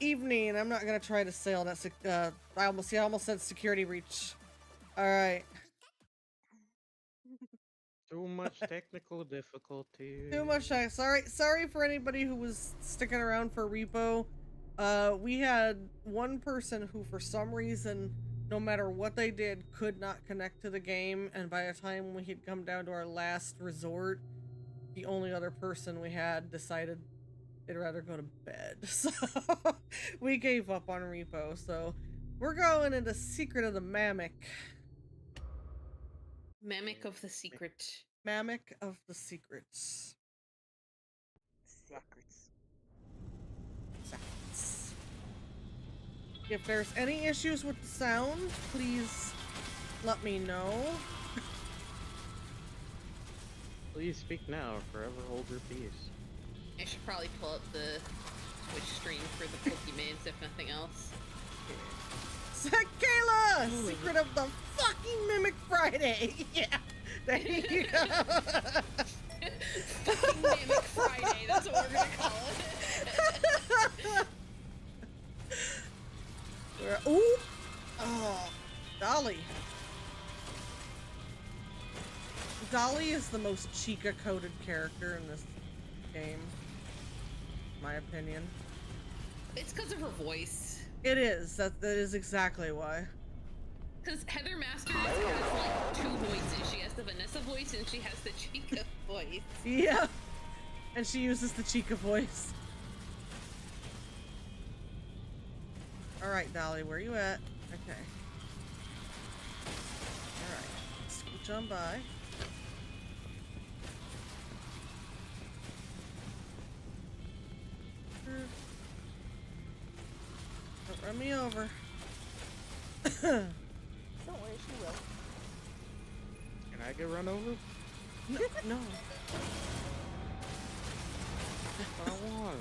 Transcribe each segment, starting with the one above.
evening. I'm not gonna try to sail that. I almost said security breach. All right. Too much technical difficulty. Too much time. Sorry for anybody who was sticking around for repo. We had one person who, for some reason, no matter what they did, could not connect to the game, and by the time we had come down to our last resort, the only other person we had decided they'd rather go to bed. So we gave up on repo. So we're going into Secret of the Mamek. Mamek of the Secret. Mamek of the Secrets. Secrets. If there's any issues with the sound, please let me know. Please speak now or forever hold your peace. I should probably pull up the Twitch stream for the Pokemans, if nothing else. Kayla! Secret of the fucking Mimic Friday! Yeah! There you go! Fucking Mimic Friday, that's what we're gonna call it. Ooh! Oh, Dolly. Dolly is the most Chica-coded character in this game. My opinion. It's because of her voice. It is. That is exactly why. Because Heather Masters has like two voices. She has the Vanessa voice and she has the Chica voice. Yeah. And she uses the Chica voice. Alright, Dolly, where you at? Okay. Alright. Scooch on by. Don't run me over. Don't worry, she will. Can I get run over? No. I wanna.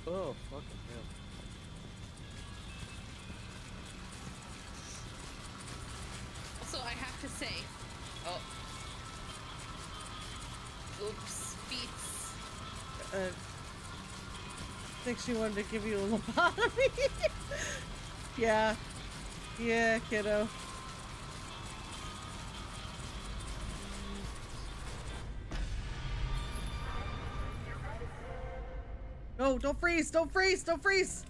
Oh, fucking hell. Also, I have to say, oh, oops, beats. I think she wanted to give you a lobotomy. Yeah. Yeah, kiddo. No, don't freeze! Don't freeze! Don't freeze!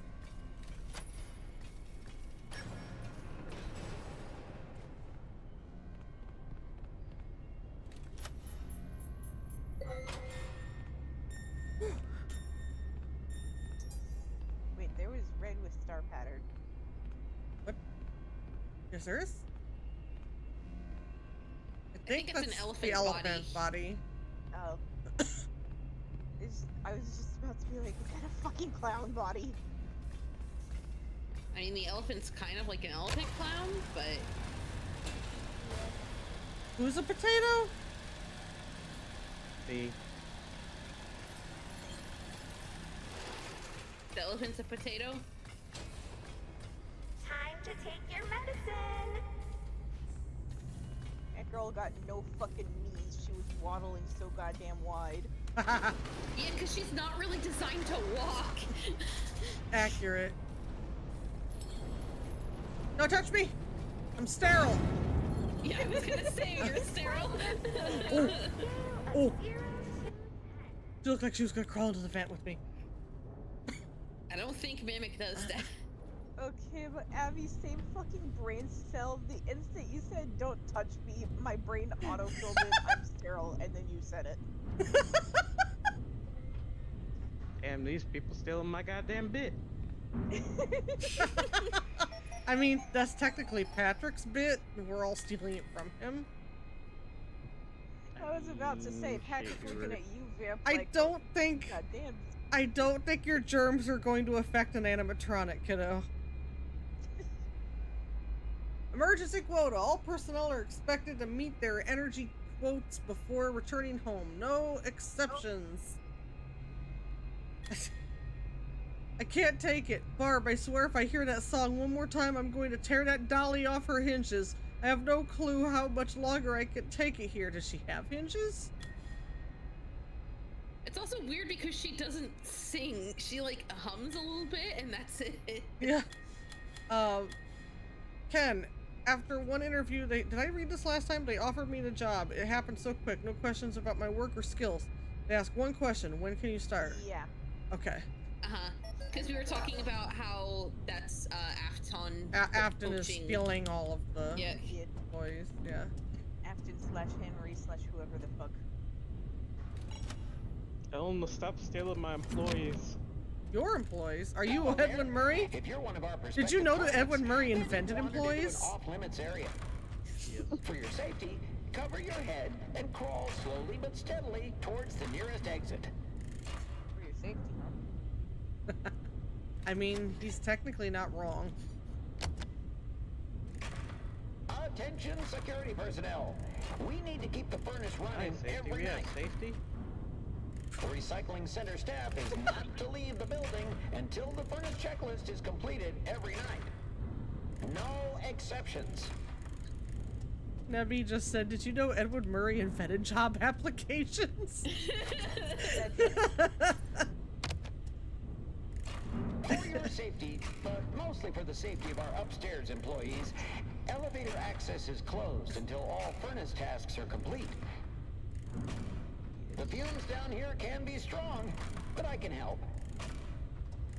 Wait, there was red with star pattern. What? Yes, there is? I think it's an that's elephant the elephant body. Oh. I was just about to be like, is that a fucking clown body? I mean, the elephant's kind of like an elephant clown, but Who's a potato? Me. the elephant's a potato. Time to take your medicine. That girl got no fucking knees. She was waddling so goddamn wide. Yeah, because she's not really designed to walk. Accurate. Don't touch me! I'm sterile! Yeah, I was gonna say, you're sterile. Oh. Oh. 0 to 10. She looked like she was gonna crawl into the vent with me. I don't think Mimic does that. Okay, but Abby, same fucking brain cell. The instant you said "don't touch me," my brain auto-filled in "I'm sterile," and then you said it. Damn, these people stealing my goddamn bit. I mean, that's technically Patrick's bit. We're all stealing it from him. I was about to say, Patrick, Shit, looking you're at you, Vamp. I Like, don't think goddamn. I don't think your germs are going to affect an animatronic, kiddo. Emergency quota. All personnel are expected to meet their energy quotes before returning home. No exceptions. I can't take it. Barb, I swear if I hear that song one more time, I'm going to tear that dolly off her hinges. I have no clue how much longer I can take it here. Does she have hinges? It's also weird because she doesn't sing. She like hums a little bit and that's it. Yeah. Ken, after one interview, did I read this last time? They offered me the job. It happened so quick. No questions about my work or skills. They asked one question. When can you start? Yeah. Okay. Uh-huh. Because we were talking about how that's Afton. Afton is poaching. stealing all of the Yeah. Idiot. employees. Yeah. Afton/Henry/whoever the fuck. Tell them to stop stealing my employees. Your employees? Are you Hello there. Edwin Murray? If you're one of our Did you know that prospective Edwin Murray clients, invented then you've wandered into an employees? off-limits area. For your safety, cover your head and crawl slowly but steadily towards the nearest exit. For your safety, huh? I mean, he's technically not wrong. Attention, security personnel. We need to keep the furnace Hi, running safety. every We have night. safety. The recycling center staff is not to leave the building until the furnace checklist is completed every night. No exceptions. Nebby just said, did you know Edwin Murray invented job applications? For your safety, but mostly for the safety of our upstairs employees, elevator access is closed until all furnace tasks are complete. The fumes down here can be strong, but I can help.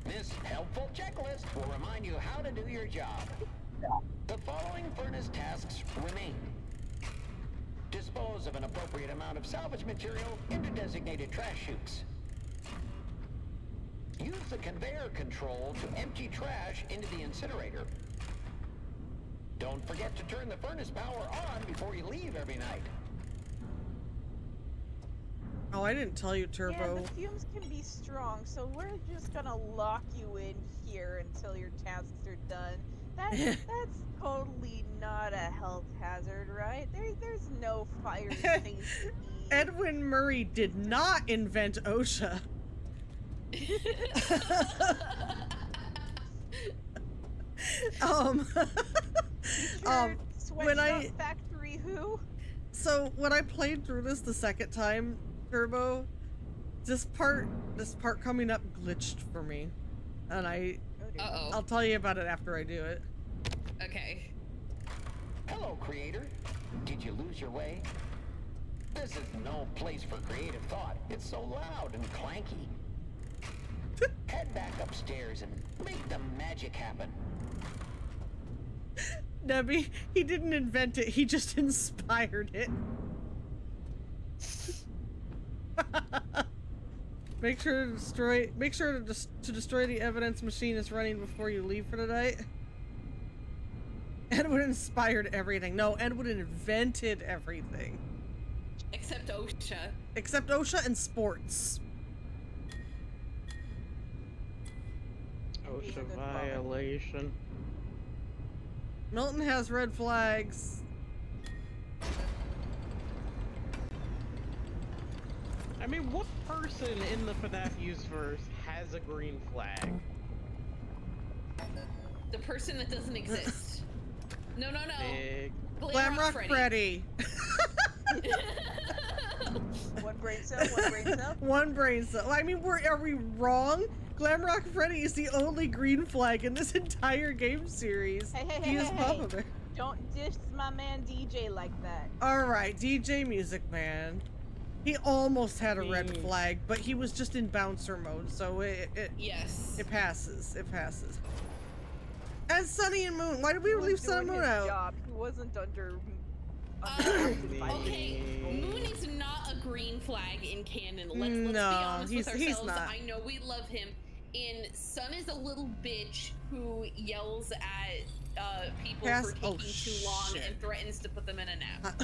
This helpful checklist will remind you how to do your job. The following furnace tasks remain. Dispose of an appropriate amount of salvage material into designated trash chutes. Use the conveyor control to empty trash into the incinerator. Don't forget to turn the furnace power on before you leave every night. Oh, I didn't tell you, Turbo. Yeah, the fumes can be strong, so we're just gonna lock you in here until your tasks are done. That's totally not a health hazard, right? There's no fire safety. Edwin Murray did not invent OSHA. When I factory who? so when I played through this the second time, Turbo, this part coming up glitched for me, and Uh-oh. I'll tell you about it after I do it. Okay. Hello, creator. Did you lose your way? This is no place for creative thought. It's so loud and clanky. Head back upstairs and make the magic happen. Nebby, he didn't invent it, he just inspired it. Make sure to destroy the evidence machine is running before you leave for the night. Edwin inspired everything. No, Edwin invented everything. Except OSHA. Except OSHA and sports. Being a OSHA good father. violation. Milton has red flags. I mean, what person in the FNAF universe has a green flag? The person that doesn't exist. No. Big. Glamrock Freddy. One brain cell, one brain cell. One brain cell. I mean, are we wrong? Glamrock Freddy is the only green flag in this entire game series. He is popular. Don't diss my man DJ like that. Alright, DJ Music Man. He almost had a red Mean. flag, but he was just in bouncer mode, so it Yes. passes. It passes. And Sunny and Moon. Why did we He was leave Sun and doing Moon his out? job. He wasn't under. Okay, Moon is not a green flag in canon. Let's be No, honest with he's ourselves. not. I know we love him. And Sun is a little bitch who yells at people for taking too long shit. and threatens to put them in a nap.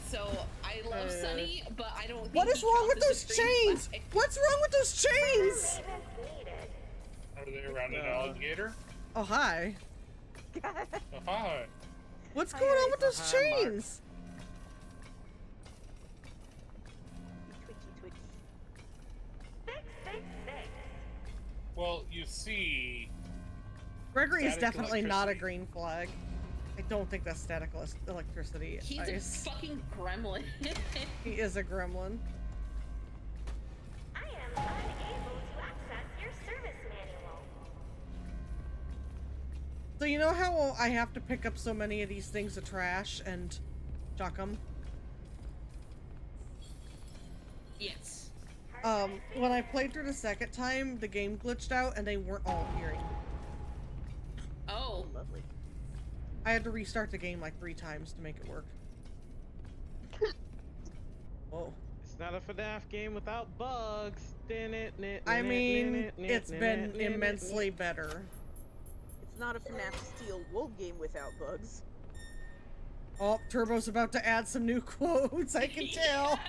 So I love Sunny, but I don't think What is he wrong with counts those as a green chains? flag. What's wrong with those chains? Maintenance needed. Are they around an alligator? Oh, hi. Oh, hi. What's Hi, going on with those Hi, Mark. chains? Twitchy. Fix. Well, you see, Gregory is Static definitely not a electricity. green flag. I don't think that's static electricity. He's Ice. a fucking gremlin. He is a gremlin. I you know how I have to pick up so many of these things of trash and chuck them? Yes. When I played through the second time, the game glitched out and they weren't all appearing. Oh. Lovely. I had to restart the game like 3 times to make it work. Whoa. It's not a FNAF game without bugs. I mean, it's been immensely better. It's not a FNAF Steel Wool game without bugs. Oh, Turbo's about to add some new quotes, I can tell.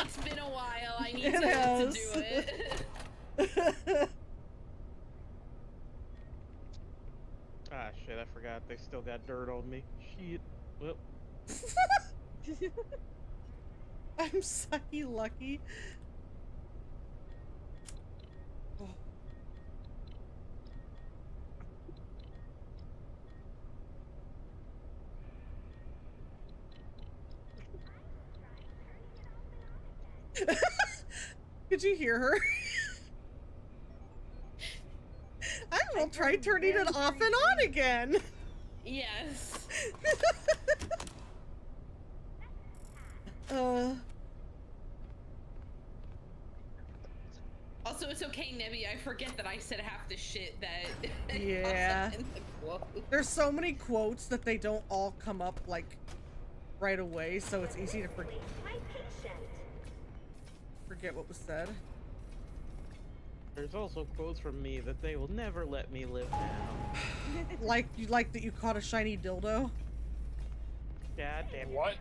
It's been a while. I need It to has. do it. Ah, shit, I forgot. They still got dirt on me. Shit. Well, I'm sucky lucky. Oh. Could you hear her? I will try turning it off and on again. Yes. Also, it's okay, Nebby. I forget that I said half the shit that. Yeah. in the quote. There's so many quotes that they don't all come up like right away, so it's easy to forget what was said. there's also quotes from me that they will never let me live down. Like that you caught a shiny dildo. God damn it. What?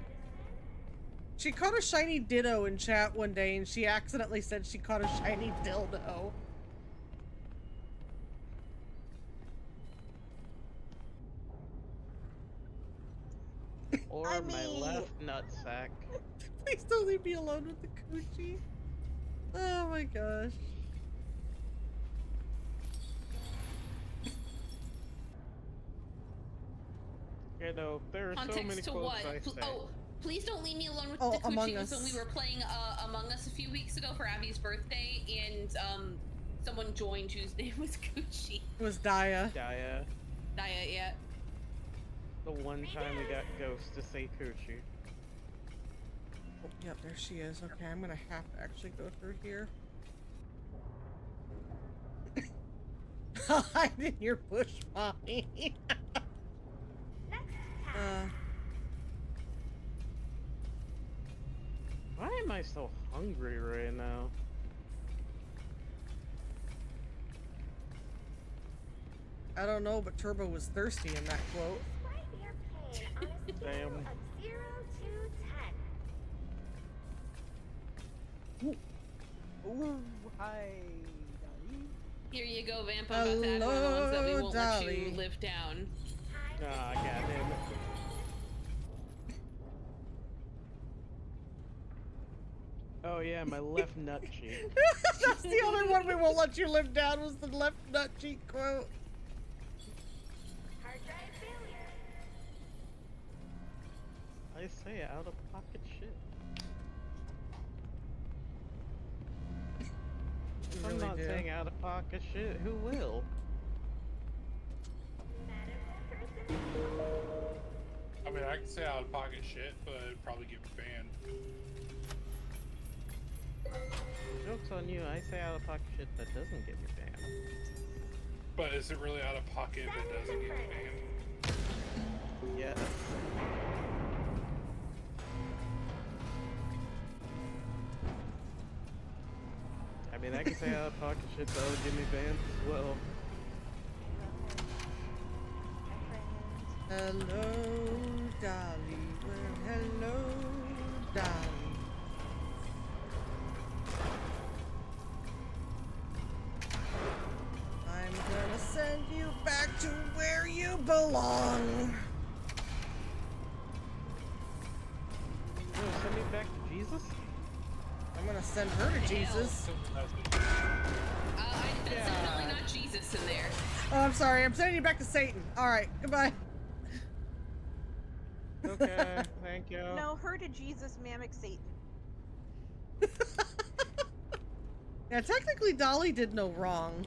She caught a shiny ditto in chat one day, and she accidentally said she caught a shiny dildo. Or I my mean- left nutsack. Please don't leave me alone with the coochie. Oh my gosh. You know, there are so many Context to quotes what? I say. Oh, please don't leave me alone with Oh, the Among coochie. Was when Us. we were playing Among Us a few weeks ago for Abby's birthday, and someone joined whose name was Coochie. It was Daya. Daya, Naya, yeah. the one time we got Ghost to say coochie. Oh, yep, there she is. Okay, I'm gonna have to actually go through here. Hide in your bush, mommy. Why am I so hungry right now? I don't know, but Turbo was thirsty in that quote. Damn. Ooh, hi, Dolly. Here you go, Vamp. I'm about to add one of the ones that we won't let you Dolly. live down. Ah, goddamn it. Oh yeah, my left nut cheek. That's the other one we won't let you live down, was the left nut cheek quote. I say out of pocket shit. You If I'm really not do. saying out of pocket shit, who will? I mean, I can say out of pocket shit, but it'd probably get me banned. Joke's on you, I say out of pocket shit that doesn't get me banned. But is it really out of pocket if it doesn't get me banned? Yes. I mean, I can say out of pocket shit that would get me banned as well. Hello, Dolly. Well, hello, Dolly. I'm gonna send you back to where you belong. You wanna send me back to Jesus? I'm gonna send her to Jesus. There's definitely not Jesus in there. Oh, I'm sorry. I'm sending you back to Satan. All right. Goodbye. Okay, thank you. No, her to Jesus, Mammik Satan. Yeah, technically Dolly did no wrong.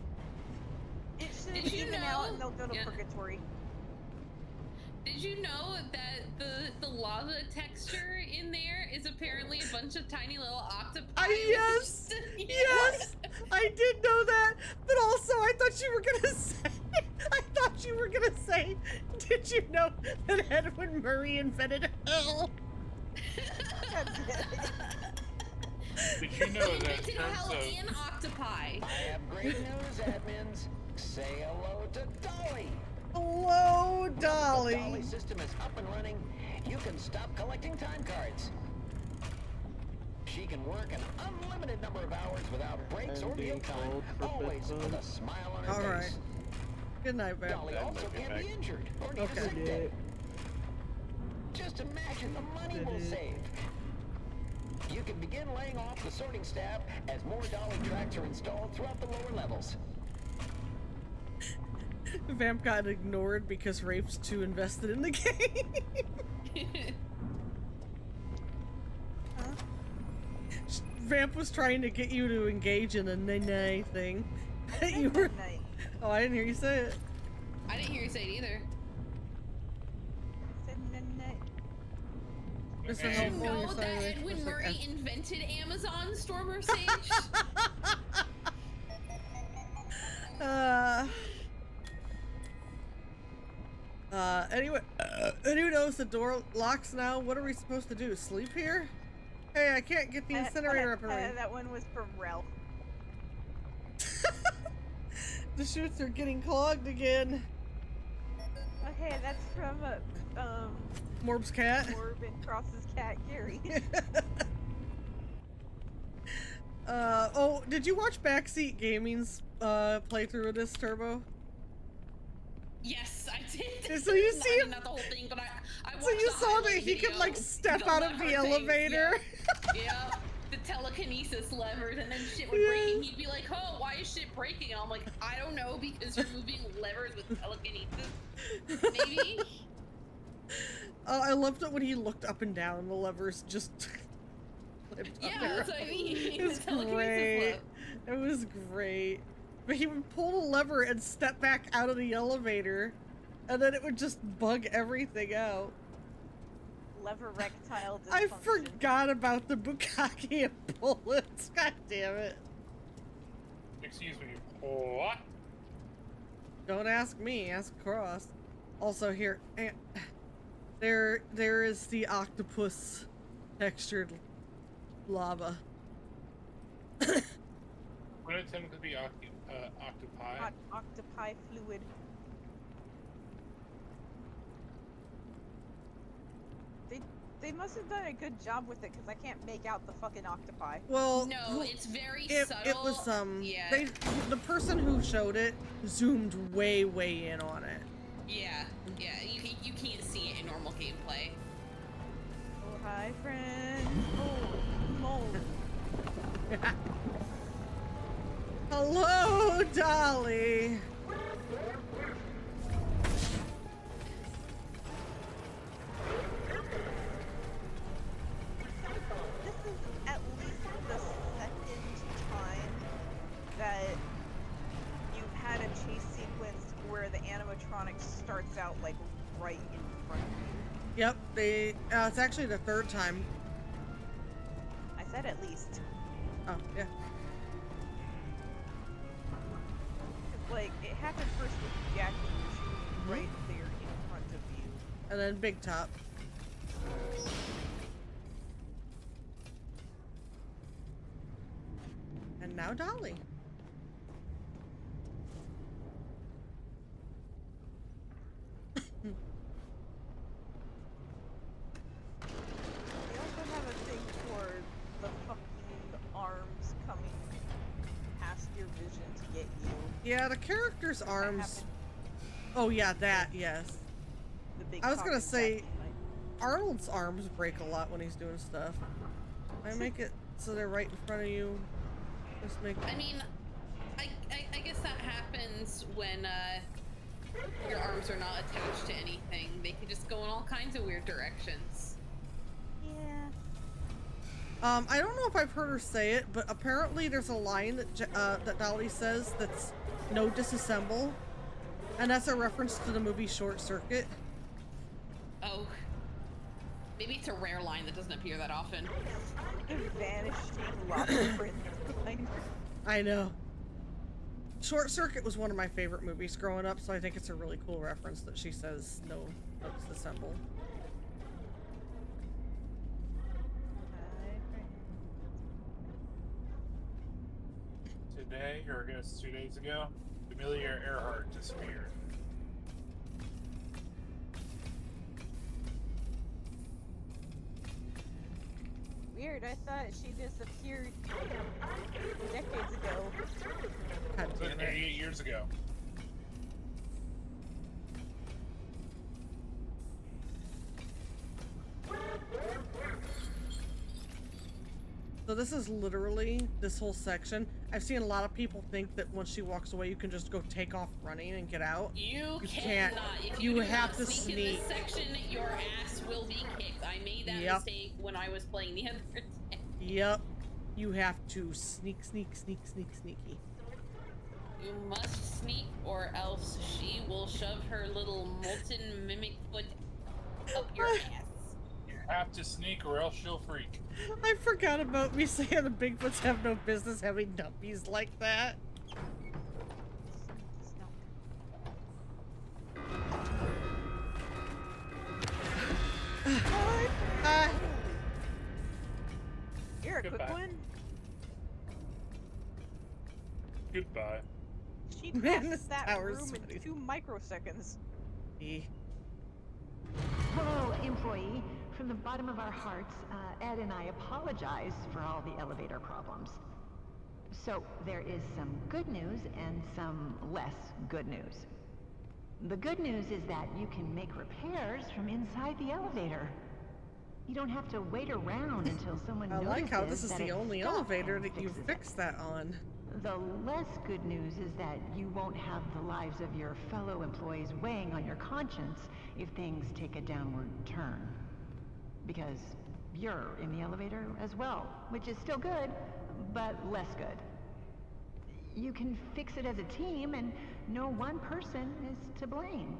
should Did you even out know- and they'll go to yeah. purgatory. Did you know that the lava texture in there is apparently a bunch of tiny little octopi? Yes! Yeah. Yes! I did know that, but also I thought you were gonna say, did you know that Edwin Murray invented hell? Did you know He that in invented terms hell of and octopi. I have great news, admins. Say hello to Dolly. Hello, The Dolly. Dolly system is up and running. You can stop collecting time cards. She can work an unlimited number of hours without breaks or meal time, always with a smile on her All right. face. Good night, Vamp. Dolly also can't be injured or need Okay. a sick day. Just imagine the money we'll save. You can begin laying off the sorting staff as more Dolly tracks are installed throughout the lower levels. Vamp got ignored because Rafe's too invested in the game. Vamp was trying to get you to engage in a nay thing. You were. Night. Oh, I didn't hear you say it. I didn't hear you say it either. Said night. Mr. Okay. Did you Helpful, know you're that saying it. Edwin It's like, Murray invented Amazon, Stormer Sage? Anyway, who knows the door locks now? What are we supposed to do? Sleep here? Hey, I can't get the incinerator up and running. That one was from Rel. The chutes are getting clogged again. Okay, that's from Morb's cat. Morbin Cross's cat, Gary. Oh, did you watch Backseat Gaming's playthrough of this, Turbo? Yes, I did. So you Not- see him- not the whole thing, but I So watched you the saw that highlight he could like video, step out of lever the things, elevator? Yeah, the telekinesis levers, and then shit would Yeah. break, and he'd be like, "Oh, why is shit breaking?" And I'm like, "I don't know, because you're moving levers with telekinesis, maybe." I loved it when he looked up and down. The levers just. flipped up Yeah, there. that's what I mean. It was The telekinesis great. lever. It was great. But he would pull the lever and step back out of the elevator, and then it would just bug everything out. Lever rectile dysfunction. I forgot about the bukkake and bullets. God damn it. excuse me, what? Don't ask me, ask Cross. Also here, there is the octopus textured lava. Would it tend to be octopi? Hot octopi fluid. They must have done a good job with it because I can't make out the fucking octopi. Well, No, it's very it subtle. was Yeah. the person who showed it zoomed way in on it. Yeah, you can't see it in normal gameplay. Oh, hi, friends. Oh, mold. Hello, Dolly. This is at least the second time that you've had a chase sequence where the animatronic starts out like right in front of you. Yep, it's actually the third time. I said at least. Oh, yeah. Like, it happened first with Jackie, where she was right there in front of you. And then Big Top. And now Dolly. They also have a thing for the fucking arms coming past your vision to get you. Yeah, the character's That arms. happened- Oh yeah, that, yes. The big I was gonna talking say- Jackie, like, Arnold's arms break a lot when he's doing stuff. I make it so they're right in front of you. Just make. I mean, I guess that happens when your arms are not attached to anything. They can just go in all kinds of weird directions. yeah. I don't know if I've heard her say it, but apparently there's a line that that Dolly says that's no disassemble, And that's a reference to the movie Short Circuit. Oh. Maybe it's a rare line that doesn't appear that often. The vanishing lobster print behind her. I know. Short Circuit was one of my favorite movies growing up, so I think it's a really cool reference that she says no notes assemble. Today, or I guess 2 days ago, Amelia Earhart disappeared. Weird, I thought she disappeared decades ago. God It was damn it. 88 years ago. So this is literally this whole section. I've seen a lot of people think that once she walks away, you can just go take off running and get out. You can't. cannot. If You do have not to sneak in sneak. this section, your ass will be kicked. I made that Yep. mistake when I was playing the other day. Yep. You have to sneak, sneaky. You must sneak, or else she will shove her little molten mimic foot up your ass. You have to sneak or else she'll freak. I forgot about me saying the Bigfoots have no business having dumpies like that. You're a quick Goodbye. one. Goodbye. She Man, this passed that tower's room sweaty. in 2 microseconds. Hello, employee. From the bottom of our hearts, Ed and I apologize for all the elevator problems. So, there is some good news and some less good news. The good news is that you can make repairs from inside the elevator. You don't have to wait around until someone I notices like how this is that the it's only stuck elevator and that you fixes it. fixed that on. The less good news is that you won't have the lives of your fellow employees weighing on your conscience if things take a downward turn. Because you're in the elevator as well, which is still good, but less good. You can fix it as a team, and no one person is to blame.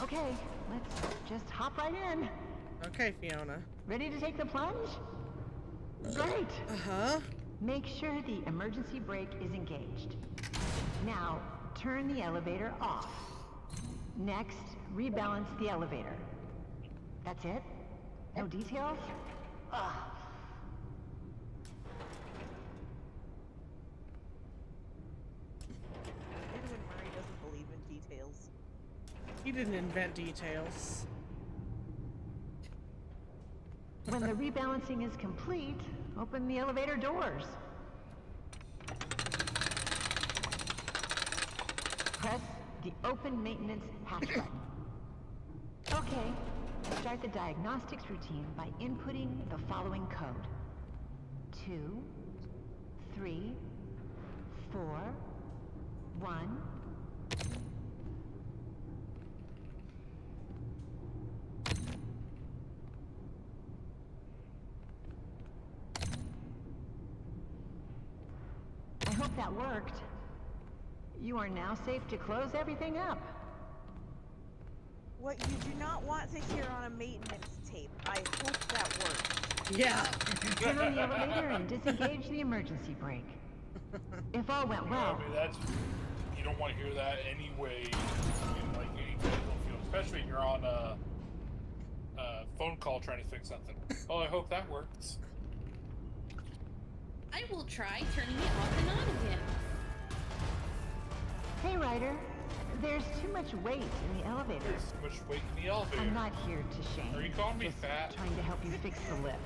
Okay, let's just hop right in. Okay, Fiona. Ready to take the plunge? Great! Uh-huh. Make sure the emergency brake is engaged. Now, turn the elevator off. Next, rebalance the elevator. That's it? No details? Ugh. Weird when Murray doesn't believe in details. He didn't invent details. When the rebalancing is complete, open the elevator doors. Press the open maintenance hatch button. Okay, start the diagnostics routine by inputting the following code. 2, 3, 4, 1. I hope that worked. You are now safe to close everything up. What you do not want to hear on a maintenance tape. I hope that works. Yeah. Turn on the elevator and disengage the emergency brake. If all went I well, mean, that's, you don't want to hear that anyway in like any technical field, especially if you're on a phone call trying to fix something. Oh, I hope that works. I will try turning it off and on again. hey Ryder, there's too much weight in the elevator. There's so much weight in the elevator. I'm not here to shame. Are you calling me just fat? trying to help you fix the lift.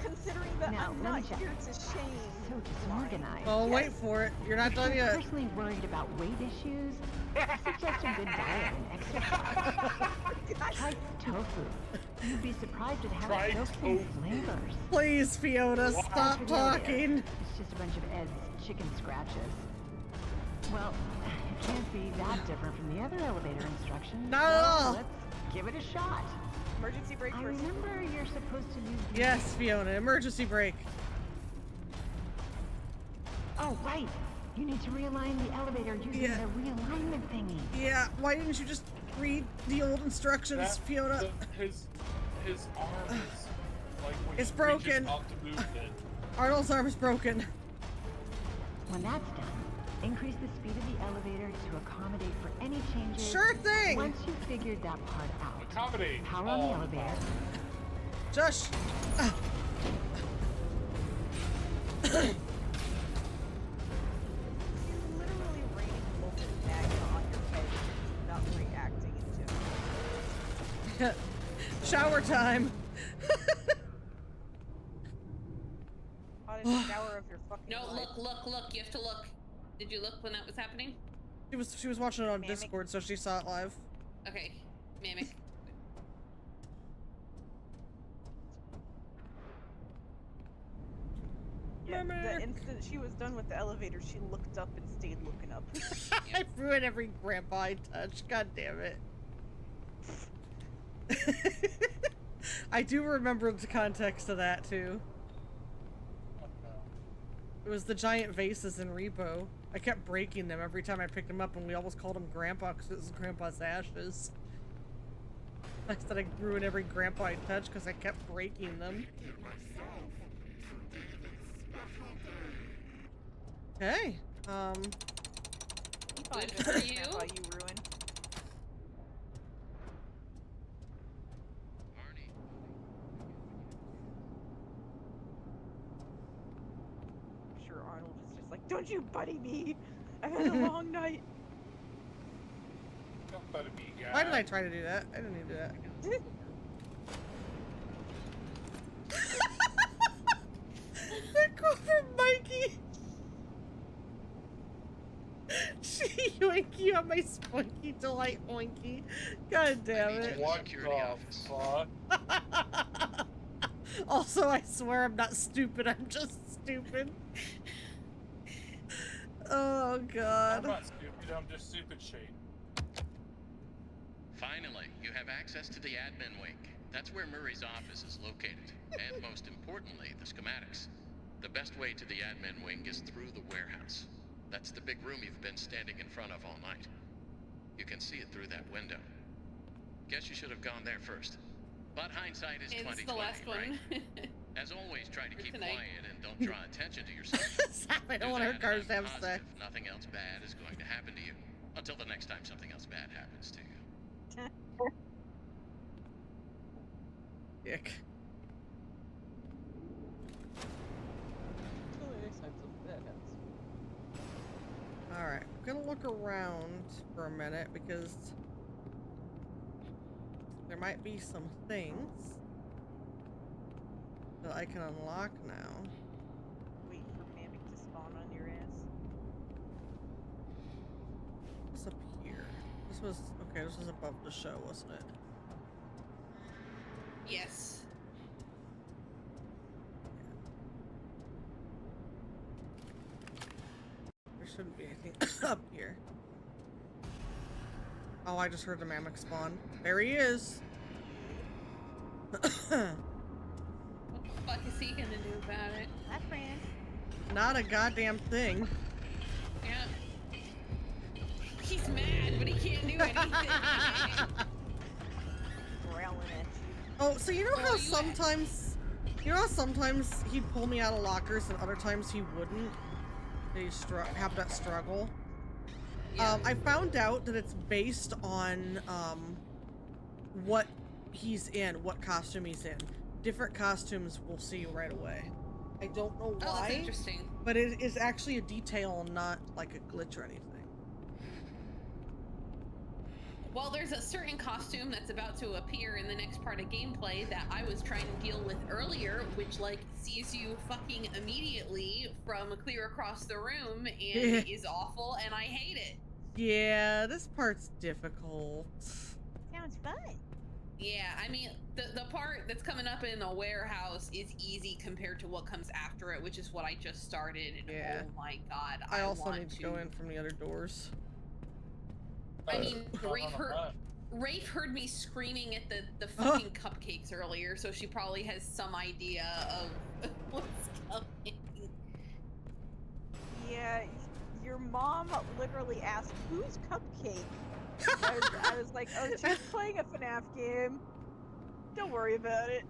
Considering that Now, I'm let me not check. here to shame. So disorganized. Oh, wait for it. You're not done If you're yet. personally worried about weight issues, I suggest a good diet and exercise. Try tofu. You'd be surprised at how Try it soaks in tofu. flavors. Please, Fiona, As stop for the elevator, talking. It's just a bunch of Ed's chicken scratches. Well, it can't be that different from the other elevator instructions. Not at so all. Let's give it a shot. Emergency brake I first. remember you're supposed to use the... Yes, Fiona, emergency brake. Oh, right. You need to realign the elevator using Yeah. the realignment thingy. Yeah, why didn't you just read the old instructions, That- Fiona? His arm is like when It's he reaches broken. up to move it. Arnold's arm is broken. When that's done, increase the speed of the elevator to accommodate for any changes. Sure thing! Once you've figured that part out, Accommodate. power on the all elevator. Josh! You're literally raining molten magma on your head and not reacting into it. Shower time! Hottest shower of your fucking No, life. look. You have to look. Did you look when that was happening? She was watching it on Mammoth. Discord, so she saw it live. Okay, Mimic. Yeah, Mimic. the instant she was done with the elevator, she looked up and stayed looking up. I ruined every grandpa I touch. God damn it. I do remember the context of that too. It was the giant vases in Repo. I kept breaking them every time I picked them up, and we almost called him Grandpa because it was Grandpa's ashes. I said I ruined every grandpa I touched because I kept breaking them. Okay. You probably Good just for like you. Grandpa you ruined. I'm sure Arnold is just like, don't you buddy me! I've had a long night. Don't better be, guy. Why did I try to do that? I didn't need to do that. That quote from Mikey. She yoink you on my spunky delight oinky. God damn it. What Security the office. fuck? Also, I swear I'm not stupid. I'm just stupid. Oh I'm god. not stupid, I'm just stupid shade. Finally, you have access to the admin wing. That's where Murray's office is located. And most importantly, the schematics. The best way to the admin wing is through the warehouse. That's the big room you've been standing in front of all night. You can see it through that window. Guess you should have gone there first. But hindsight is It's 20/20, the last right? one. As always, try to For keep tonight. quiet and don't draw attention to yourself. Stop, I don't Do want her that, cars and to I'm have positive sex. nothing else bad is going to happen to you. Until the next time something else bad happens to you. Dick. Alright, I'm gonna look around for a minute because there might be some things that I can unlock now. Wait for Mimic to spawn on your ass. What's up here? This was, okay, this was above the show, wasn't it? Yes. There shouldn't be anything up here. Oh, I just heard the mammoth spawn. There he is! What the fuck is he gonna do about it? Hi, friend. Not a goddamn thing. Yeah. He's mad, but he can't do anything. Growling at you. Oh, so you know how you- sometimes, he'd pull me out of lockers and other times he wouldn't? He'd have that struggle. Yeah. I found out that it's based on what he's in, what costume he's in. Different costumes we'll see right away. I don't know Oh, that's why, interesting. but it is actually a detail and not like a glitch or anything. Well, there's a certain costume that's about to appear in the next part of gameplay that I was trying to deal with earlier, which like sees you fucking immediately from clear across the room and is awful, and I hate it. Yeah, this part's difficult. Sounds fun. Yeah, I mean, the part that's coming up in the warehouse is easy compared to what comes after it, which is what I just started. And Yeah. oh my god, I also want need to go in from the other doors. I mean, Uh, Rafe heard me screaming at the fucking cupcakes earlier, so she probably has some idea of what's coming. Yeah, your mom literally asked, "Who's Cupcake?" I was like, "Oh, she's playing a FNAF game. Don't worry about it."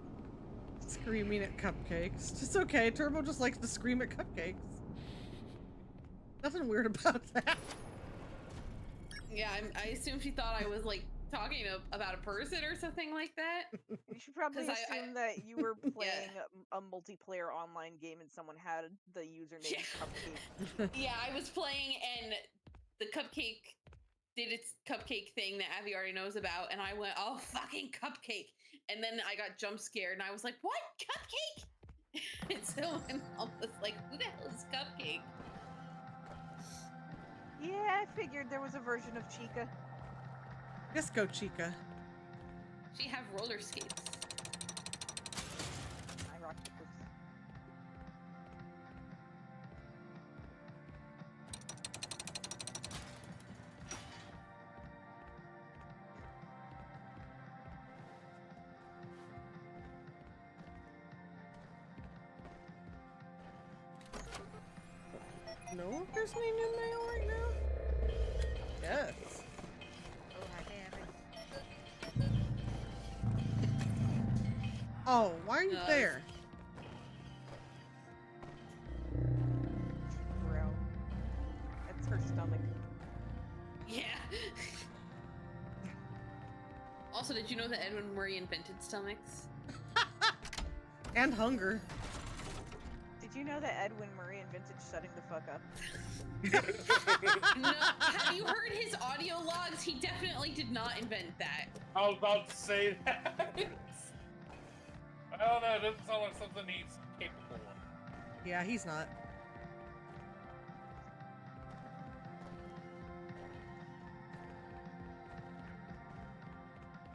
Screaming at cupcakes. It's okay. Turbo just likes to scream at cupcakes. Nothing weird about that. Yeah, I assume she thought I was like talking about a person or something like that. You should probably 'Cause I- assume that you were Yeah. playing a multiplayer online game and someone had the username Yeah. Cupcake. Yeah, I was playing and the cupcake did its cupcake thing that Abby already knows about, and I went, "Oh, fucking Cupcake!" And then I got jump scared, and I was like, "What, Cupcake?" And so my mom was like, "Who the hell is Cupcake?" Yeah, I figured there was a version of Chica. Disco Chica. She have roller skates. I rock papers. No, if there's any new mail right now? Yes. Oh, hi, Oh, why are you there? Bro. That's her stomach. Yeah. Also, did you know that Edwin Murray invented stomachs? And hunger. Did you know that Edwin Murray invented shutting the fuck up? No, have you heard his audio logs? He definitely did not invent that. I was about to say that. I don't know, it doesn't sound like something he's capable of. Yeah, he's not.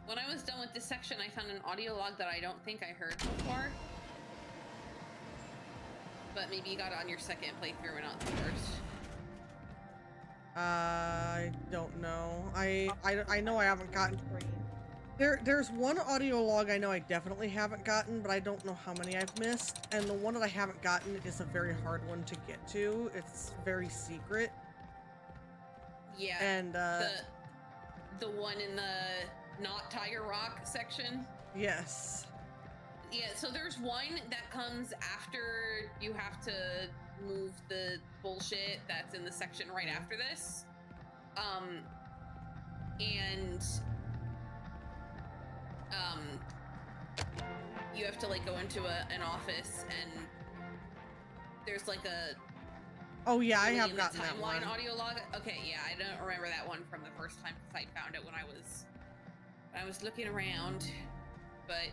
When I was done with this section, I found an audio log that I don't think I heard before. But maybe you got it on your second playthrough and not the first. I don't know. I know I haven't gotten. There's one audio log I know I definitely haven't gotten, but I don't know how many I've missed. And the one that I haven't gotten is a very hard one to get to. It's very secret. Yeah. And the one in the not Tiger Rock section. yes. Yeah, so there's one that comes after you have to move the bullshit that's in the section right after this. You have to like go into an office and there's like a Oh yeah, I in have the gotten that one. timeline audio log. Okay, yeah, I don't remember that one from the first time because I found it when I was looking around, but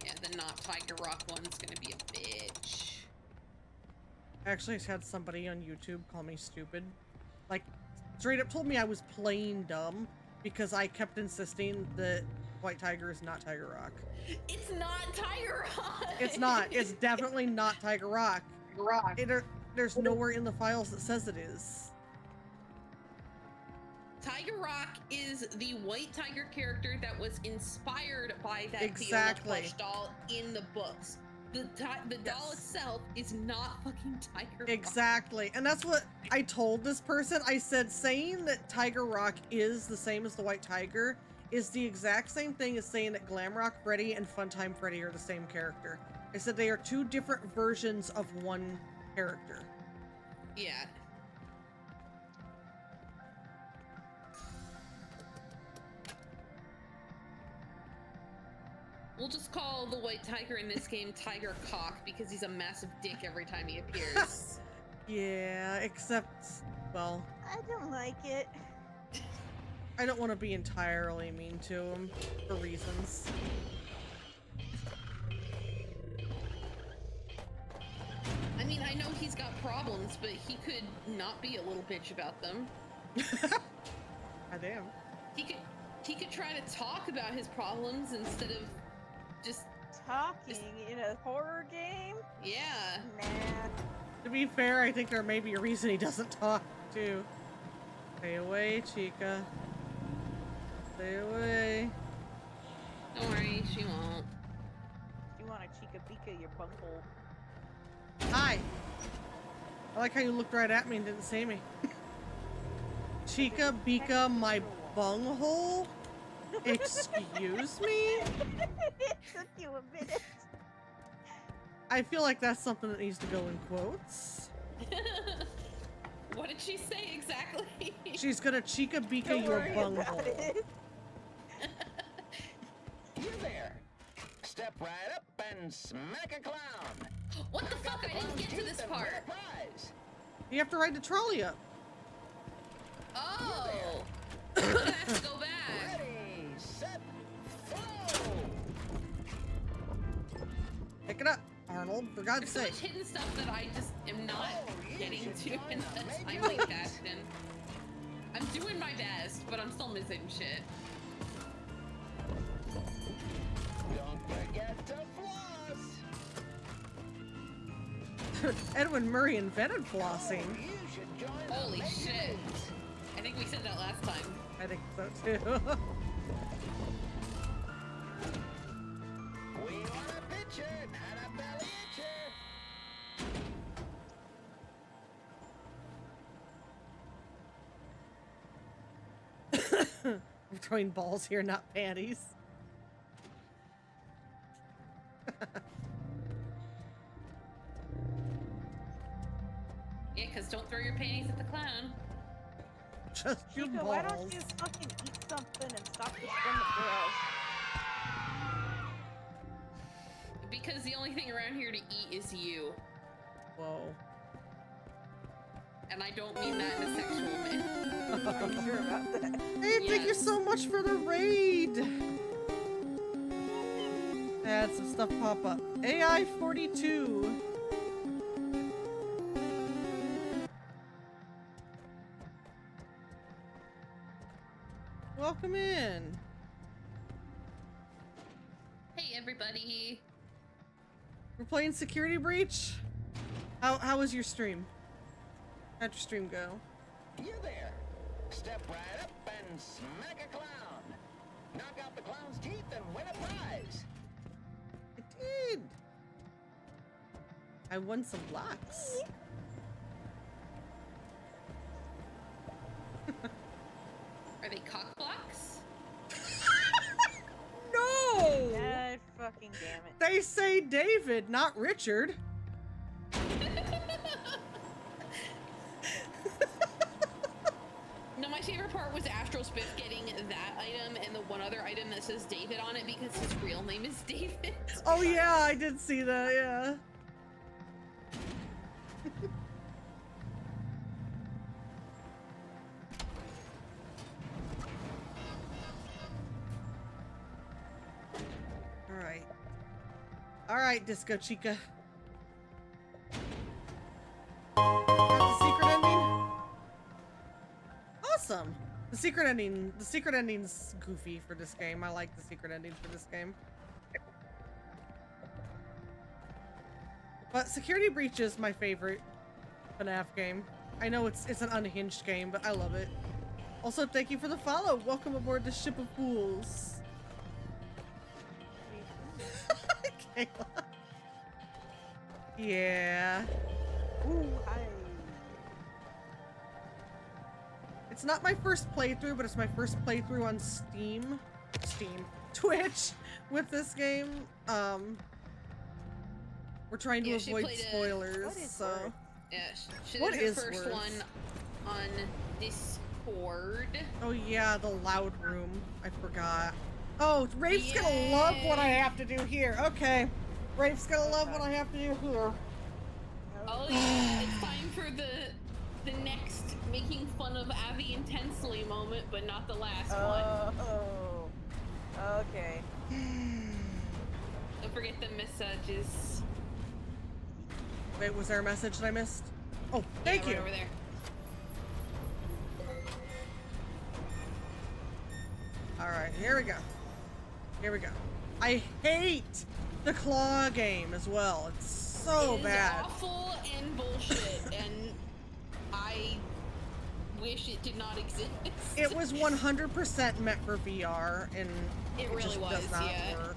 yeah, the not Tiger Rock one's gonna be a bitch. I actually had somebody on YouTube call me stupid. Like, straight up told me I was plain dumb because I kept insisting that White Tiger is not Tiger Rock. It's not Tiger Rock! It's not. It's definitely not Tiger Rock. There's nowhere in the files that says it is. Tiger Rock is the White Tiger character that was inspired by that Exactly. Fiona plush doll in the books. The doll itself is not fucking Tiger Rock. Exactly. And that's what I told this person. I said, saying that Tiger Rock is the same as the White Tiger is the exact same thing as saying that Glamrock Freddy and Funtime Freddy are the same character. I said they are two different versions of one character. Yeah. We'll just call the White Tiger in this game Tiger Cock because he's a massive dick every time he appears. Yeah, except, well, I don't like it. I don't want to be entirely mean to him for reasons. I mean, I know he's got problems, but he could not be a little bitch about them. Goddamn. He could try to talk about his problems instead of just Talking in a horror game? yeah. Nah. To be fair, I think there may be a reason he doesn't talk, too. Stay away, Chica. Stay away. Don't worry, she won't. You want a Chica Bika your bunghole? Hi. I like how you looked right at me and didn't see me. Chica Bika my bunghole? Excuse me? It took you a minute. I feel like that's something that needs to go in quotes. What did she say exactly? She's gonna Chica Bika Don't your worry bunghole. about it. You there. Step right up and smack a clown. What the fuck? I didn't get to this part. Prize. You have to ride the trolley up. Oh. I'm gonna have to go back. Ready, set, flow. Pick it up, Arnold, for God's There's so sake. much hidden stuff that I just am not getting to in join the us. timely fashion. I'm doing my best, but I'm still missing shit. Don't forget to floss. Edwin Murray invented flossing. You should join the Holy Lady shit. Ladies. I think we said that last time. I think so too. We want a picture, not a belly itcher. We're throwing balls here, not panties. Yeah, because don't throw your panties at the clown. Just your Chica, balls. why don't you just fucking eat something and stop destroying the girls? Because the only thing around here to eat is you. Whoa. And I don't mean that in a sexual manner. Are you sure about that? Hey, thank you Yes. so much for the raid. I had some stuff pop up. AI 42. Welcome in. Hey, everybody. We're playing Security Breach. How was your stream? How'd your stream go? You there. Step right up and smack a clown. Knock out the clown's teeth and win a prize. I did. I won some blocks. Are they cock blocks? No! God fucking damn it. They say David, not Richard. No, my favorite part was Astro Spiff getting that item and the one other item that says David on it because his real name is David. Oh yeah, I did see that, yeah. Alright. Alright, Disco Chica. Got the secret ending? Awesome. The secret ending's goofy for this game. I like the secret ending for this game. But Security Breach is my favorite FNAF game. I know it's an unhinged game, but I love it. Also, thank you for the follow. Welcome aboard the Ship of Fools. Kayla. Yeah. Ooh, hi. It's not my first playthrough, but it's my first playthrough on Twitch with this game. We're trying to Yeah, she avoid played a- spoilers, What is so. Worth? Yeah, she What did her is first worse? one on Discord. Oh yeah, the loud room. I forgot. Oh, Rafe's gonna Yay. love what I have to do here. Okay. Rafe's gonna love what I have to do here. Oh yeah, it's time for the next making fun of Abby intensely moment, but not the last one. Oh, okay. Don't forget the messages. Wait, was there a message that I missed? Oh, thank Yeah, you. right over there. Alright, here we go. Here we go. I hate the claw game as well. It's so It is bad. awful and bullshit, and I wish shit did not exist. It was 100% meant for VR, and It really just was, does not yeah. work.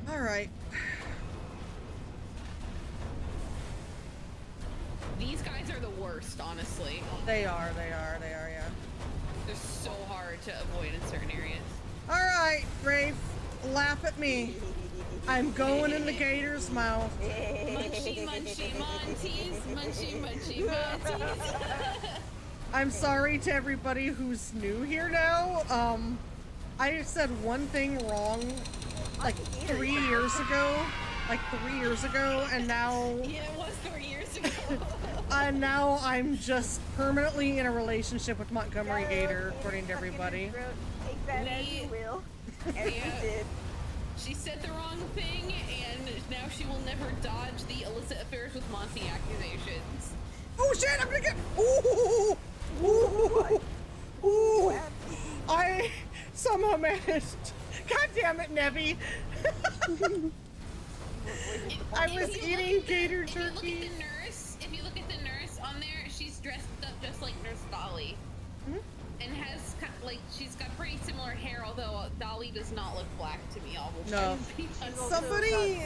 All right. These guys are the worst, honestly. They are, yeah. They're so hard to avoid in certain areas. All right, Rafe, laugh at me. I'm going in the gator's mouth. Munchy, munchy, monties. Munchy, munchy, monties. I'm sorry to everybody who's new here now. I said one thing wrong like 3 years ago. And now... Yeah, it was 3 years ago. And now I'm just permanently in a relationship with Montgomery Gator, according to everybody. Take that as you will. As you did. She said the wrong thing, and now she will never dodge the illicit affairs with Monty accusations. Oh shit, I'm gonna get... Ooh! Ooh! Ooh! I somehow managed... God damn it, Nebby! I was eating gator jerky. If you look at the nurse on there, she's dressed up just like Nurse Dolly. And has, like, she's got pretty similar hair, although Dolly does not look black to me. No. Somebody...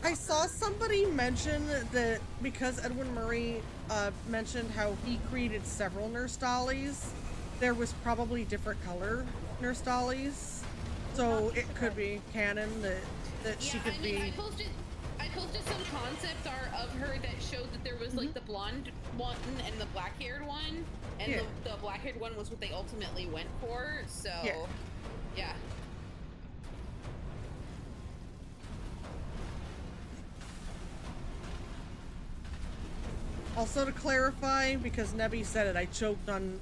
I saw somebody mention that because Edwin Murray mentioned how he created several Nurse Dollies, there was probably different color Nurse Dollies. So it could be canon that she could be... I posted some concept art of her that showed that there was like the blonde one and the black-haired one, and the black-haired one was what they ultimately went for. So, yeah. Also to clarify, because Nebby said it, I choked on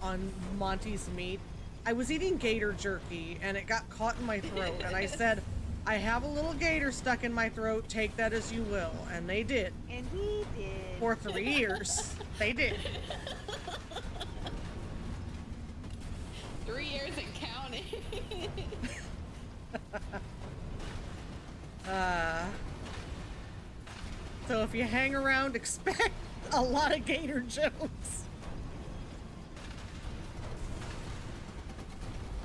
Monty's meat. I was eating gator jerky and it got caught in my throat, and I said, I have a little gator stuck in my throat, take that as you will. And they did. And we did. For 3 years. They did. 3 years and counting. So if you hang around, expect a lot of gator jokes.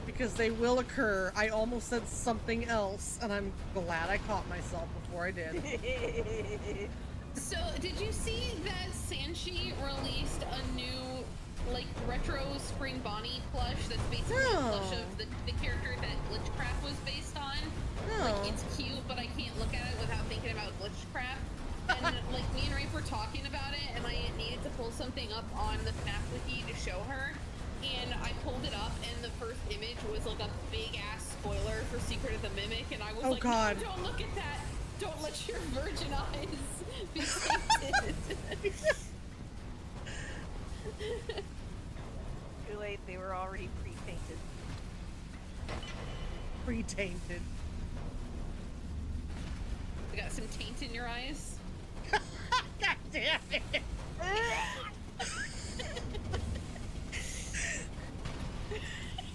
Because they will occur. I almost said something else, and I'm glad I caught myself before I did. So, did you see that Sanchi released a new, like, retro Spring Bonnie plush that's basically a plush of the character that Glitchcraft was based on? Like, it's cute, but I can't look at it without thinking about Glitchcraft. And, like, me and Rafe were talking about it, and I needed to pull something up on the FNAF wiki to show her. And I pulled it up, and the first image was like a big-ass spoiler for Secret of the Mimic, and I was like, God. No, don't look at that! Don't let your virgin eyes be tainted! Too late, they were already pre-painted. Pre-tainted. You got some taint in your eyes? God damn it!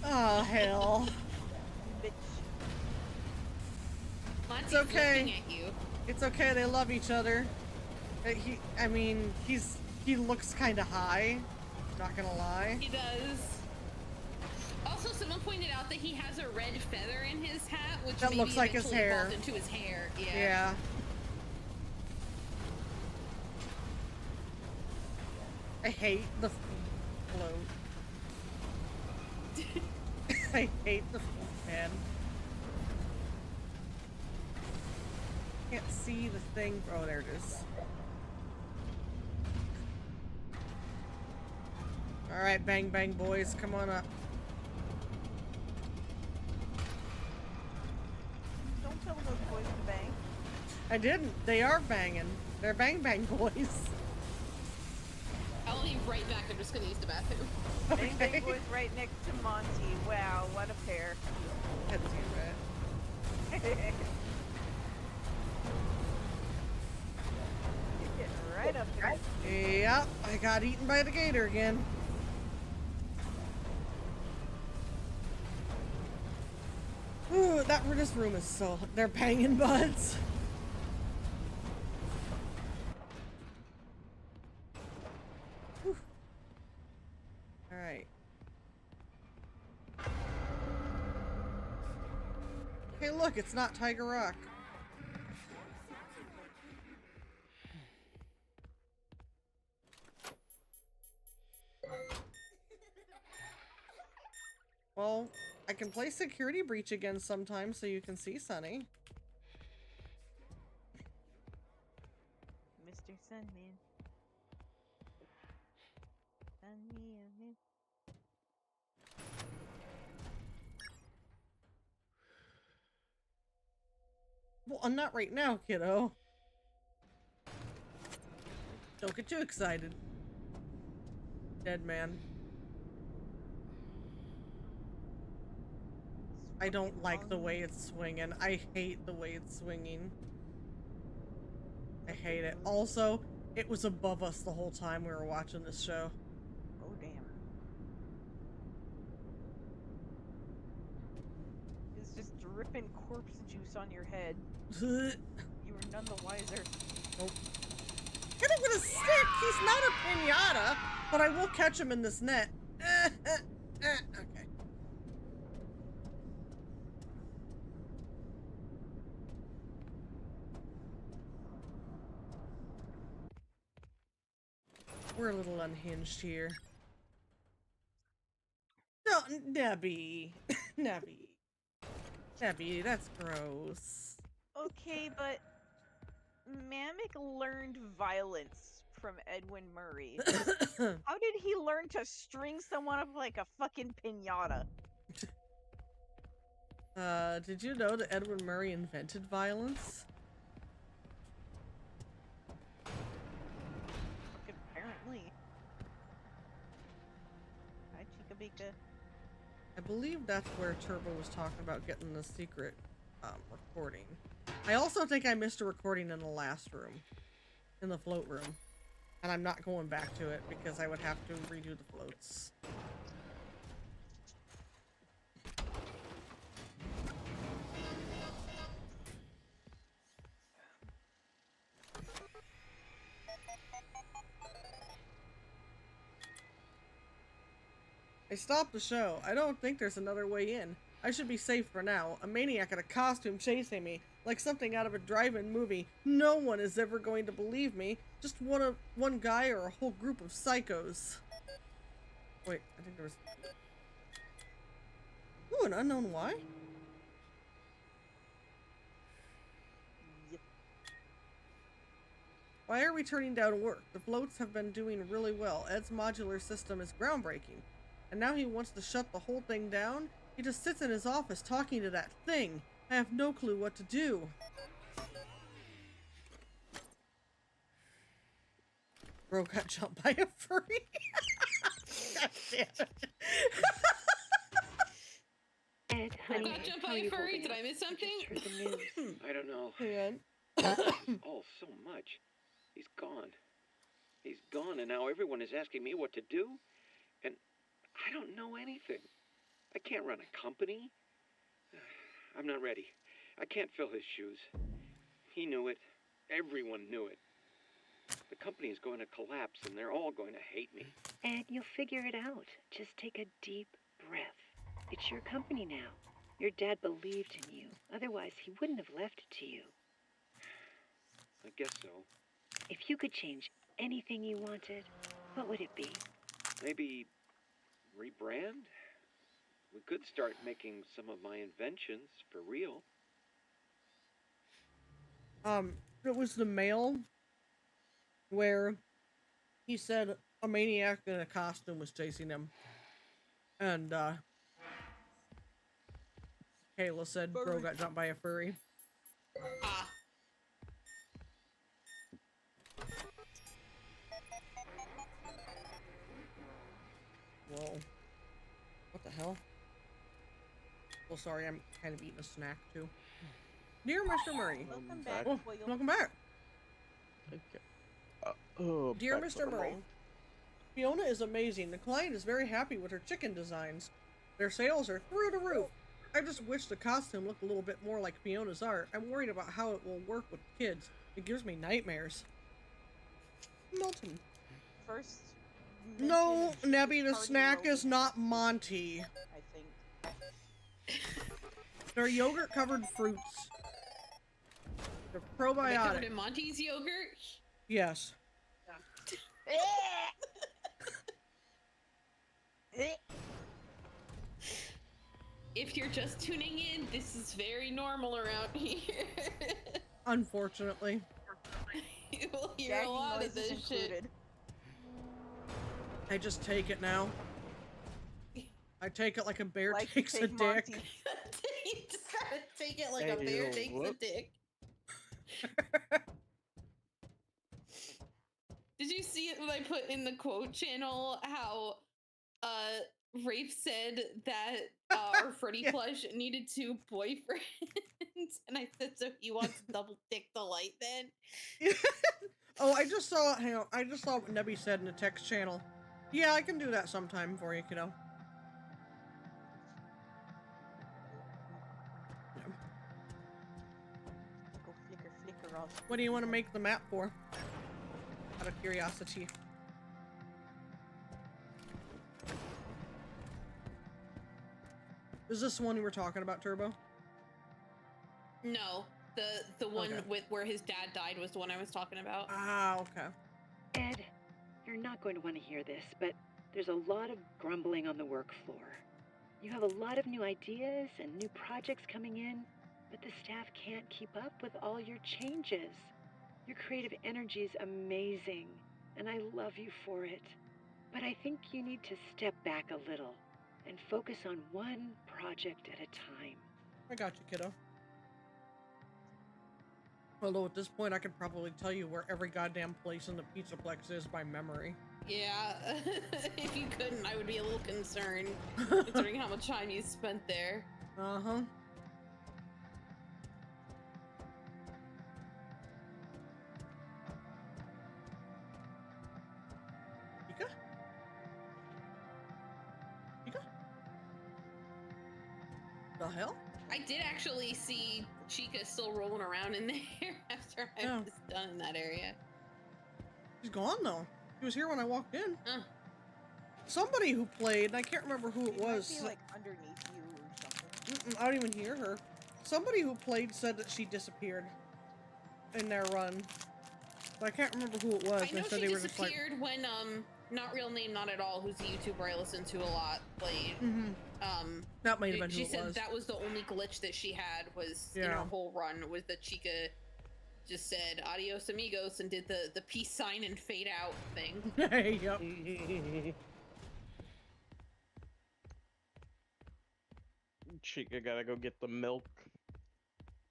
Oh, hell. Bitch. Monty's It's okay. looking at you. It's okay, they love each other. He looks kind of high. Not gonna lie. He does. Also, someone pointed out that he has a red feather in his hat, which That maybe looks like his eventually hair. evolved into his hair. Yeah. Yeah. I hate the float. I hate the man. Can't see the thing. Oh, there it is. All right, bang bang boys, come on up. Don't tell those boys to bang. I didn't. They are banging. They're bang bang boys. I'll leave right back. I'm just gonna use the bathroom. Bang Bang Boys right next to Monty. Wow, what a pair. That's too bad. You're getting right up there. Yep, I got eaten by the gator again. Ooh, this room is so... They're banging butts. Alright. Hey, look, it's not Tiger Rock. Well, I can play Security Breach again sometime so you can see Sunny. Mr. Sunman. Sunman. Well, not right now, kiddo. Don't get too excited. Dead man. I don't like the way it's swinging. I hate the way it's swinging. I hate it. Also, it was above us the whole time we were watching this show. Oh, damn. It's just dripping corpse juice on your head. You were none the wiser. Nope. Hit him with a stick! He's not a pinata! But I will catch him in this net. Okay. We're a little unhinged here. Don't, Debbie. Debbie, that's gross. Okay, but Mamek learned violence from Edwin Murray. How did he learn to string someone up like a fucking pinata? Did you know that Edwin Murray invented violence? Apparently. Hi, Chica Bika. I believe that's where Turbo was talking about getting the secret recording. I also think I missed a recording in the last room, in the float room, and I'm not going back to it because I would have to redo the floats. I stopped the show. I don't think there's another way in. I should be safe for now. A maniac in a costume chasing me, like something out of a drive-in movie. No one is ever going to believe me. Just one guy or a whole group of psychos. Wait, I think there was... Ooh, an unknown why? Yep. Why are we turning down work? The floats have been doing really well. Ed's modular system is groundbreaking. And now he wants to shut the whole thing down? He just sits in his office talking to that thing. I have no clue what to do. Bro got jumped by a furry. God damn it. Ed, honey, Got jumped how by are a you furry? holding Did up? I miss something? Just heard the news. I don't know. Man. Oh, so much. He's gone. He's gone, and now everyone is asking me what to do, and I don't know anything. I can't run a company. I'm not ready. I can't fill his shoes. He knew it. Everyone knew it. The company is going to collapse, and they're all going to hate me. Ed, you'll figure it out. Just take a deep breath. It's your company now. Your dad believed in you. Otherwise, he wouldn't have left it to you. I guess so. If you could change anything you wanted, what would it be? Maybe rebrand? We could start making some of my inventions for real. It was the mail where he said a maniac in a costume was chasing him. And, Kayla said bro got jumped by a furry. Ah. Whoa. What the hell? Oh, sorry, I'm kind of eating a snack, too. Dear Mr. Murray. Welcome back, Oh, Foil. welcome back. Okay. Dear Mr. Murray, Fiona is amazing. The client is very happy with her chicken designs. Their sales are through the roof. I just wish the costume looked a little bit more like Fiona's art. I'm worried about how it will work with kids. It gives me nightmares. Milton. First. No, mention Nebby, the party snack world, is not Monty. I think. They're yogurt-covered fruits. They're Are they covered probiotic. in Monty's yogurt? Yes. If you're just tuning in, this is very normal around here. Unfortunately. You will hear Gagging a lot of noises this shit. included. I just take it now. I take it like a bear Like takes a take dick. Monty. You just gotta take it like a Hey, bear yo, takes a whoop. dick. Did you see it when I put in the quote channel how Rafe said that our Freddy Yeah. plush needed 2 boyfriends? And I said, so he wants double dick delight then? Oh, I just saw, hang on, I just saw what Nebby said in the text channel. Yeah, I can do that sometime for you, kiddo. Go flicker, flicker off. What do you want to make the map for? Out of curiosity. Is this the one you were talking about, Turbo? No, the one Okay. with where his dad died was the one I was talking about. Ah, okay. Ed, you're not going to want to hear this, but there's a lot of grumbling on the work floor. You have a lot of new ideas and new projects coming in, but the staff can't keep up with all your changes. Your creative energy is amazing, and I love you for it. But I think you need to step back a little and focus on one project at a time. I got you, kiddo. Although at this point, I could probably tell you where every goddamn place in the Pizzaplex is by memory. Yeah, if you couldn't, I would be a little concerned, considering how much time you spent there. Uh-huh. Pika? Pika? The hell? I did actually see Chica still rolling around in there after I Oh. was done in that area. She's gone, though. She was here when I walked in. Huh. Somebody who played, and I can't remember who it She might was. be, like underneath you or something. I don't even hear her. Somebody who played said that she disappeared in their run. But I can't remember who it was. I know They said she they were just like, disappeared when Not Real Name Not At All, who's a YouTuber I listen to a lot, played. that might have been who She it said was. that was the only glitch that she had was in Yeah. her whole run was that Chica just said adios amigos and did the peace sign and fade out thing. Yep. Chica gotta go get the milk.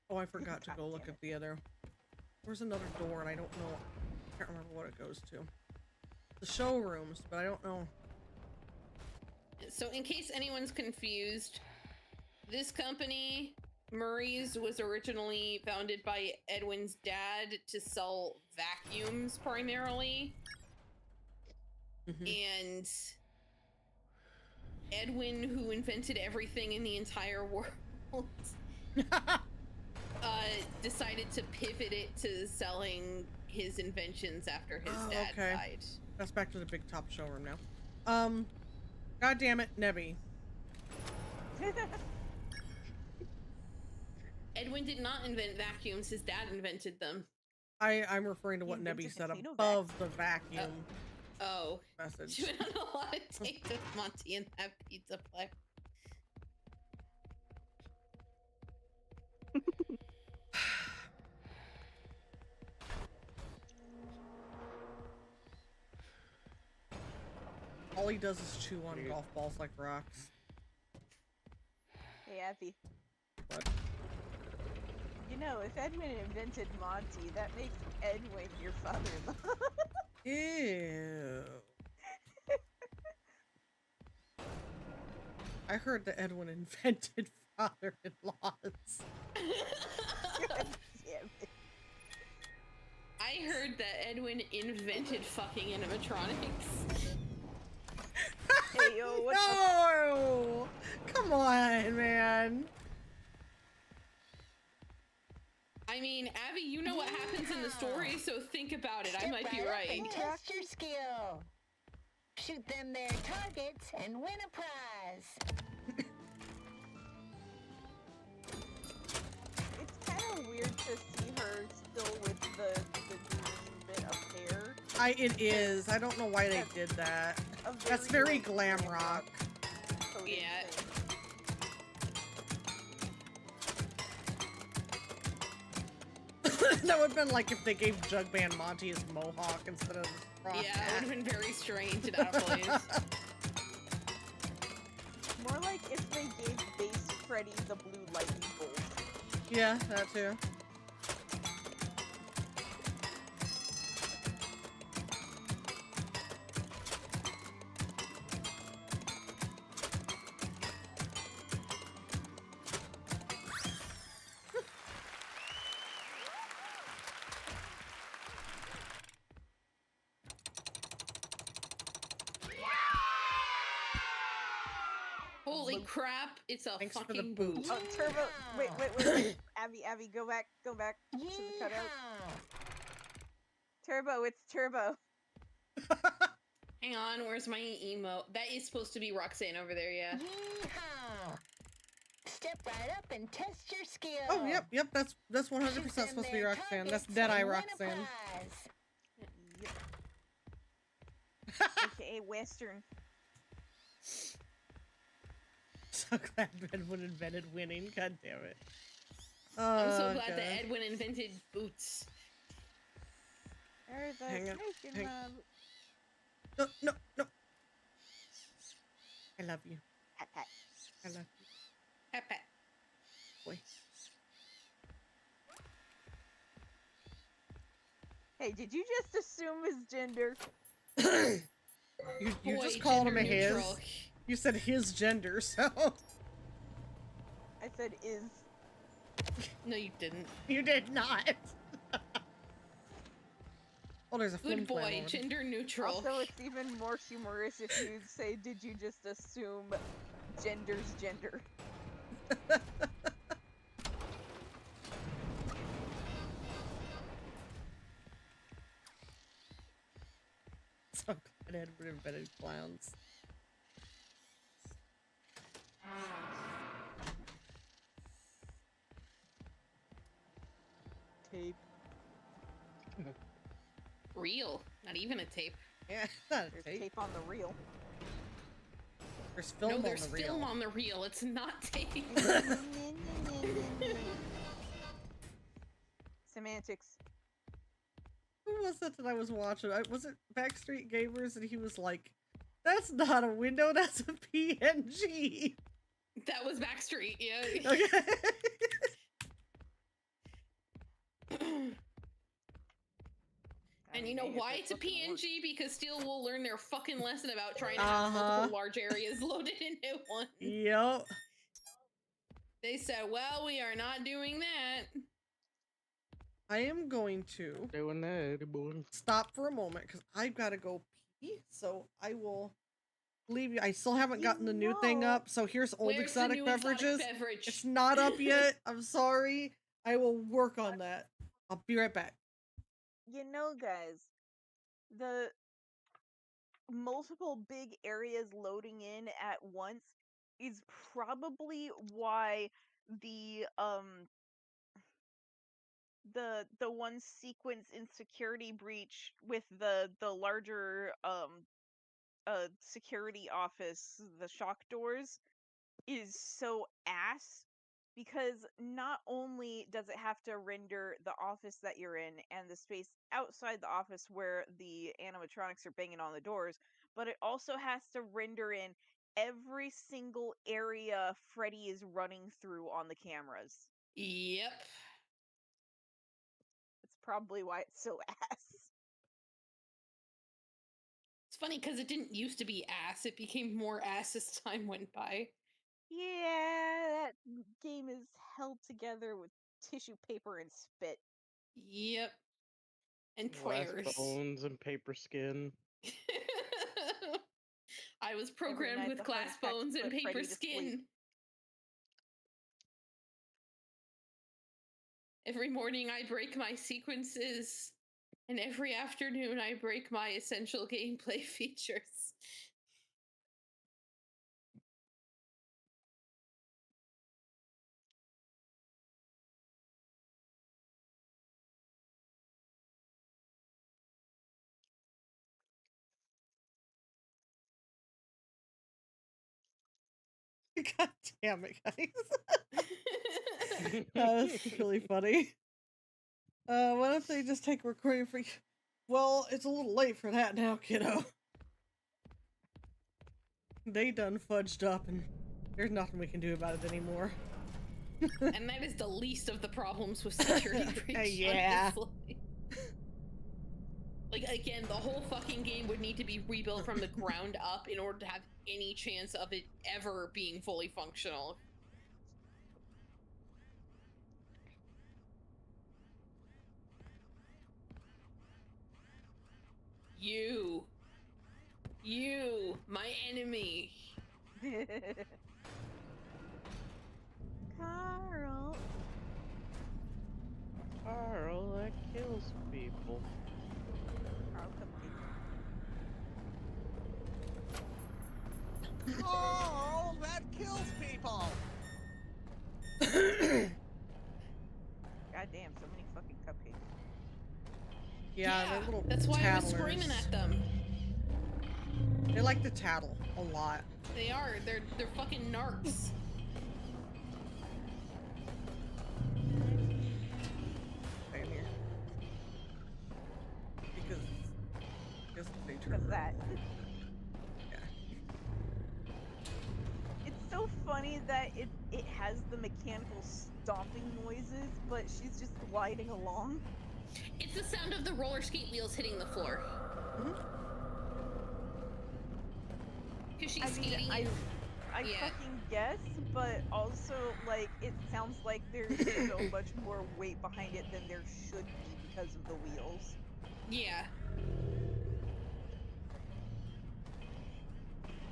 Oh, I forgot to go look at the other. Where's another door, and I don't know. I can't remember what it goes to. The showrooms, but I don't know. So in case anyone's confused, this company, Murray's, was originally founded by Edwin's dad to sell vacuums primarily. And Edwin, who invented everything in the entire world, decided to pivot it to selling his inventions after his dad died. That's back to the big top showroom now. God damn it, Nebby. Edwin did not invent vacuums, his dad invented them. I'm referring to what He Nebby invented said the Cleanovac. above the vacuum Oh. message. She went on a lot of takes with Monty in that pizza play. All he does is chew on golf balls like rocks. Hey, Abby. What? You know, if Edwin invented Monty, that makes Edwin your father-in-law. Ew. I heard that Edwin invented father-in-laws. God damn it. I heard that Edwin invented fucking animatronics. Hey, yo, what No! Come on, man. I mean, Abby, you know what happens in the story, so think about it. I might be right. And test your skill. Shoot them their targets and win a prize. It's kind of weird to see her still with the green bit of hair. It is. I don't know why they did that. That's very glam rock. Yeah. That would have been like if they gave Jugman Monty his mohawk instead of his frock Yeah, it hat. would have been very strange at that place. More like if they gave base Freddy the blue lightning bolt. Yeah, that too. Holy crap, it's a Thanks for the fucking boot. boot. Oh, Turbo! Wait. Abby, go back to the cutout. Turbo, it's Turbo. Hang on, where's my emo? That is supposed to be Roxanne over there, yeah. Yeehaw! Step right up and test your skill. Oh, yep. That's 100% supposed to be Roxanne. That's Deadeye Roxanne. Yep. AKA Western. So glad Edwin invented winning. God damn it. I'm so glad God. that Edwin invented boots. There's a Hang on, snake in hang- my... No. I love you. Pat, pat. I love you. Pat, pat. Boy. Hey, did you just assume his gender? You Boy, just called him a gender his. neutral. You said his gender, so I said is. No, you didn't. you did not. Oh, there's a Good flim flam boy, over there. gender neutral. Also, it's even more humorous if you say, did you just assume gender's gender? So glad Edward invented clowns. Tape. Reel, not even a tape. Yeah, not a There's tape. tape on the reel. There's film No, on there's the reel. film on the reel. It's not tape. Semantics. Who was it that I was watching? Was it Backstreet Gamers? And he was like, "That's not a window. That's a PNG." That was Backstreet, yeah. Okay. And you know Dang, why if it's a it fucking works. PNG? Because still will learn their fucking lesson about trying to have Uh-huh. multiple large areas loaded into one. Yep. They said, well, we are not doing that. I am going to Doing that, boy. stop for a moment because I've got to go pee. So I will leave you. I still haven't gotten the new thing know- up. So here's old Where's the exotic new beverages. beverage? It's not up yet. I'm sorry. I will work on that. I'll be right back. You know, guys, the multiple big areas loading in at once is probably why the one sequence in Security Breach with the larger security office, the shock doors, is so ass, because not only does it have to render the office that you're in and the space outside the office where the animatronics are banging on the doors, but it also has to render in every single area Freddy is running through on the cameras. Yep. That's probably why it's so ass. It's funny because it didn't used to be ass. It became more ass as time went by. Yeah, that game is held together with tissue paper and spit. Yep. And Glass prayers. bones and paper skin. I was Every programmed night with the glass heart attacks bones and put paper Freddy to sleep. skin. Every morning I break my sequences, and every afternoon I break my essential gameplay features. God damn it, guys. That's really funny. Why don't they just take a recording for you? Well, it's a little late for that now, kiddo. They done fudged up, and there's nothing we can do about it anymore. And that is the least of the problems with security breach. Yeah. Honestly. Like, again, the whole fucking game would need to be rebuilt from the ground up in order to have any chance of it ever being fully functional. You, my enemy. Carl. Carl, that kills people. Carl, come here. Oh, that kills people! God damn, so many fucking cupcakes. Yeah, they're little that's why I was tattlers. screaming at them. They like to tattle a lot. They are. They're fucking narcs. Right here. Because they turn Because that. Yeah. It's so funny that it has the mechanical stomping noises, but she's just gliding along. It's the sound of the roller skate wheels hitting the floor. Because she's skating. I yeah. fucking guess, but also, like, it sounds like there's so much more weight behind it than there should be because of the wheels. Yeah.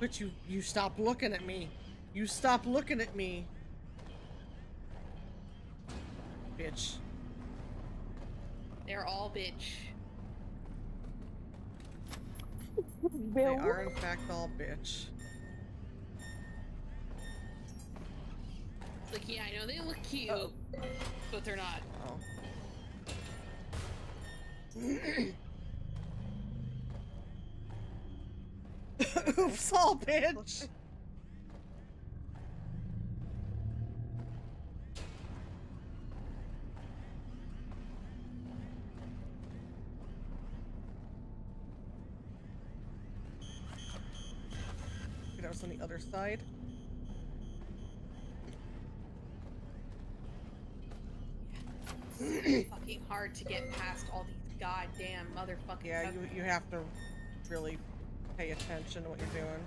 But you stop looking at me. You stop looking at me. Bitch. They're all bitch. They are in fact all bitch. Like, yeah, I know they look cute, but they're not. Oops, all bitch. That was on the other side. It's fucking hard to get past all these goddamn motherfucking. Yeah, you have to really pay attention to what you're doing.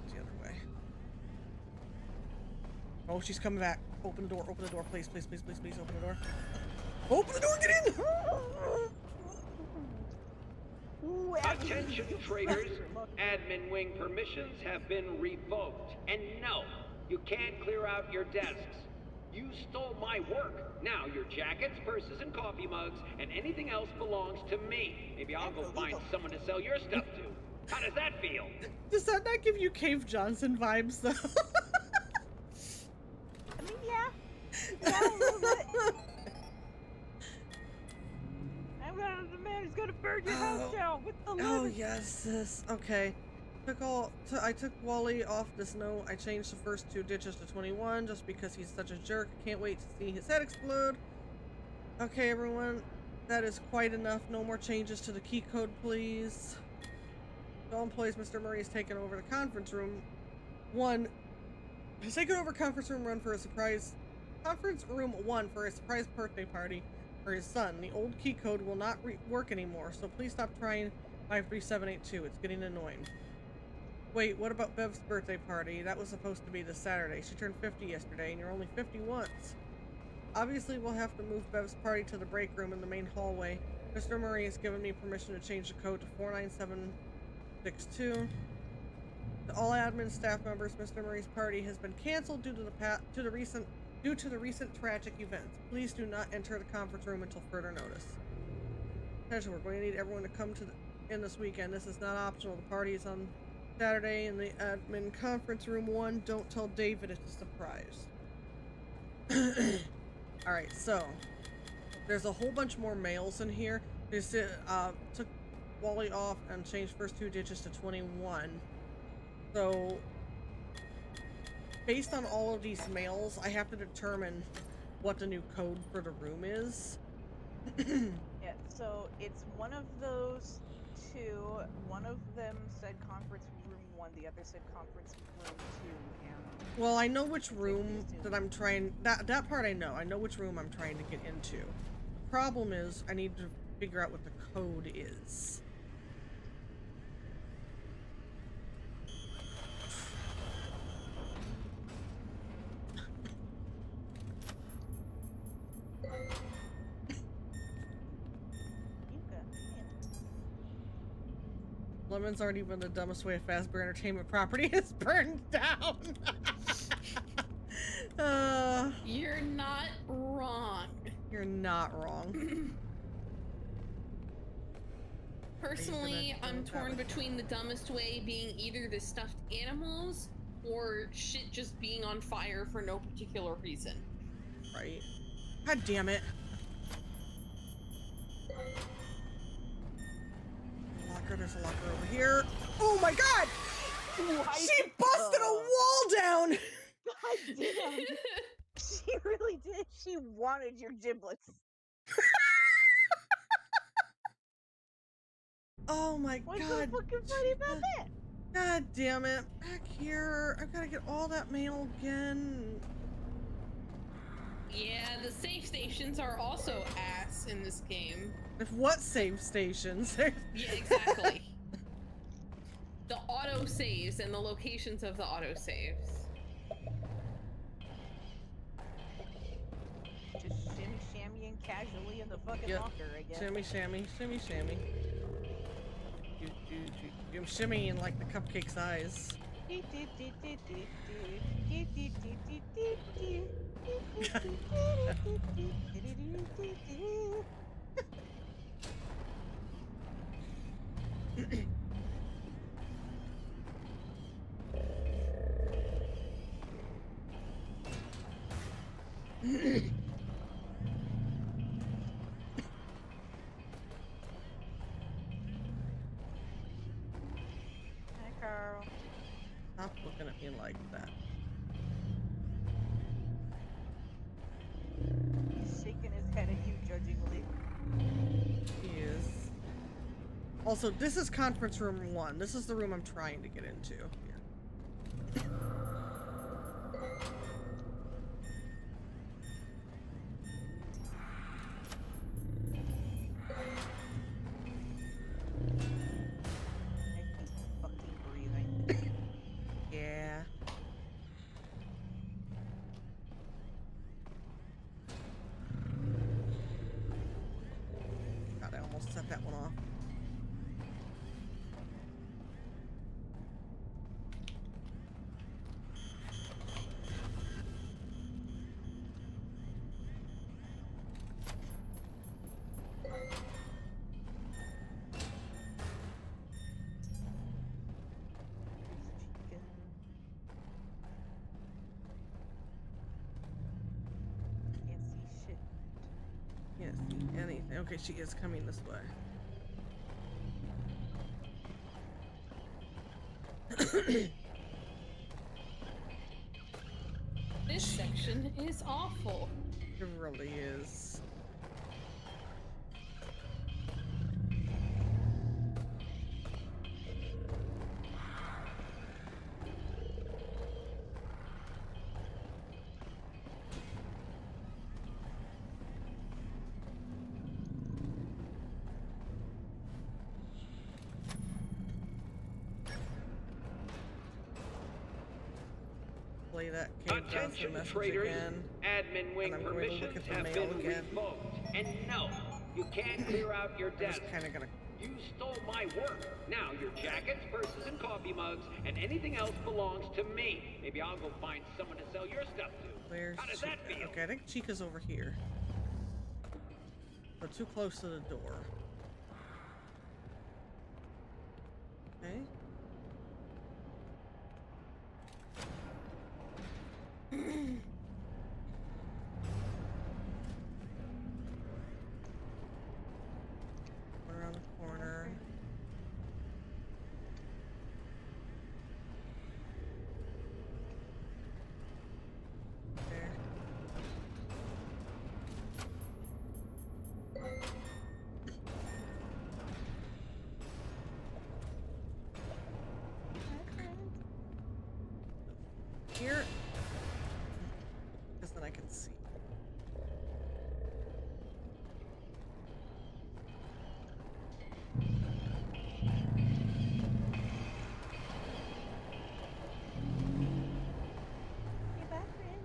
The other way. Oh, she's coming back. Open the door, please, please, please, please, please, open the door. Open the door, get in! Attention traders, admin wing permissions have been revoked. And no, you can't clear out your desks. You stole my work. Now your jackets, purses, and coffee mugs, and anything else belongs to me. Maybe I'll go find someone to sell your stuff to. How does that feel? Does that not give you Cave Johnson vibes, though? I mean, yeah. Yeah, a little bit. I'm gonna, the man who's gonna burn your house down with the Oh, lemon. yes, sis. Okay. I took Wally off this note. I changed the first 2 digits to 21 just because he's such a jerk. I can't wait to see his head explode. Okay, everyone. That is quite enough. No more changes to the key code, please. All employees, Mr. Murray has taken over the conference room. He's taken over conference room 1 for a surprise birthday party for his son. The old key code will not work anymore, so please stop trying 53782. It's getting annoying. Wait, what about Bev's birthday party? That was supposed to be this Saturday. She turned 50 yesterday, and you're only 50 once. Obviously, we'll have to move Bev's party to the break room in the main hallway. Mr. Murray has given me permission to change the code to 49762. To all admin staff members, Mr. Murray's party has been canceled due to the recent Due to the recent tragic events, please do not enter the conference room until further notice. Attention, we're going to need everyone to come in this weekend. This is not optional. The party is on Saturday in the admin conference room 1. Don't tell David it's a surprise. Alright, so there's a whole bunch more males in here. They took Wally off and changed first 2 digits to 21. So based on all of these males, I have to determine what the new code for the room is. Yeah, so it's one of those 2. One of them said conference room 1, the other said conference room 2. And well, I know which room that I'm trying. That part I know. I know which room I'm trying to get into. The problem is I need to figure out what the code is. Lemon's already been the dumbest way a Fazbear Entertainment property is burned down. You're not wrong. You're not wrong. Personally, I'm torn between the dumbest way being either the stuffed animals or shit just being on fire for no particular reason. Right. God damn it. There's a locker over here. Oh my god! She busted a wall down! God damn! She really did. She wanted your giblets. Oh my What's god. so fucking funny about that? God damn it. Back here. I've got to get all that mail again. Yeah, the safe stations are also ass in this game. If what save stations? Yeah, exactly. The auto saves and the locations of the auto saves. Just shimmy-shammying casually in the fucking locker, I guess. Shimmy, shammy, shimmy, shammy. I'm shimmying like the cupcake size. Hi, Carl. Stop looking at me like that. He's shaking his head at you judgingly. He is. Also, this is conference room 1. This is the room I'm trying to get into here. Yeah. God, I almost set that one off. Can't see anything. Okay, she is coming this way. This section is awful. It really is. Play that Cave Johnson Attention message traders, again. admin wing And I'm going to look permissions at the have mail been again. revoked. And no, you can't clear out your I'm desk. just kind of gonna You stole my work. Now your jackets, purses, and coffee mugs, and anything else belongs to me. Maybe I'll go find someone to sell your stuff to. Where's How does Chica? that feel? Okay, I think Chica's over here. So too close to the door. Okay. Around the corner. There. Here. Because then I can see. Hey, back, friend.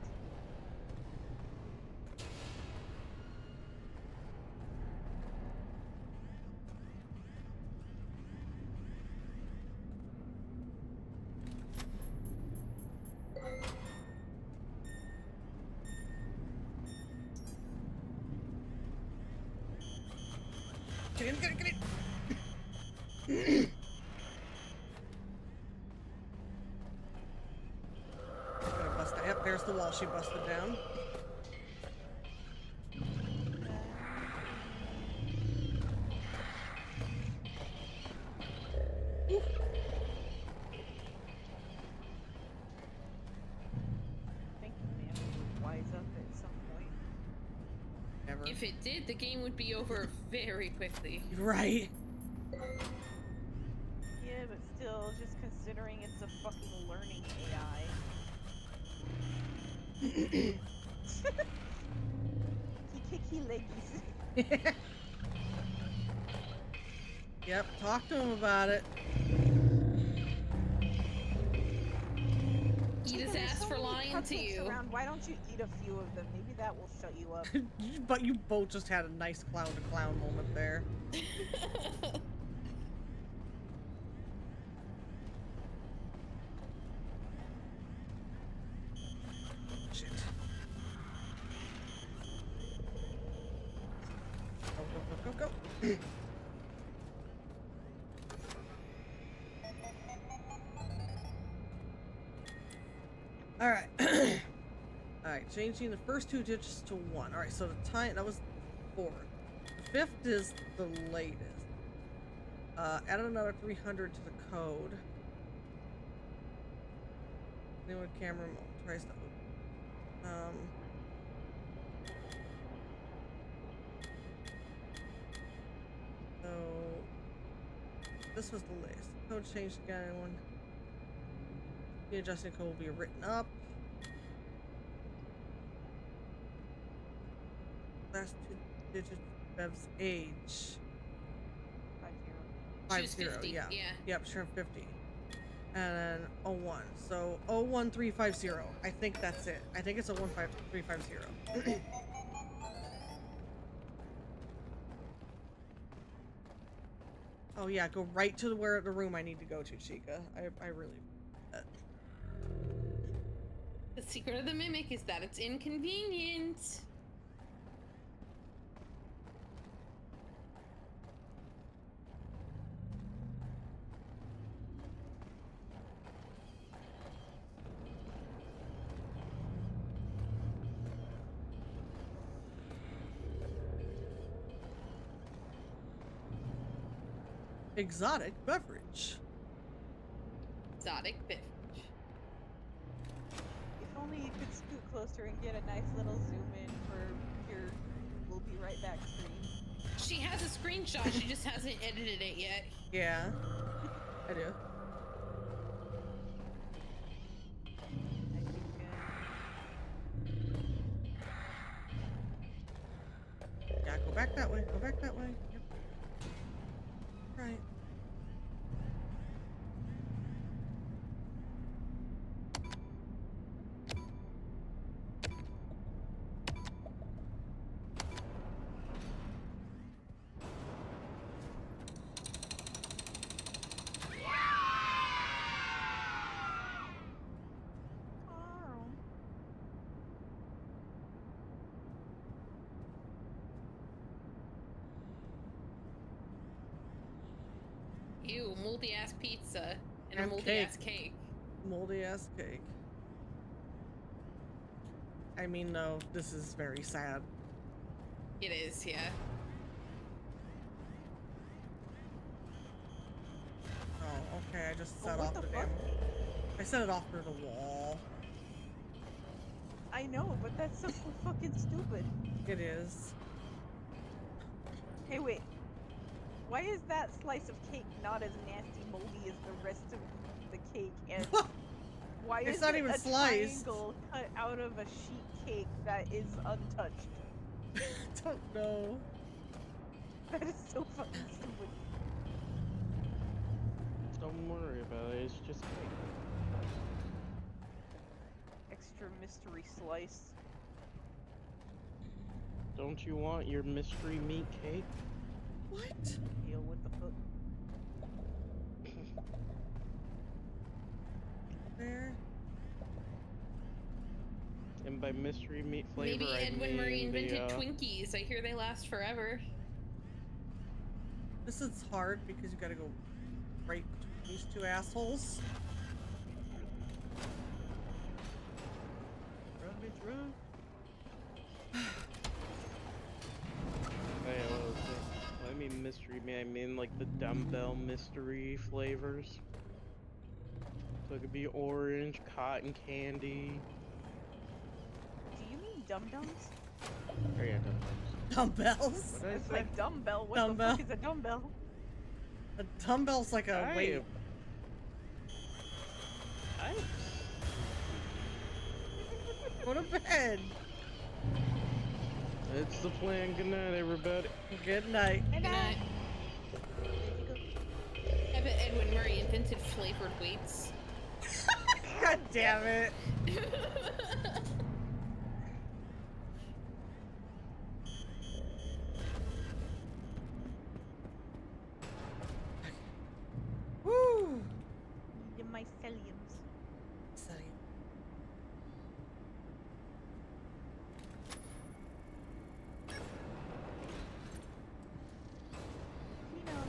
Get in, get in, get in! Gonna bust that. Yep, there's the wall she busted down. I think the man would wise up at some point. Never. If it did, the game would be over very quickly. Right. Yeah, but still, just considering it's a fucking learning AI. Kiki leggies. Yep, talk to him about it. Eat his There's ass so for many lying to cupcakes you. around. Why don't you eat a few of them? Maybe that will shut you up. But you both just had a nice clown to clown moment there. Shit. Go, go, go, go, go. Alright. Alright, changing the first two digits to 1. Alright, so the time, that was 4. The 5th is the latest. Add another 300 to the code. Anyone camera mode tries to open. So this was the latest. Code changed again. Anyone? The adjusting code will be written up. Last two digits of Bev's age. 50. She was 50, yeah. yeah. Yep, sure, 50. And then 01. So 01350. I think that's it. I think it's a 15350. Oh yeah, go right to where the room I need to go to, Chica. I really. The secret of the mimic is that it's inconvenient. Exotic beverage. Exotic beverage. If only you could scoot closer and get a nice little zoom in for your "we'll be right back" screen. She has a screenshot, she just hasn't edited it yet. Yeah, I do. I think, Yeah, go back that way. Go back that way. Yep. Right. Ew, moldy ass pizza and a And moldy ass cake. Moldy ass cake. I mean, no, this is very sad. It is, yeah. Oh, okay, I just Oh, set what off the the fuck? damn. I set it off through the wall. I know, but that's so fucking stupid. It is. Hey, wait. Why is that slice of cake not as nasty moldy as the rest of the cake? And why It's is not it even a sliced. triangle cut out of a sheet cake that is untouched? Don't know. That is so fucking stupid. Don't worry about it. It's just cake. Extra mystery slice. Don't you want your mystery meat cake? What? Yo, what the fuck? There. And by mystery meat flavor, Maybe I Edwin mean Murray invented the, Twinkies. I hear they last forever. This is hard because you gotta go right between these two assholes. Run, bitch, run. Hey, what was it? I mean mystery meat. I mean like the dumbbell mystery flavors. So it could be orange, cotton candy. Do you mean dum-dums? Oh yeah, dumbbells. Dumbbells? What did I It's say? like dumbbell. What Dumbbell. the fuck is a dumbbell? A dumbbell's like a weight. Nice. Go to bed. It's the plan. Good night, everybody. Good night. Good night. I bet Edwin Murray invented flavored weights. God damn it. Woo. The myceliums. Sorry. You know.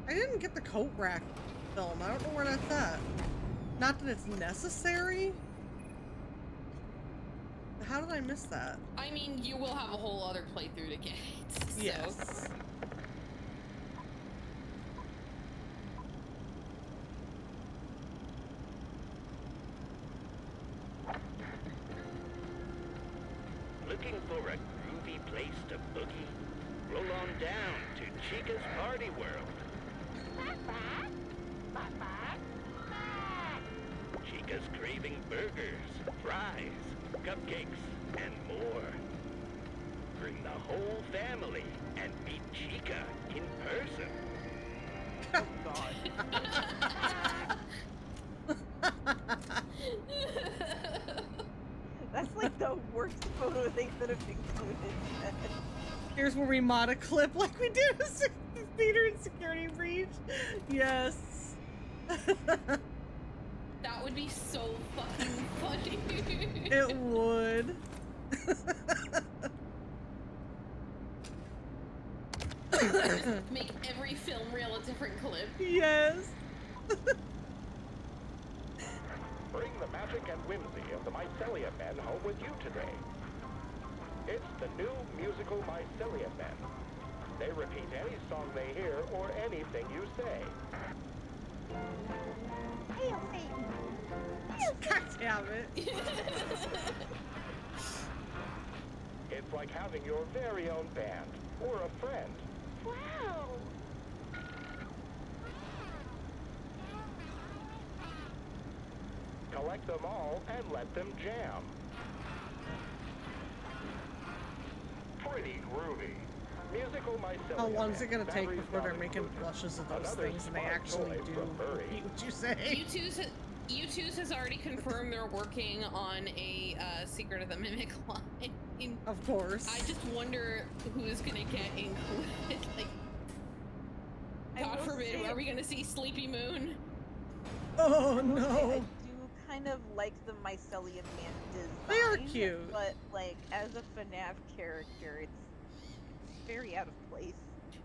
I didn't get the coat rack film. I don't know where that's at. Not that it's necessary. How did I miss that? I mean, you will have a whole other playthrough to get. So. Yes. Looking for a groovy place to boogie? Roll on down to Chica's Party World. Chica's craving burgers, fries, cupcakes, and more. Bring the whole family and meet Chica in person. Oh god. That's like the worst photo they could have included. Here's where we mod a clip like we did with the theater and security breach. Yes. That would be so fucking funny. It would. Make every film reel a different clip. Yes. Bring the magic and whimsy of the Mycelium Men home with you today. It's the new musical Mycelium Men. They repeat any song they hear or anything you say. Hail Satan! God damn it. It's like having your very own band or a friend. Wow! Collect them all and let them jam. Pretty groovy. Musical Mycelium. How long is it gonna Men. take Batteries before they're not making included. plushes of those Another things and they smart actually toy do from Murray. repeat what you say? U2's has already confirmed they're working on a Secret of the Mimic line. Of course. I just wonder who's gonna get included. Like, God forbid, are we gonna see Sleepy Moon? Oh I no. do kind of like the Mycelium Man design. They are cute. But, like, as a FNAF character, it's very out of place.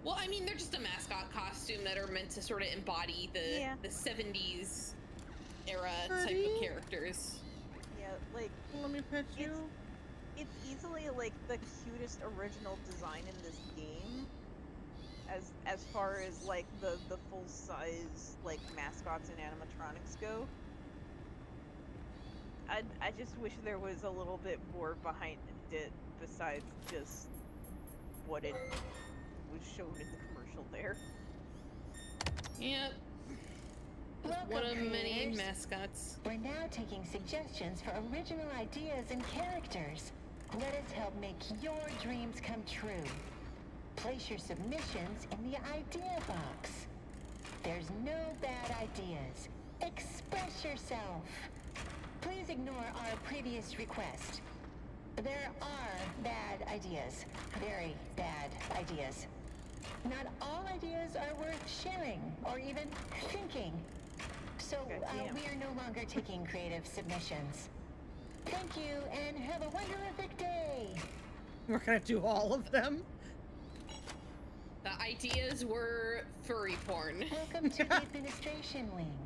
Well, I mean, they're just a mascot costume that are meant to sort of embody the Yeah. the 70s era type Buddy? of characters. Yeah, like, Let me pet you. it's easily, like, the cutest original design in this game. As far as, like, the full-size, like, mascots and animatronics go. I just wish there was a little bit more behind it besides just what it was shown in the commercial there. Yep. Welcome, One of many creators. mascots. We're now taking suggestions for original ideas and characters. Let us help make your dreams come true. Place your submissions in the idea box. There's no bad ideas. Express yourself. Please ignore our previous request. There are bad ideas. Very bad ideas. Not all ideas are worth sharing or even thinking. So Goddamn. we are no longer taking creative submissions. Thank you and have a wonderific day. We're gonna do all of them. The ideas were furry porn. Welcome to the administration wing.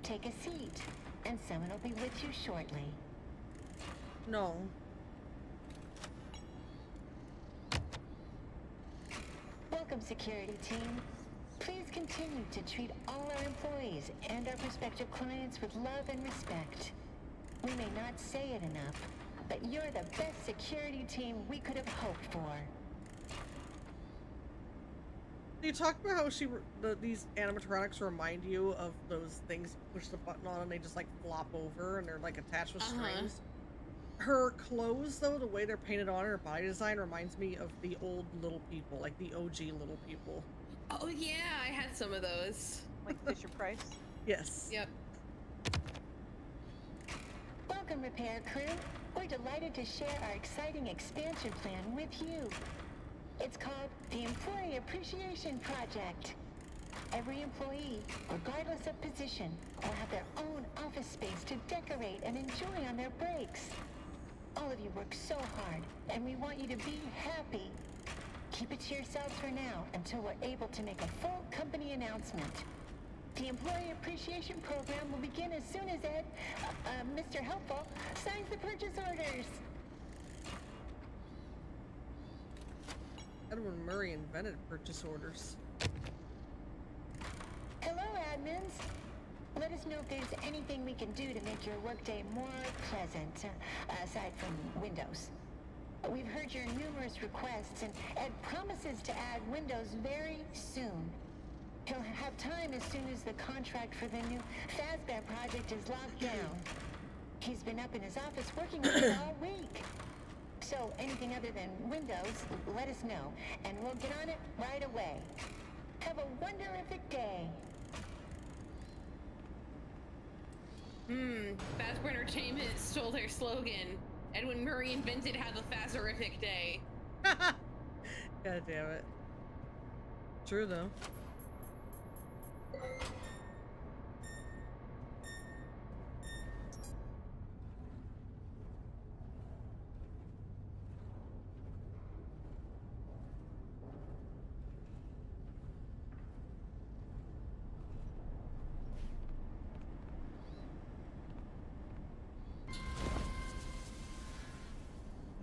Take a seat, and someone will be with you shortly. No. Welcome, security team. Please continue to treat all our employees and our prospective clients with love and respect. We may not say it enough, but you're the best security team we could have hoped for. You talked about how these animatronics remind you of those things you push the button on and they just like flop over and they're like attached with strings. Her clothes, though, the way they're painted on her body design reminds me of the old Little People, like the OG Little People. Oh yeah, I had some of those. Like Fisher Price? Yes. Yep. Welcome, repair crew. We're delighted to share our exciting expansion plan with you. It's called the Employee Appreciation Project. Every employee, regardless of position, will have their own office space to decorate and enjoy on their breaks. All of you work so hard, and we want you to be happy. Keep it to yourselves for now until we're able to make a full company announcement. The Employee Appreciation Program will begin as soon as Mr. Helpful signs the purchase orders. Edwin Murray invented purchase orders. Hello, admins. Let us know if there's anything we can do to make your workday more pleasant, aside from Windows. We've heard your numerous requests, and Ed promises to add Windows very soon. He'll have time as soon as the contract for the new Fazbear project is locked down. He's been up in his office working on it all week. So anything other than Windows, let us know, and we'll get on it right away. Have a wonderific day. Fazbear Entertainment stole their slogan. Edwin Murray invented Have a Fazerific Day. God damn it. True though.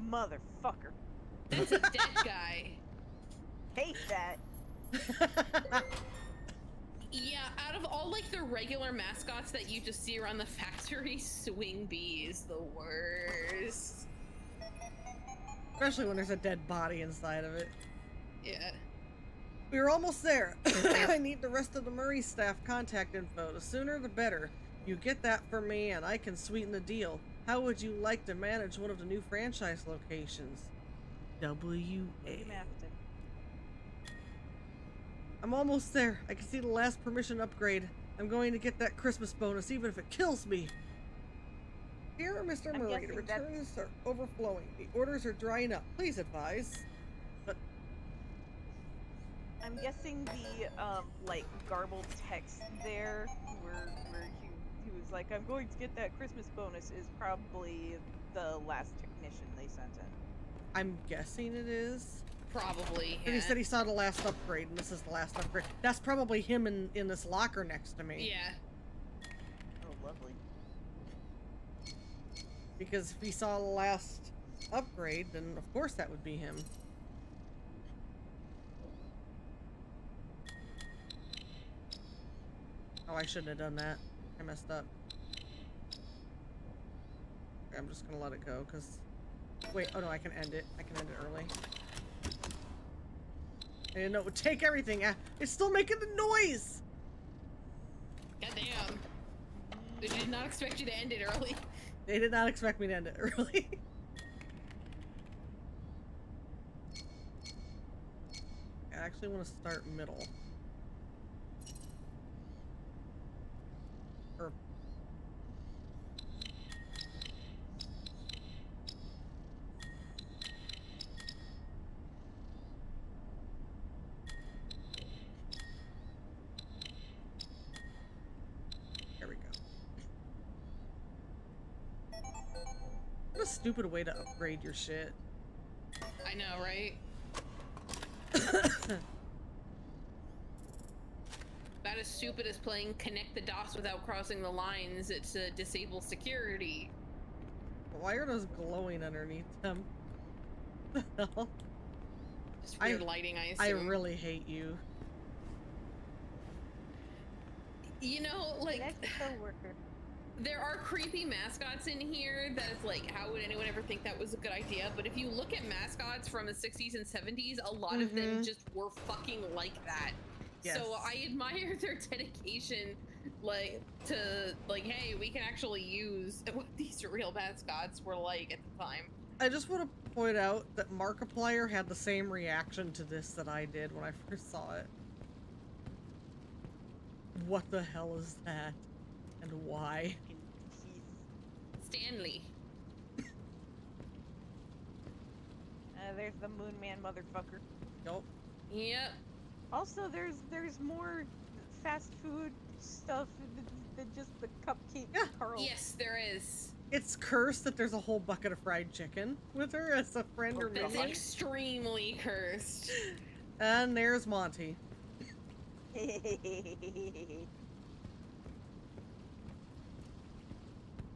Motherfucker. That's a dead guy. Hate that. Yeah, out of all like the regular mascots that you just see around the factory, Swing Bee is the worst. Especially when there's a dead body inside of it. Yeah. We're almost there. I need the rest of the Murray staff contact info. The sooner the better. You get that for me and I can sweeten the deal. How would you like to manage one of the new franchise locations? W.A. I'm almost there. I can see the last permission upgrade. I'm going to get that Christmas bonus even if it kills me. Here, Mr. I'm Murray, the guessing returns are overflowing. The orders are drying up. Please advise. I'm guessing the like garbled text there, where he was like, "I'm going to get that Christmas bonus," is probably the last technician they sent in. I'm guessing it is. Probably. And he Yeah. said he saw the last upgrade, and this is the last upgrade. That's probably him in this locker next to me. Yeah. Oh, lovely. Because if he saw the last upgrade, then of course that would be him. Oh, I shouldn't have done that. I messed up. Okay, I'm just gonna let it go, because... Wait, oh no, I can end it. I can end it early. I didn't know it would take everything. It's still making the noise! Goddamn. They did not expect you to end it early. They did not expect me to end it early. I actually want to start middle. Or... There we go. What a stupid way to upgrade your shit. I know, right? About as stupid as playing Connect the Dots without crossing the lines. It's to disable security. Why are those glowing underneath them? The hell? Just weird lighting, I I assume. really hate you. You know, like... That's the worker. There are creepy mascots in here that is like, how would anyone ever think that was a good idea? But if you look at mascots from the 60s and 70s, a lot of them just were fucking like that. Yes. So I admire their dedication, like, to, like, hey, we can actually use what these real mascots were like at the time. I just want to point out that Markiplier had the same reaction to this that I did when I first saw it. What the hell is that? And why? Stanley. There's the Moon Man motherfucker. Nope. Yep. Also, there's more fast food stuff than just the cupcake. Yeah. Carl. Yes, there is. It's cursed that there's a whole bucket of fried chicken with her as a friend or That's maybe. extremely cursed. And there's Monty.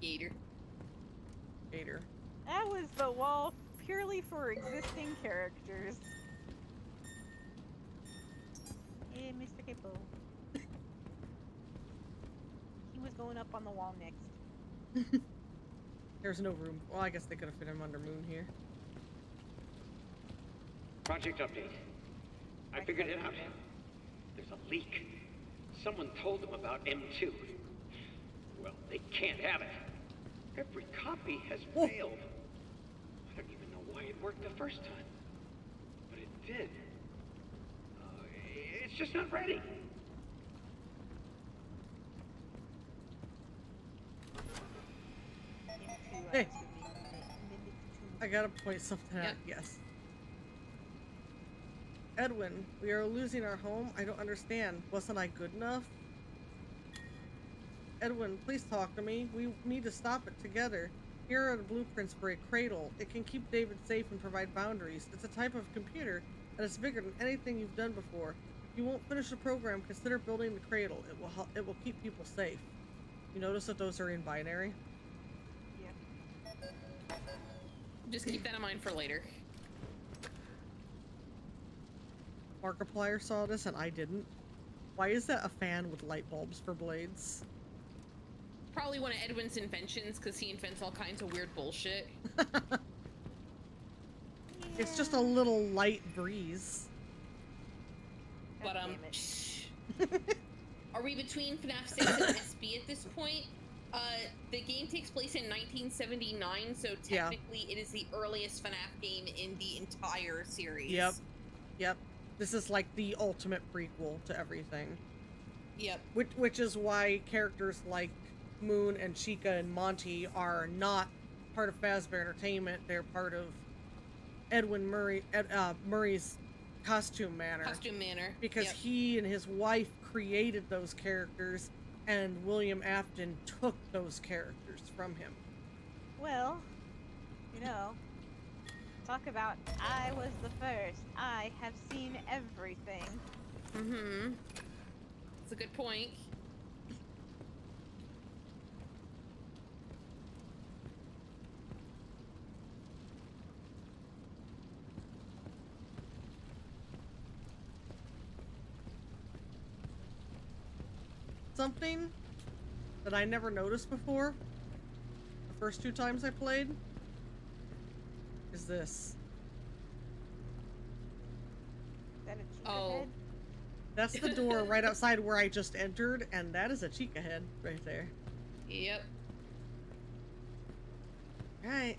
Gator. Gator. That was the wall purely for existing characters. Hey, Mr. Hippo. He was going up on the wall next. There's no room. Well, I guess they could have fit him under Moon here. Project update. I figured it out. There's a leak. Someone told them about M2. Well, they can't have it. Every copy has failed. I don't even know why it worked the first time. But it did. It's just not ready. Hey. I gotta point something out. Yes. Edwin, we are losing our home. I don't understand. Wasn't I good enough? Edwin, please talk to me. We need to stop it together. Here are the blueprints for a cradle. It can keep David safe and provide boundaries. It's a type of computer that is bigger than anything you've done before. If you won't finish the program, consider building the cradle. It will keep people safe. You notice that those are in binary? Yeah. Just keep that in mind for later. Markiplier saw this and I didn't. Why is that a fan with light bulbs for blades? Probably one of Edwin's inventions, because he invents all kinds of weird bullshit. It's just a little light breeze. But, are we between FNAF 6 and SB at this point? The game takes place in 1979, so technically it is the earliest FNAF game in the entire series. Yep. Yep. This is like the ultimate prequel to everything. Yep. Which is why characters like Moon and Chica and Monty are not part of Fazbear Entertainment. They're part of Edwin Murray's Costume Manor. Costume Manor. Because Yep. he and his wife created those characters, and William Afton took those characters from him. Well, you know, talk about I was the first. I have seen everything. Mm-hmm. That's a good point. Something that I never noticed before, the first 2 times I played, is this. Is that a Chica Oh. head? That's the door right outside where I just entered, and that is a Chica head right there. Yep. Alright.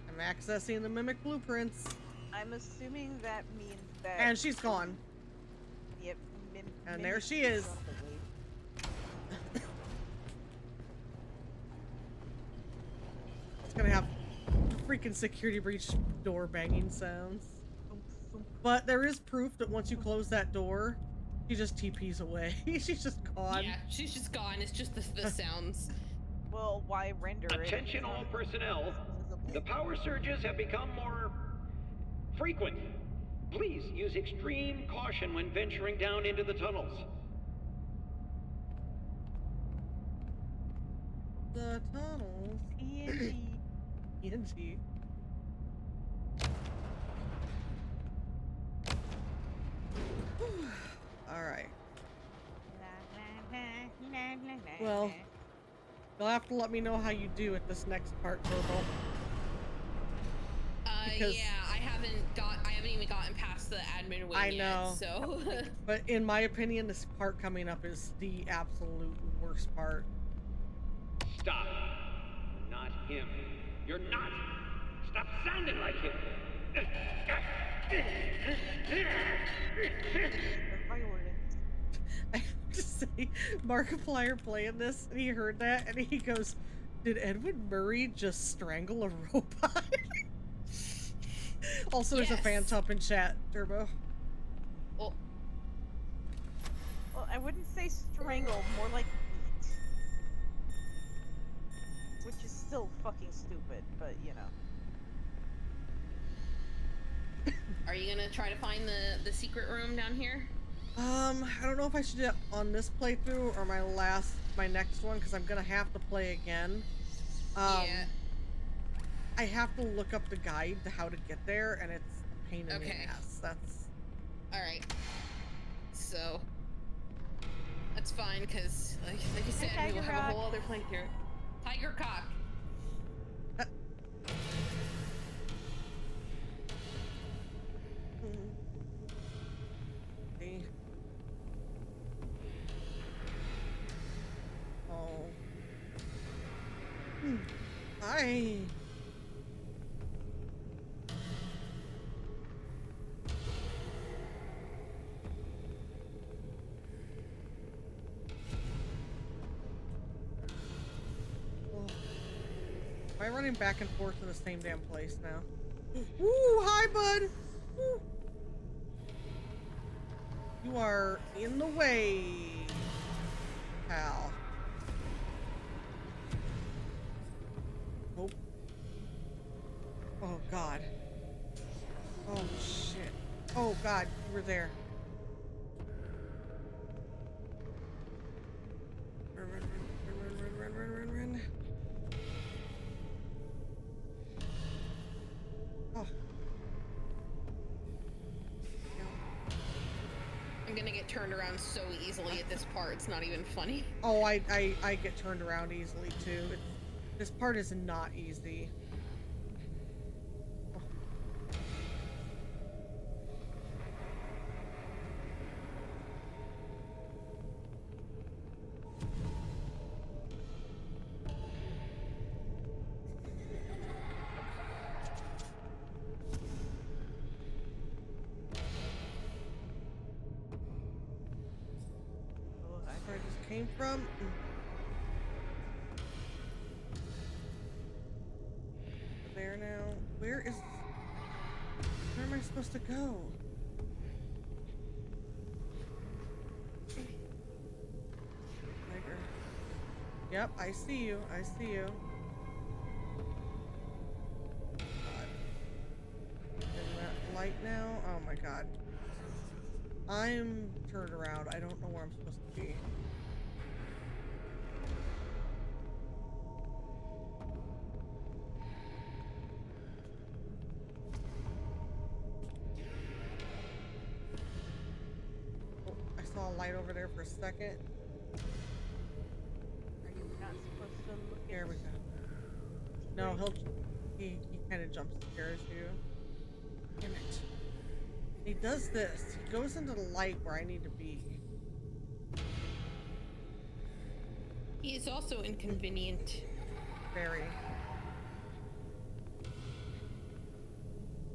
I'm accessing the Mimic blueprints. I'm assuming that means that. And she's gone. Yep. And there she is. It's gonna have freaking security breach door banging sounds. But there is proof that once you close that door, she just TPs away. She's just gone. Yeah, she's just gone. It's just the sounds. Well, why render it? Attention all personnel. The power surges have become more frequent. Please use extreme caution when venturing down into the tunnels. The tunnels. PNG. PNG. Alright. Well, you'll have to let me know how you do at this next part, Turbo. Because- Yeah, I haven't even gotten past the admin wing I know. yet, so. But in my opinion, this part coming up is the absolute worst part. Stop. Not him. You're not. Stop sounding like him. The violence. I have to say, Markiplier playing this, and he heard that, and he goes, "Did Edwin Murray just strangle a robot?" Also, there's a fan Yes. top in chat, Turbo. Well, Well, I wouldn't say strangle, more like eat. Which is still fucking stupid, but you know. are you gonna try to find the secret room down here? I don't know if I should do it on this playthrough or my next one, because I'm gonna have to play again. Yeah. I have to look up the guide to how to get there, and it's a pain in the Okay. ass. That's... Alright. So. That's fine, because, like you said, we will Tiger have a Rock. whole other playthrough. Tiger Cock. See? Oh. Hi. Oh. Am I running back and forth to the same damn place now? Woo! Hi, bud! Woo. You are in the way, pal. Oh. Oh, God. Oh, shit. Oh, God, you were there. Run, run, run, run, run, run, run, run, run. Oh. I'm gonna get turned around so easily at this part, it's not even funny. Oh, I get turned around easily too. This part is not easy. Oh. came from. There now. Where am I supposed to go? Tiger. Yep, I see you. I see you. God. In that light now? Oh my god. I'm turned around. I don't know where I'm supposed to be. Oh, I saw a light over there for a second. Are you not supposed to look There at we go. No, he kind of jump scares you. Damn it. He does this. He goes into the light where I need to be. He is also inconvenient. Very.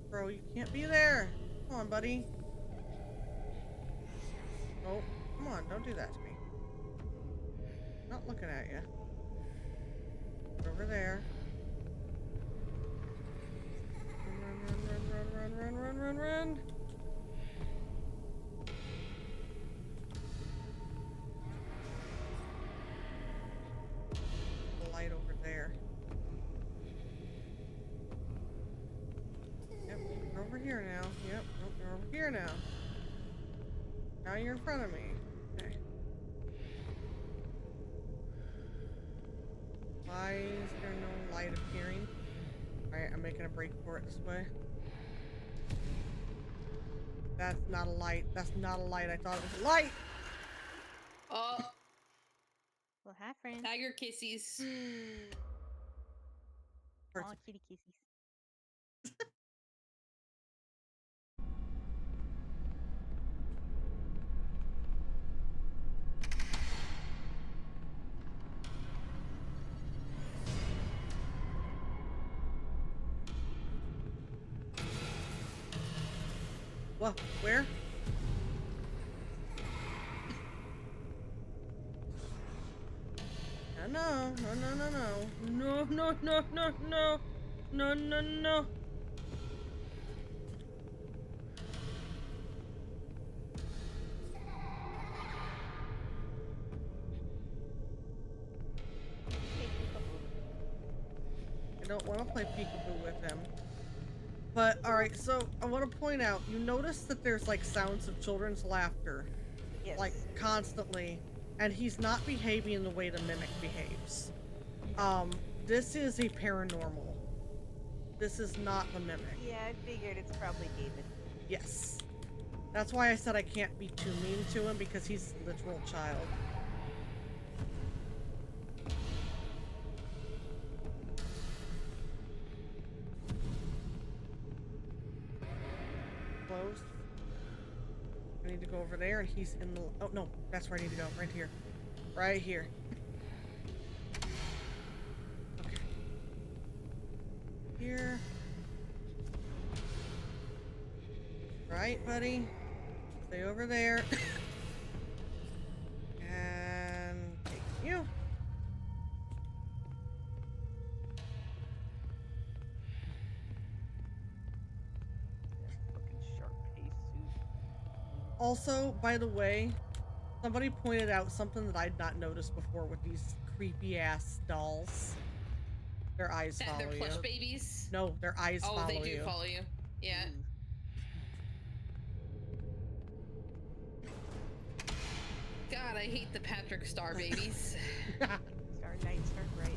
Bro, you can't be there. Come on, buddy. Oh, come on. Don't do that to me. Not looking at you. Over there. Run. The light over there. Yep, you're over here now. Yep, nope, you're over here now. Now you're in front of me. Okay. Why is there no light appearing? Alright, I'm making a break for it this way. That's not a light. That's not a light. I thought it was a light! Oh, Well, hi, friend. tiger kissies. Parts Aw, of- kitty kissies. What? Where? No. I don't want to play peekaboo with him. But, alright, so I want to point out, you notice that there's like sounds of children's laughter. Yes. Like constantly. And he's not behaving the way the mimic behaves. This is a paranormal. This is not the mimic. Yeah, I figured it's probably David. Yes. That's why I said I can't be too mean to him, because he's a literal child. Closed. I need to go over there, and he's in the... Oh, no. That's where I need to go. Right here. Right here. Okay. Here. Right, buddy? Stay over there. And take you. Fucking Sharpay suit. Also, by the way, somebody pointed out something that I'd not noticed before with these creepy ass dolls. Their eyes That follow they're plush you. babies. No, their eyes Oh, follow they do you. follow you. Yeah. Ooh. God, I hate the Patrick Star babies. Star Night, Star Bright.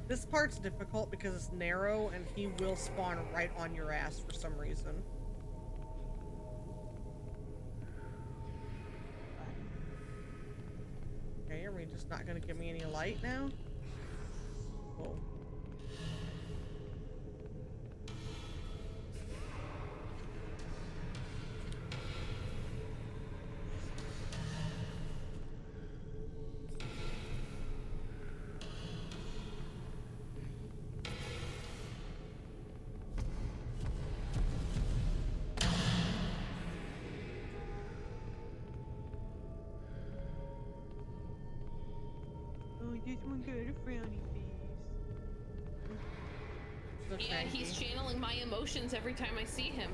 This part's difficult because it's narrow and he will spawn right on your ass for some reason. Okay, are we just not gonna give me any light now? Whoa. So Yeah, he's cranky. channeling my emotions every time I see him.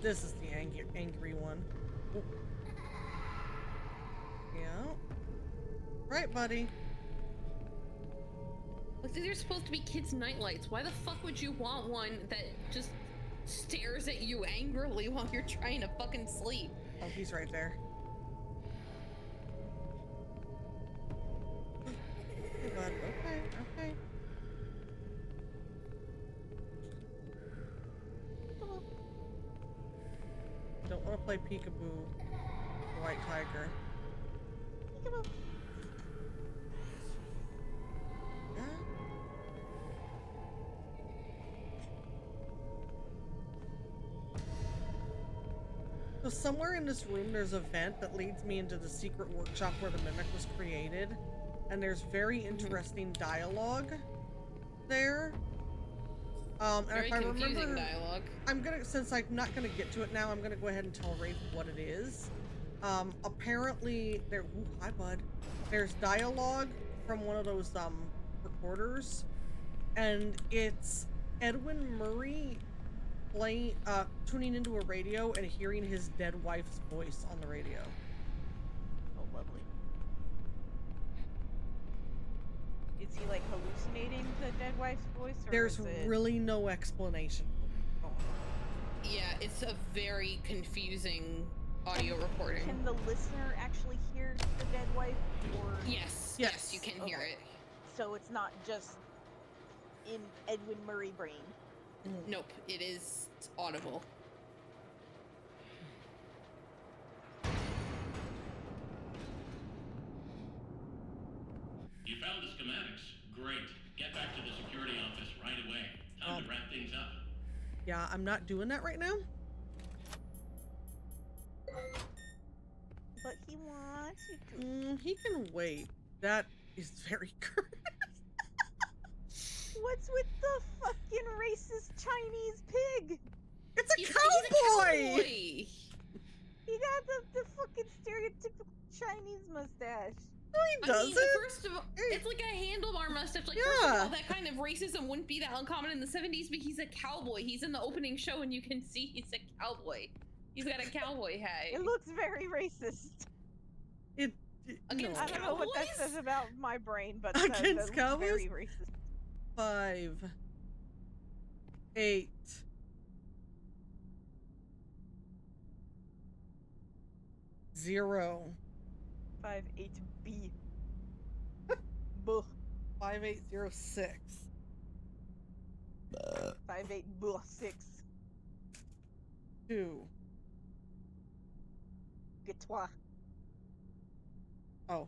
This is the angry one. Ooh. Yeah. Right, buddy. Like, these are supposed to be kids' nightlights. Why the fuck would you want one that just stares at you angrily while you're trying to fucking sleep? Oh, he's right there. Hey, bud. Okay, okay. Don't want to play peekaboo, white tiger. Peekaboo. Yeah. So somewhere in this room there's a vent that leads me into the secret workshop where the mimic was created, and there's very interesting dialogue there. And Very if I confusing remember, dialogue. I'm gonna, since I'm not gonna get to it now, I'm gonna go ahead and tell Rafe what it is. Apparently there, ooh, hi bud. There's dialogue from one of those recorders, and it's Edwin Murray tuning into a radio and hearing his dead wife's voice on the radio. Oh, lovely. Is he like hallucinating the dead wife's voice? Or There's is it... really no explanation. Oh. Yeah, it's a very confusing audio recording. Can the listener actually hear the dead wife? Or... Yes, you can hear Okay. it. So it's not just in Edwin Murray brain. Nope, it is audible. You found the schematics. Great. Get back to the security office right away. Time to wrap things up. Yeah, I'm not doing that right now. But he wants you to. He can wait. That is very good. What's with the fucking racist Chinese pig? It's a He's a cowboy! He got the fucking stereotypical Chinese mustache. No, he I mean, doesn't. first of all, it's like a handlebar mustache. Like, first of Yeah. all, that kind of racism wouldn't be that uncommon in the 70s, but he's a cowboy. He's in the opening show, and you can see he's a cowboy. He's got a cowboy hat. It looks very racist. Against I don't know what that cowboys? says about my brain, but Against that looks cowboys? very racist. 5, 8, 0, 58B. Buh. 5806. 58B6. 2. Guitar. Oh,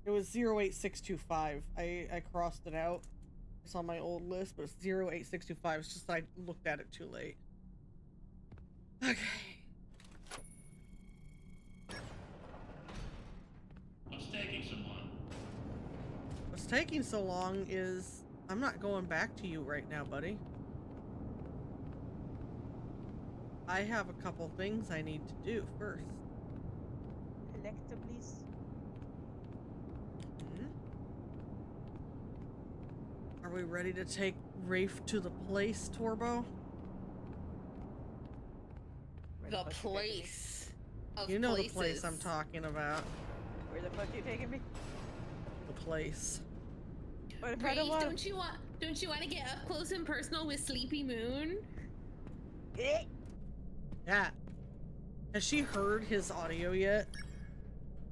it was 08625. I crossed it out. It's on my old list, but it's 08625. It's just I looked at it too late. Okay. What's taking so long? What's taking so long is I'm not going back to you right now, buddy. I have a couple things I need to do first. Electablis. Are we ready to take Rafe to the place, Torbo? The place of You know places. the place I'm talking about. Where the fuck are you taking me? The place. What if I Rafe, don't want? don't you want to get up close and personal with Sleepy Moon? Yeah. Has she heard his audio yet?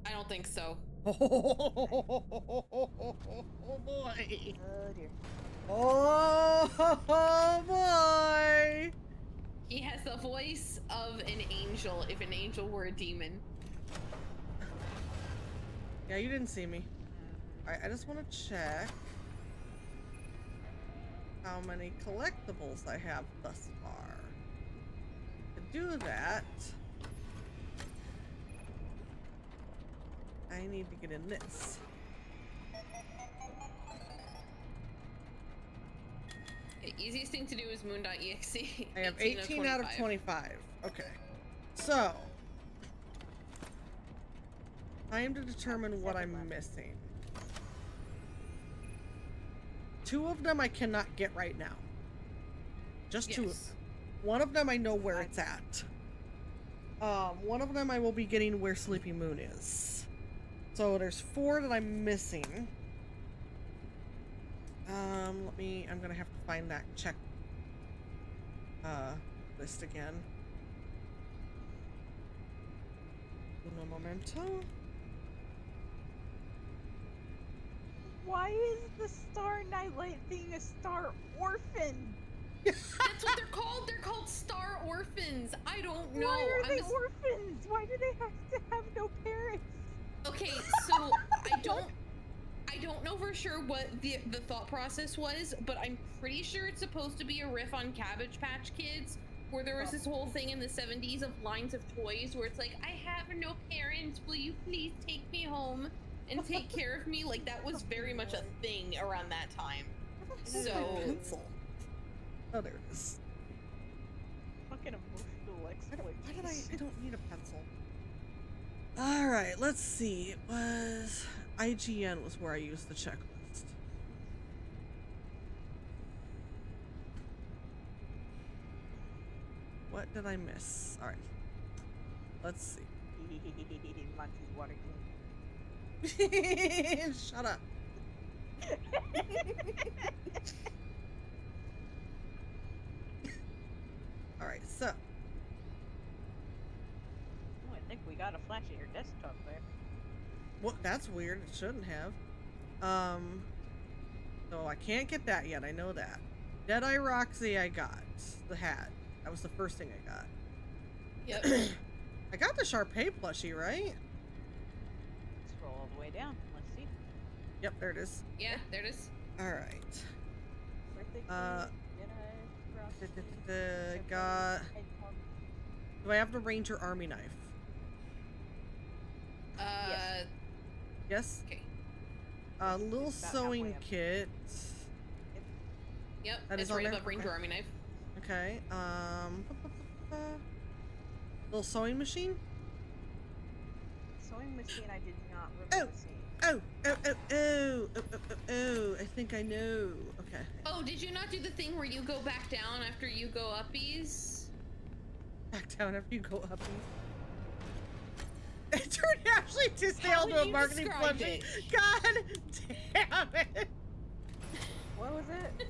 I don't think so. a demon. Yeah, you didn't see me. Alright, I just want to check how many collectibles I have thus far. To do that, I need to get in this. The easiest thing to do is moon.exe. I have 18 out of 25. Okay. So, time to determine what I'm missing. 2 of them I cannot get right now. Just 2 of them. One of them I know where it's at. One of them I will be getting where Sleepy Moon is. So there's 4 that I'm missing. I'm gonna have to find that check list again. Uno momento. Why is the Star Nightlight thing a Star Orphan? That's what they're called. They're called Star Orphans. I don't know. Why are they orphans? Why do they have to have no parents? Okay, so I don't know for sure what the thought process was, but I'm pretty sure it's supposed to be a riff on Cabbage Patch Kids, where there was this whole thing in the 70s of lines of toys where it's like, I have no parents, will you please take me home and take care of me? Like, that was very much a thing around that time. So... Pencil. Oh, there it is. Fucking emotional exploitation. Why did I don't need a pencil. Alright, let's see. It was... IGN was where I used the checklist. What did I miss? Alright. Let's see. Monty's water Shut up. Alright, so. Oh, I think we got a flash at your desktop there. Well, that's weird. It shouldn't have. So I can't get that yet. I know that. Deadeye Roxy, I got the hat. That was the first thing I got. Yep. I got the Sharpay plushie, right? Scroll all the way down. Let's see. Yep, there it is. Yeah, there it is. All right. Birthday Got. Do I have the Ranger Army knife? Yes. Okay. Little sewing kit. Yep. That It's is on right there? above Ranger Okay. Army knife. Okay. Little sewing machine. Sewing machine. I did not remember seeing. Oh, I think I know. Okay. Oh, did you not do the thing where you go back down after you go uppies? Back down after you go uppies. It turned Ashley Tisdale How into would a you marketing describe plushie. it? God damn it. What was it?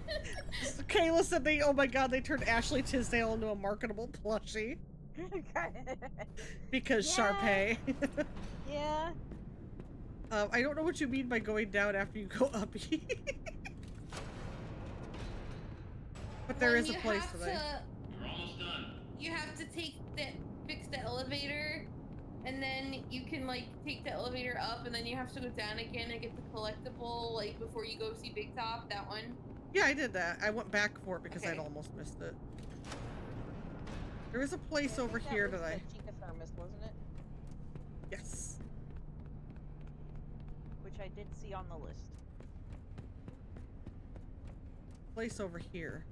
Kayla said oh my god, they turned Ashley Tisdale into a marketable plushie. Because Sharpay. Yeah. I don't know what you mean by going down after you go up. But there is a place for that. You're almost done. You have to fix the elevator, and then you can like take the elevator up, and then you have to go down again and get the collectible like before you go see Big Top. That one. Yeah, I did that. I went back for it because Okay. I'd almost missed it. There is a place over here that I... Chica Thermos, wasn't it? Yes. Which I did see on the list. Place over here.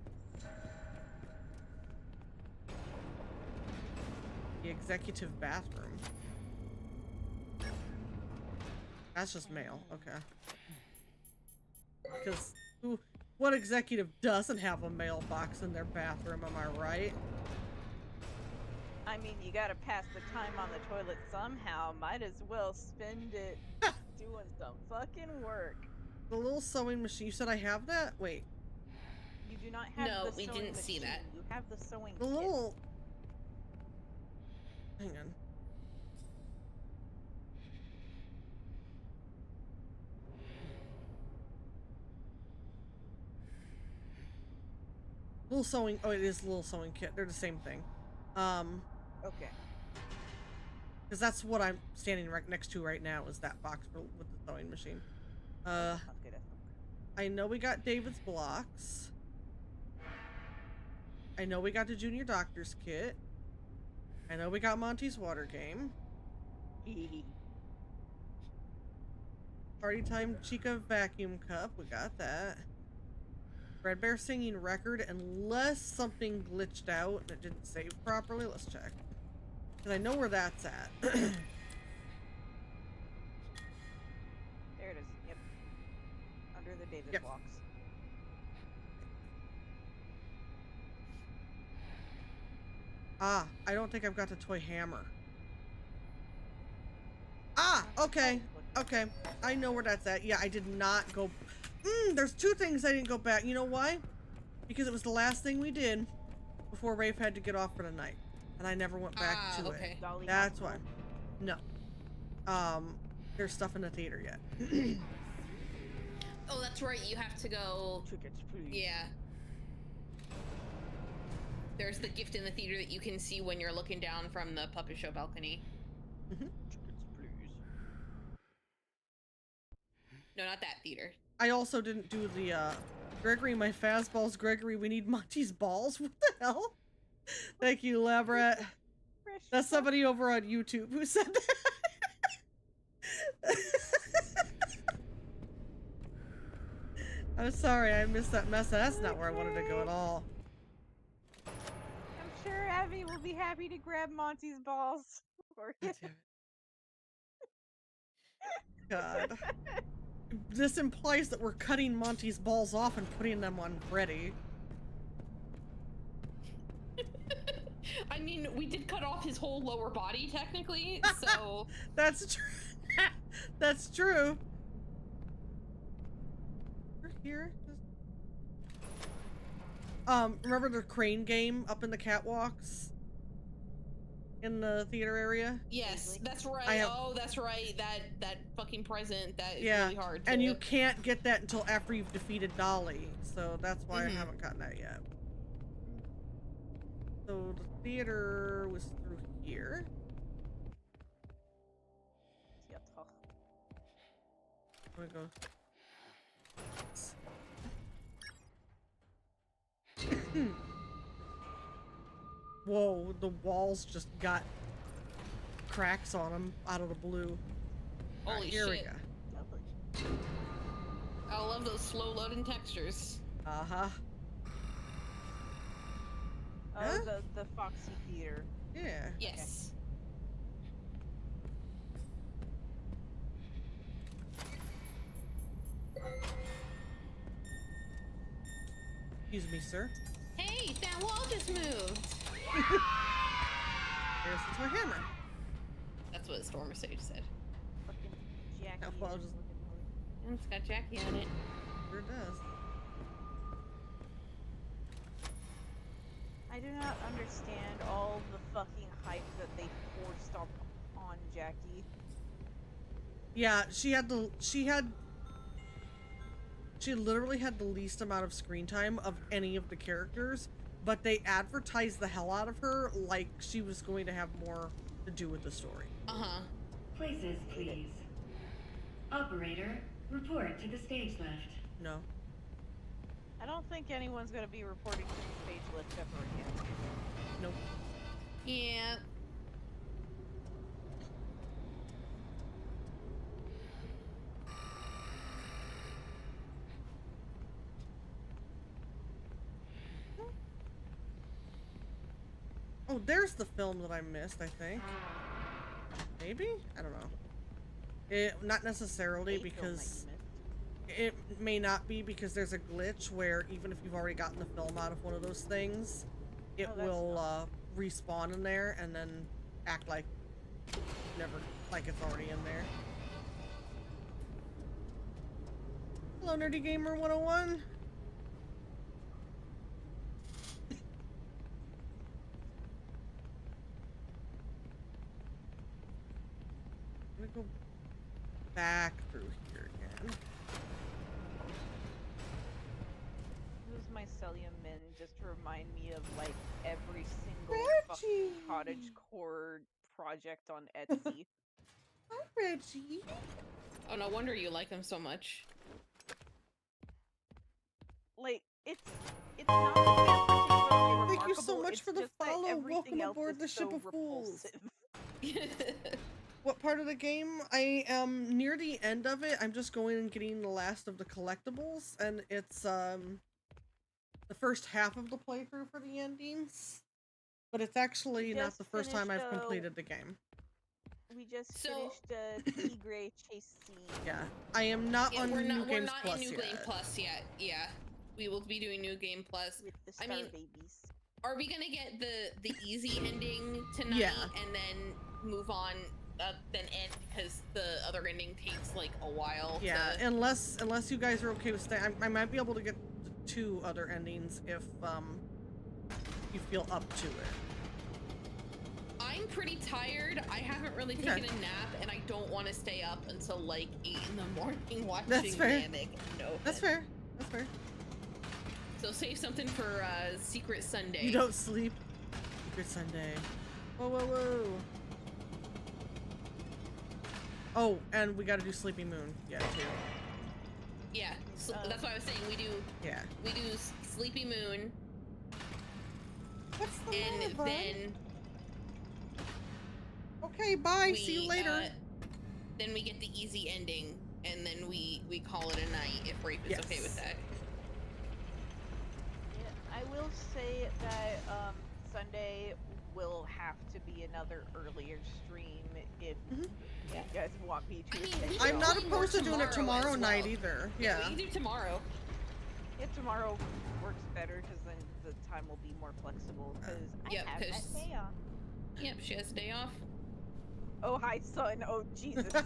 The executive bathroom. That's just mail. Okay. Because what executive doesn't have a mailbox in their bathroom? Am I right? I mean, you gotta pass the time on the toilet somehow. Might as well spend it doing some fucking work. The little sewing machine. You said I have that? Wait. You do not have No, the we sewing didn't see machine. that. You have the sewing The kit. little... Hang on. Little sewing... Oh, it is little sewing kit. They're the same thing. Okay. Because that's what I'm standing right next to right now, is that box with the sewing machine. Sounds good. I know we got David's blocks. I know we got the Junior Doctor's kit. I know we got Monty's water game. Party Time Chica vacuum cup. We got that. Red Bear singing record, unless something glitched out and it didn't save properly. Let's check. Because I know where that's at. There it is. Yep. Under the David Yep. blocks. Ah, I don't think I've got the toy hammer. Ah, okay. Okay. I know where that's at. Yeah, I did not go... there's two things I didn't go back. You know why? Because it was the last thing we did before Rafe had to get off for the night. And I never went back to it. That's why. No. There's stuff in the theater yet. Oh, that's right. You have to go... Tickets, please. Yeah. There's the gift in the theater that you can see when you're looking down from the puppet show balcony. Tickets, please. No, not that theater. I also didn't do the, Gregory, my fastballs. Gregory, we need Monty's balls. What the hell? Thank you, Labrat. That's somebody over on YouTube who said that. I'm sorry, I missed that mess. That's not where I wanted to go at all. I'm sure Abby will be happy to grab Monty's balls for you. God. This implies that we're cutting Monty's balls off and putting them on Freddy. I mean, we did cut off his whole lower body, technically, so... That's true. That's true. We're here. Remember the crane game up in the catwalks? In the theater area? Yes, that's right. Oh, that's right. That fucking present that is really hard to... And you can't get that until after you've defeated Dolly, so that's why I haven't gotten that yet. So the theater was through here. I'm gonna go. Whoa, the walls just got cracks on them out of the blue. Holy here shit. we go. I love those slow loading textures. Uh-huh. Oh, Huh? the Foxy Theater. Yeah. Yes. Excuse me, sir. Hey, that wall just moved. Here's the toy hammer. That's what Stormer Sage said. Fucking Jackie. That wall just It's got Jackie on it. sure does. I do not understand all the fucking hype that they forced on Jackie. Yeah, she literally had the least amount of screen time of any of the characters, but they advertised the hell out of her like she was going to have more to do with the story. Uh-huh. Places, please. Operator, report to the stage left. No. I don't think anyone's gonna be reporting to the stage lift ever again. Nope. Yeah. Oh, there's the film that I missed, I think. Maybe? I don't know. Not necessarily, because it may not be, because there's a glitch where even if you've already gotten the film out of one of those things, it will respawn in there and then act like it's already in there. Hello, Nerdy Gamer 101. I'm gonna go back through here again. Who's Mycelium Min just to remind me of like every single fucking cottage core project on Etsy. Hi, Reggie. Oh, no wonder you like them so much. Like, it's not that they're particularly Thank you so remarkable, much it's for the just that follow. everything Welcome else aboard is the Ship so of Fools. repulsive. What part of the game? I am near the end of it. I'm just going and getting the last of the collectibles, and it's the first half of the playthrough for the endings. But it's actually not the first time I've completed the game. We just finished a Tigray chase scene. Yeah, I am not on we're New not Games in Plus New yet. Game Plus yet. Yeah, we will be doing New Game Plus. With the I Star mean, Babies. are we gonna get the easy ending tonight Yeah. and then move on, then end because the other ending takes like a while? Yeah, to... unless you guys are okay with staying, I might be able to get the 2 other endings if you feel up to it. I'm pretty tired. I haven't really taken a nap, and I don't want to stay up until like 8 in the morning watching That's fair. Namek. No, That's fair. That's fair. So save something for Secret Sunday. You don't sleep. Secret Sunday. Whoa, whoa, whoa. Oh, and we gotta do Sleepy Moon. Yeah, too. Yeah, so that's why I was saying we do. Yeah. We do Sleepy Moon. What's the and matter, bud? then. Okay, bye. See you later. Then we get the easy ending, and then we call it a night if Rafe is okay with that. Yeah, I will say that Sunday will have to be another earlier stream if you guys want me to. I'm not opposed to doing it tomorrow night either. Yeah. We can do tomorrow. Yeah, tomorrow works better because then the time will be more flexible because I have that day off. Yep, she has a day off. Oh, hi, son. Oh, Jesus. There's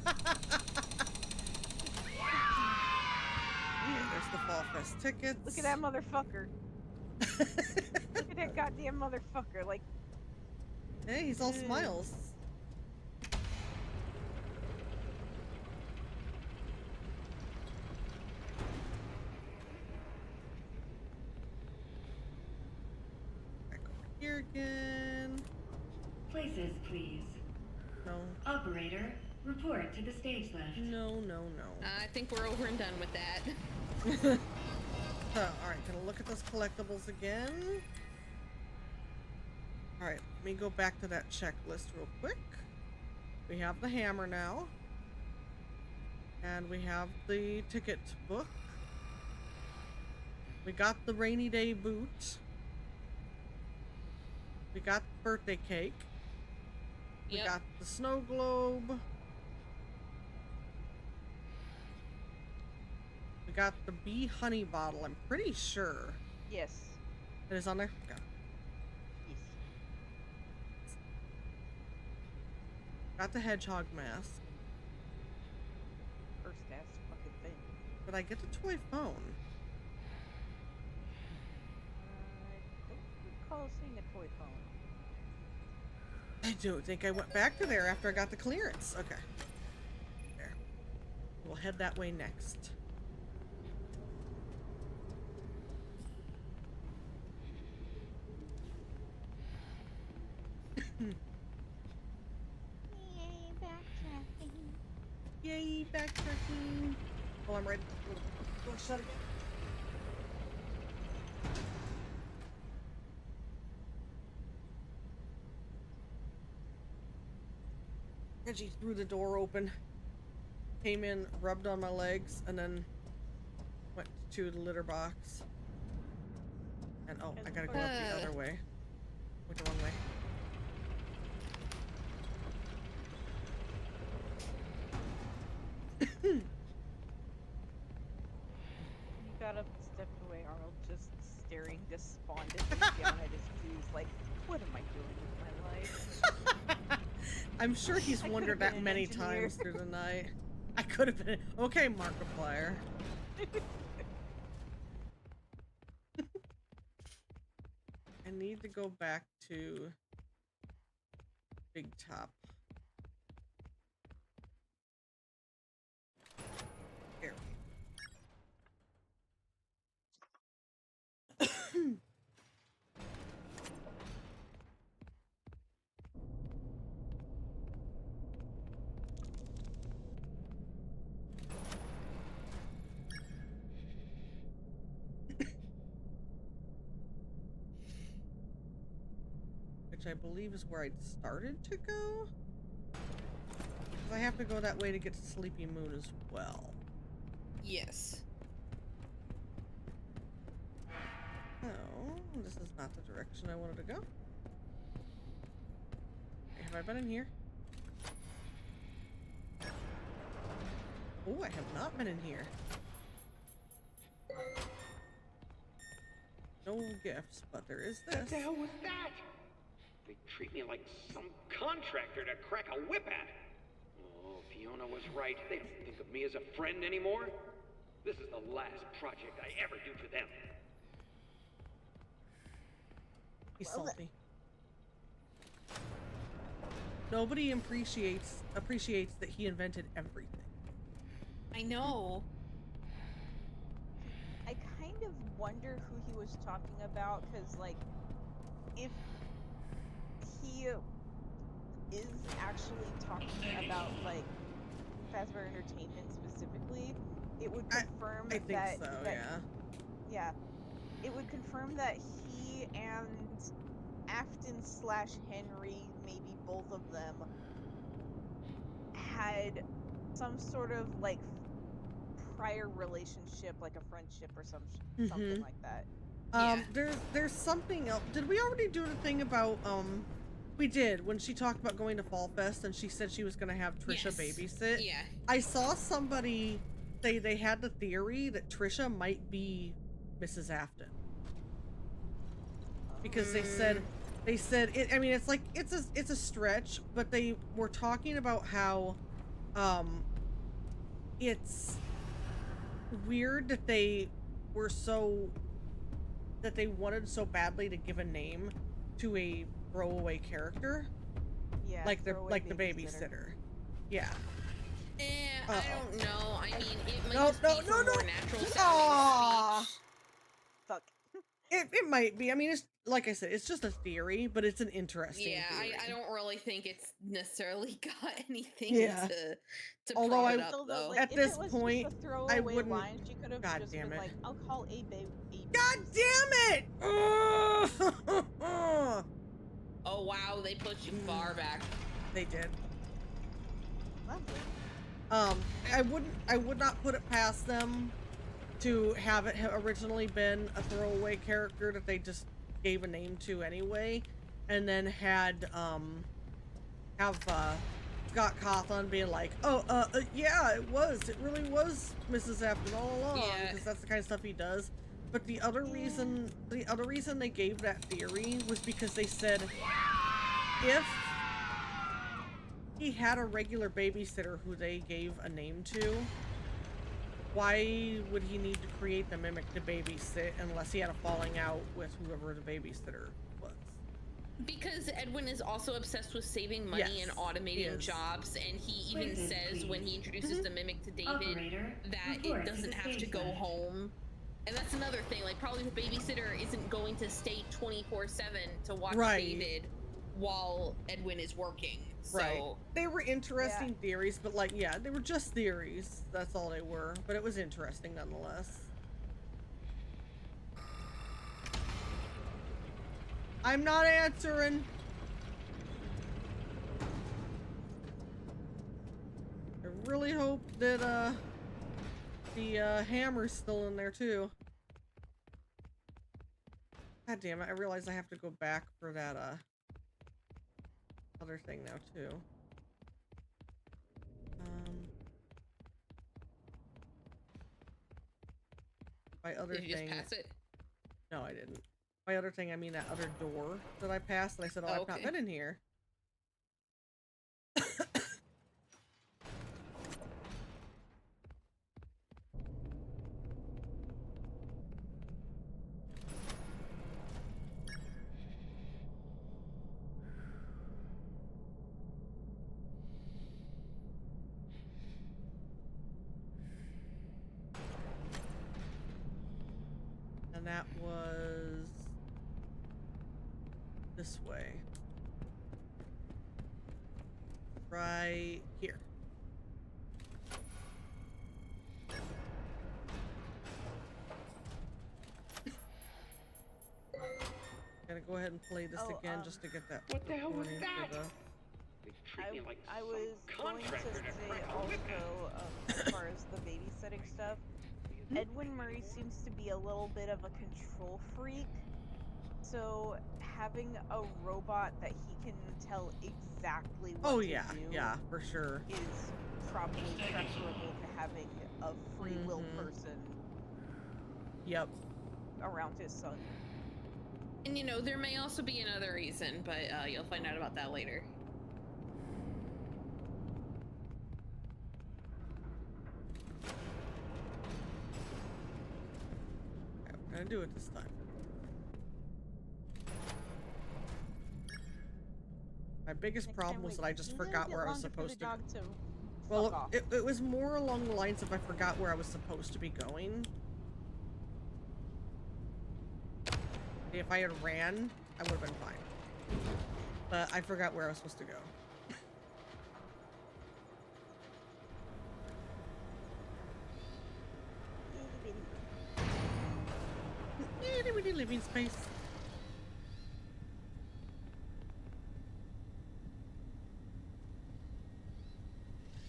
the Fall Fest tickets. Look at that motherfucker. Look at that goddamn motherfucker. Like, hey, he's all smiles. Back over here again. Places, please. No. Operator, report to the stage left. No, no, no. I think we're over and done with that. Alright, gonna look at those collectibles again. Alright, let me go back to that checklist real quick. We have the hammer now. And we have the ticket book. We got the rainy day boot. We got the birthday cake. We got the snow globe. We got the bee honey bottle, I'm pretty sure. yes. It is on there? Okay. Yes. Got the hedgehog mask. First ass fucking thing. Did I get the toy phone? I don't recall seeing a toy phone. I don't think I went back to there after I got the clearance. Okay. There. We'll head that way next. Yay, backtracking. Yay, backtracking. Oh, I'm ready. Door shut again. Reggie threw the door open, came in, rubbed on my legs, and then went to the litter box. And oh, I gotta go up the other way. Went the wrong way. You got up and stepped away, Arnold, just staring despondently down at his shoes like, what am I doing with my life? I'm sure he's I could've wondered been that an many engineer. times through the night. I could have been. Okay, Markiplier. I need to go back to Big Top. Here. which I believe is where I started to go. Because I have to go that way to get to Sleepy Moon as well. Yes. Oh, this is not the direction I wanted to go. Have I been in here? Oh, I have not been in here. No gifts, but there is this. What the hell was that? They treat me like some contractor to crack a whip at. Oh, Fiona was right. They don't think of me as a friend anymore. This is the last project I ever do for them. He's salty. Nobody appreciates that he invented everything. I know. I kind of wonder who he was talking about, because, like, if he is actually talking about, like, Fazbear Entertainment specifically, it would confirm I think that, so, that yeah. yeah, it would confirm that he and Afton/Henry, maybe both of them, had some sort of, like, prior relationship, like a friendship or something like that. There's something else. Did we already do the thing about we did when she talked about going to Fall Fest and she said she was gonna have Trisha babysit? Yeah. I saw somebody say they had the theory that Trisha might be Mrs. Afton. Because they said it, I mean, it's like it's a stretch, but they were talking about how it's weird that they wanted so badly to give a name to a throwaway character. Yeah, like the babysitter. Yeah. I don't know. I mean, it might No, just be for more natural sounding speech. Fuck. It might be. I mean, it's like I said, it's just a theory, but it's an interesting Yeah, theory. I don't really think it's necessarily got anything Yeah. to Although prop I- it up, though. Like, At if this it was point, just a throwaway I wouldn't- line, she could have God just damn been it. like, "I'll call a baby." God damn it! Oh wow, they pushed you far back. They did. Lovely. I would not put it past them to have it originally been a throwaway character that they just gave a name to anyway, and then had Scott Cawthon being like, yeah, it really was Mrs. Afton all along, Yeah. because that's the kind of stuff he does. But the other reason they gave that theory was because they said if he had a regular babysitter who they gave a name to, why would he need to create the mimic to babysit unless he had a falling out with whoever the babysitter was? Because Edwin is also obsessed with saving money Yes, and he automating is. jobs, and he even Wait, says when he introduces the mimic to David Operator, that report it to doesn't the have to stage go left. home. And that's another thing, like probably the babysitter isn't going to stay 24/7 to watch Right. David while Edwin is working. So Right. They were interesting theories, but like, yeah, they were just theories. That's all they were. But it was interesting nonetheless. I'm not answering. I really hope that the hammer's still in there too. God damn it, I realize I have to go back for that other thing now too. My other did you thing. just pass it? No, I didn't. My other thing, I mean that other door that I passed, and I said, "Oh, I've not okay. been in here." And that was this way. Right here. Gotta go ahead and play this again just to get that. What the hell was recording that? for the- They treat me like I some was going to contractor say crack a whip. also, as far as the babysitting stuff, Edwin Murray seems to be a little bit of a control freak. So having a robot that he can tell exactly what to do yeah, for sure. is probably preferable to having a free will person Yep. around his son. And you know, there may also be another reason, but you'll find out about that later. I'm gonna do it this time. My biggest problem was that I just forgot where I was supposed to. Well, it was more along the lines of I forgot where I was supposed to be going. If I had ran, I would have been fine. But I forgot where I was supposed to go. Itty bitty living space.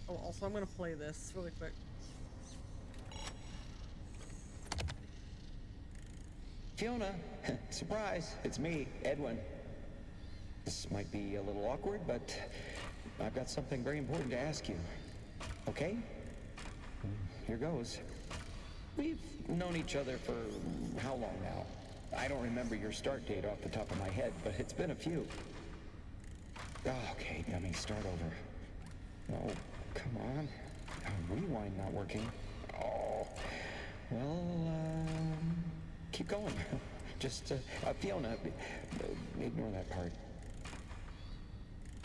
Oh, also I'm gonna play this really quick. Fiona, surprise, it's me, Edwin. This might be a little awkward, but I've got something very important to ask you. Okay? Here goes. We've known each other for how long now? I don't remember your start date off the top of my head, but it's been a few. Oh, okay, dummy, start over. Oh, come on. Rewind not working. Oh, well, keep going. Just, Fiona, ignore that part.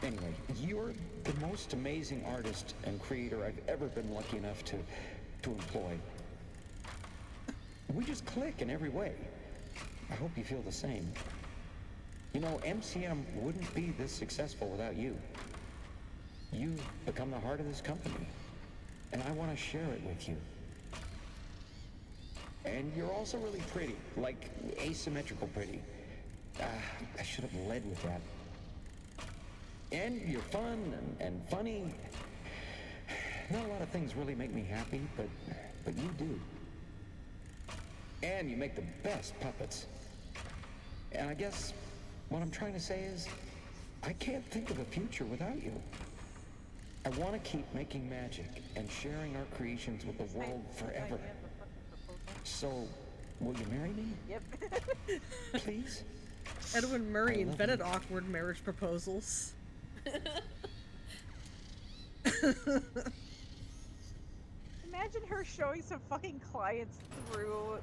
Anyway, you're the most amazing artist and creator I've ever been lucky enough to employ. We just click in every way. I hope you feel the same. You know, MCM wouldn't be this successful without you. You've become the heart of this company, and I want to share it with you. And you're also really pretty, like asymmetrical pretty. I should have led with that. And you're fun and funny. Not a lot of things really make me happy, but you do. And you make the best puppets. And I guess what I'm trying to say is, I can't think of a future without you. I want to keep making magic and sharing our creations with the world forever. So, will you marry me? Yep. Please? Edwin Murray invented awkward marriage proposals. Imagine her showing some fucking clients through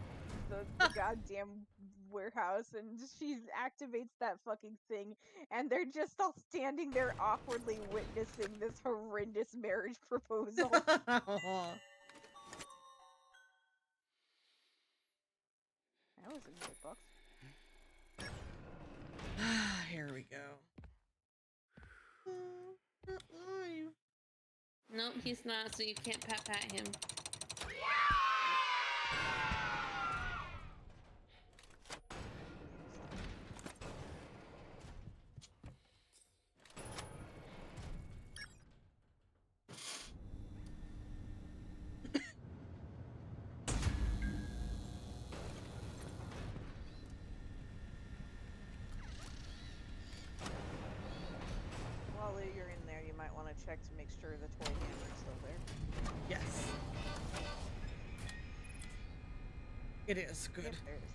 the goddamn warehouse, and she activates that fucking thing, and they're just all standing there awkwardly witnessing this horrendous marriage proposal. That was a good box. Here we go. Not live. Nope, he's not, so you can't pat him. While you're in there, you might want to check to make sure the toy hammer's still there. Yes. It is good. Yep, there it is.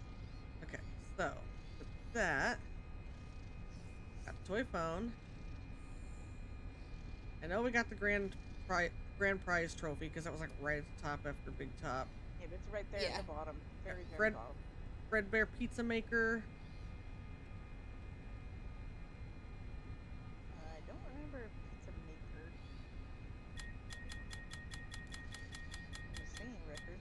Okay, so with that, got the toy phone. I know we got the grand prize trophy because that was like right at the top after Big Top. Yeah, but it's right there at the bottom. Very, very Fred, bottom. Fredbear Pizza Maker. I don't remember Pizza Maker. I'm a singing record.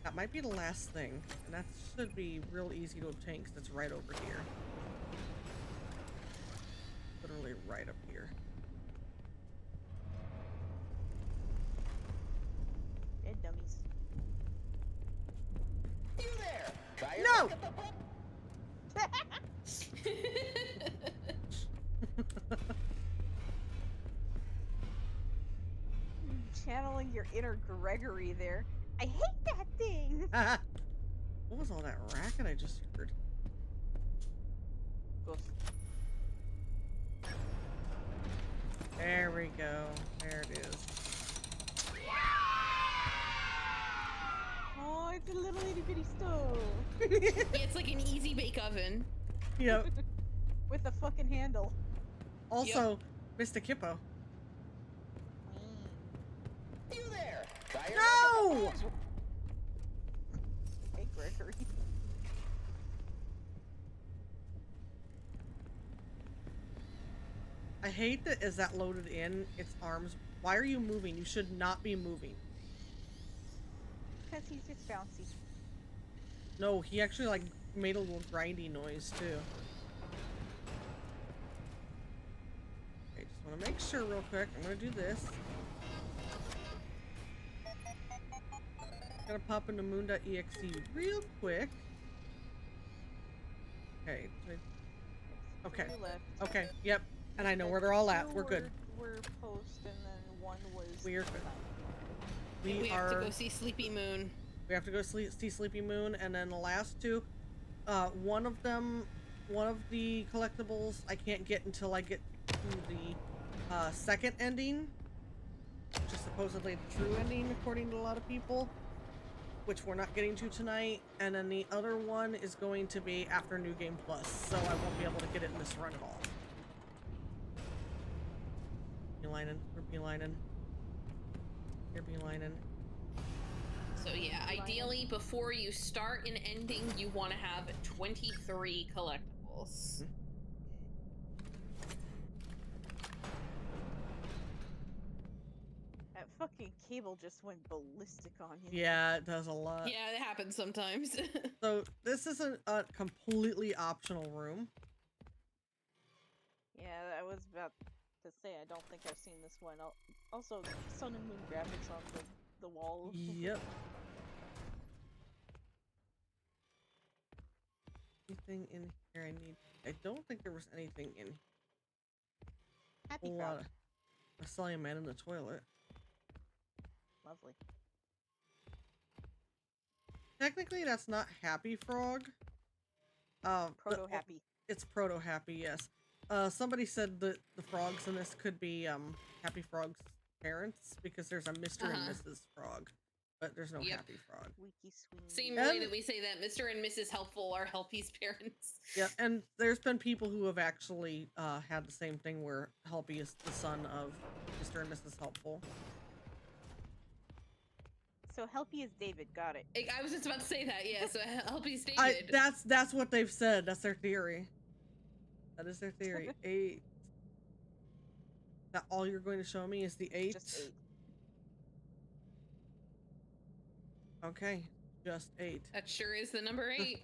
That might be the last thing, and that should be real easy to obtain because it's right over here. Literally right up here. Dead dummies. You there! Try your No! Channeling your inner Gregory there. I hate that thing! What was all that racket I just heard? Ghost. There we go. There it is. Oh, it's a little itty bitty stove. Yeah, it's like an easy bake oven. Yep. With a fucking handle. Also, Mr. Kippo. You there? Try your No! luck at the boys. Hey, Gregory. I hate that as that loaded in, its arms. Why are you moving? You should not be moving. Because he's just bouncy. No, he actually like made a little grindy noise too. Okay, just want to make sure real quick. I'm gonna do this. Gotta pop into moon.exe real quick. Okay. Okay. Okay. Yep. And I know where they're all at. We're good. We're post, and then one was. We're good. We have to go see Sleepy Moon. We have to go see Sleepy Moon, and then the last two. One of the collectibles I can't get until I get to the second ending, which is supposedly the true ending according to a lot of people, which we're not getting to tonight. And then the other one is going to be after New Game Plus, so I won't be able to get it in this run at all. Beelining. We're beelining. You're beelining. So yeah, ideally before you start an ending, you want to have 23 collectibles. That fucking cable just went ballistic on you. Yeah, it does a lot. Yeah, it happens sometimes. So this is a completely optional room. Yeah, I was about to say I don't think I've seen this one. Also, Sun and Moon graphics on the wall. Yep. Anything in here I need? I don't think there was anything in here. Happy A Frog. lot of I saw a man in the toilet. Lovely. Technically, that's not Happy Frog. Proto Happy. It's Proto Happy, yes. Somebody said that the frogs in this could be Happy Frog's parents because there's a Mr. and Mrs. Frog, but there's no Happy Frog. Wiki swing. Same way that we say that Mr. and Mrs. Helpful are Helpy's parents. Yeah, and there's been people who have actually had the same thing where Helpy is the son of Mr. and Mrs. Helpful. So Helpy is David. Got it. I was just about to say that. Yeah. So Helpy's David. That's what they've said. That's their theory. That is their theory. 8. That all you're going to show me is the 8? Just 8. Okay, just 8. That sure is the number 8.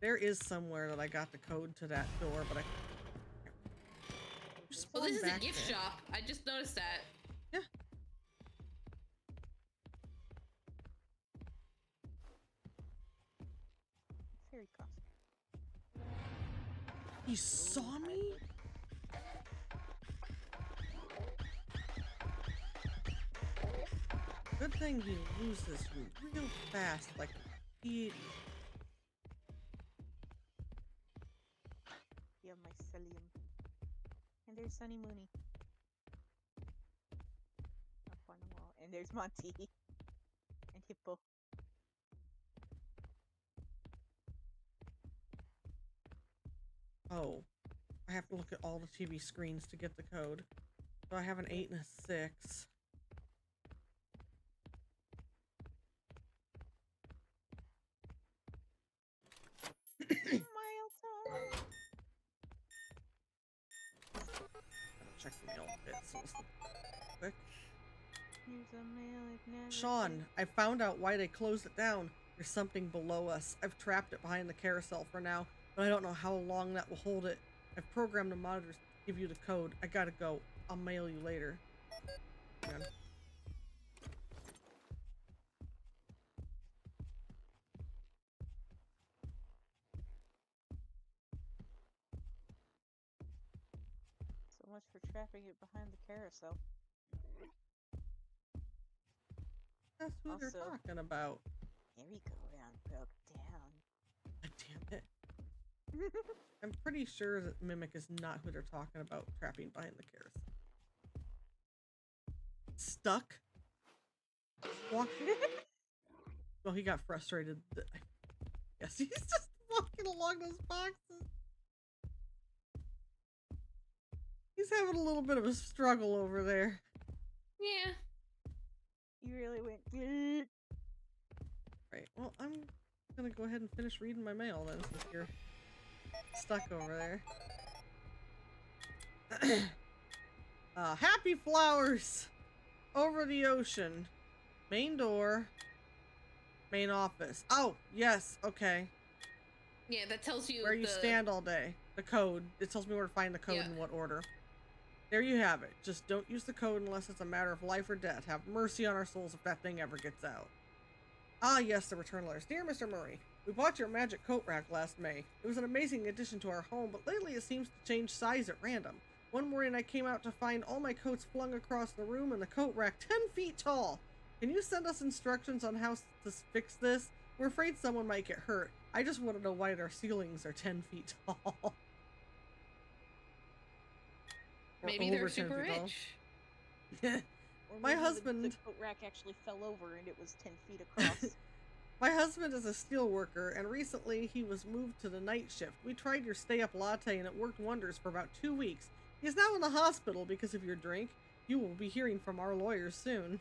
There is somewhere that I got the code to that door, but I. Well, this is a gift shop. I just noticed that. Yeah. Fairy costume. He saw me? Good thing he loses real fast, like an idiot. You have mycelium. And there's Sunny Mooney. Up on the wall. And there's Monty. And Hippo. Oh, I have to look at all the TV screens to get the code. So I have an 8 and a 6. Check the mail a bit so it's quick. Sean, I found out why they closed it down. There's something below us. I've trapped it behind the carousel for now, but I don't know how long that will hold it. I've programmed the monitors to give you the code. I gotta go. I'll mail you later. Hang on. trapping it behind the carousel. That's who they're Also- talking about. Merry-go-round broke down. God damn it. I'm pretty sure that Mimic is not who they're talking about trapping behind the carousel. Stuck? Walk. Well, he got frustrated. Yes, he's just walking along those boxes. He's having a little bit of a struggle over there. Yeah. You really went. "Bleep." Right, well, I'm gonna go ahead and finish reading my mail then, since you're stuck over there. Happy Flowers! Over the ocean. Main door. Main office. Oh, yes, okay. Yeah, that tells you Where you stand all day. The code. It tells me where to find the code in what order. There you have it. Just don't use the code unless it's a matter of life or death. Have mercy on our souls if that thing ever gets out. Ah, yes, the return letters. Dear Mr. Murray, we bought your magic coat rack last May. It was an amazing addition to our home, but lately it seems to change size at random. One morning I came out to find all my coats flung across the room and the coat rack 10 feet tall. Can you send us instructions on how to fix this? We're afraid someone might get hurt. I just want to know why our ceilings are 10 feet tall. Maybe they're super rich. Or My maybe husband- The coat rack actually fell over and it was 10 feet across. My husband is a steel worker, and recently he was moved to the night shift. We tried your stay-up latte, and it worked wonders for about 2 weeks. He is now in the hospital because of your drink. You will be hearing from our lawyers soon.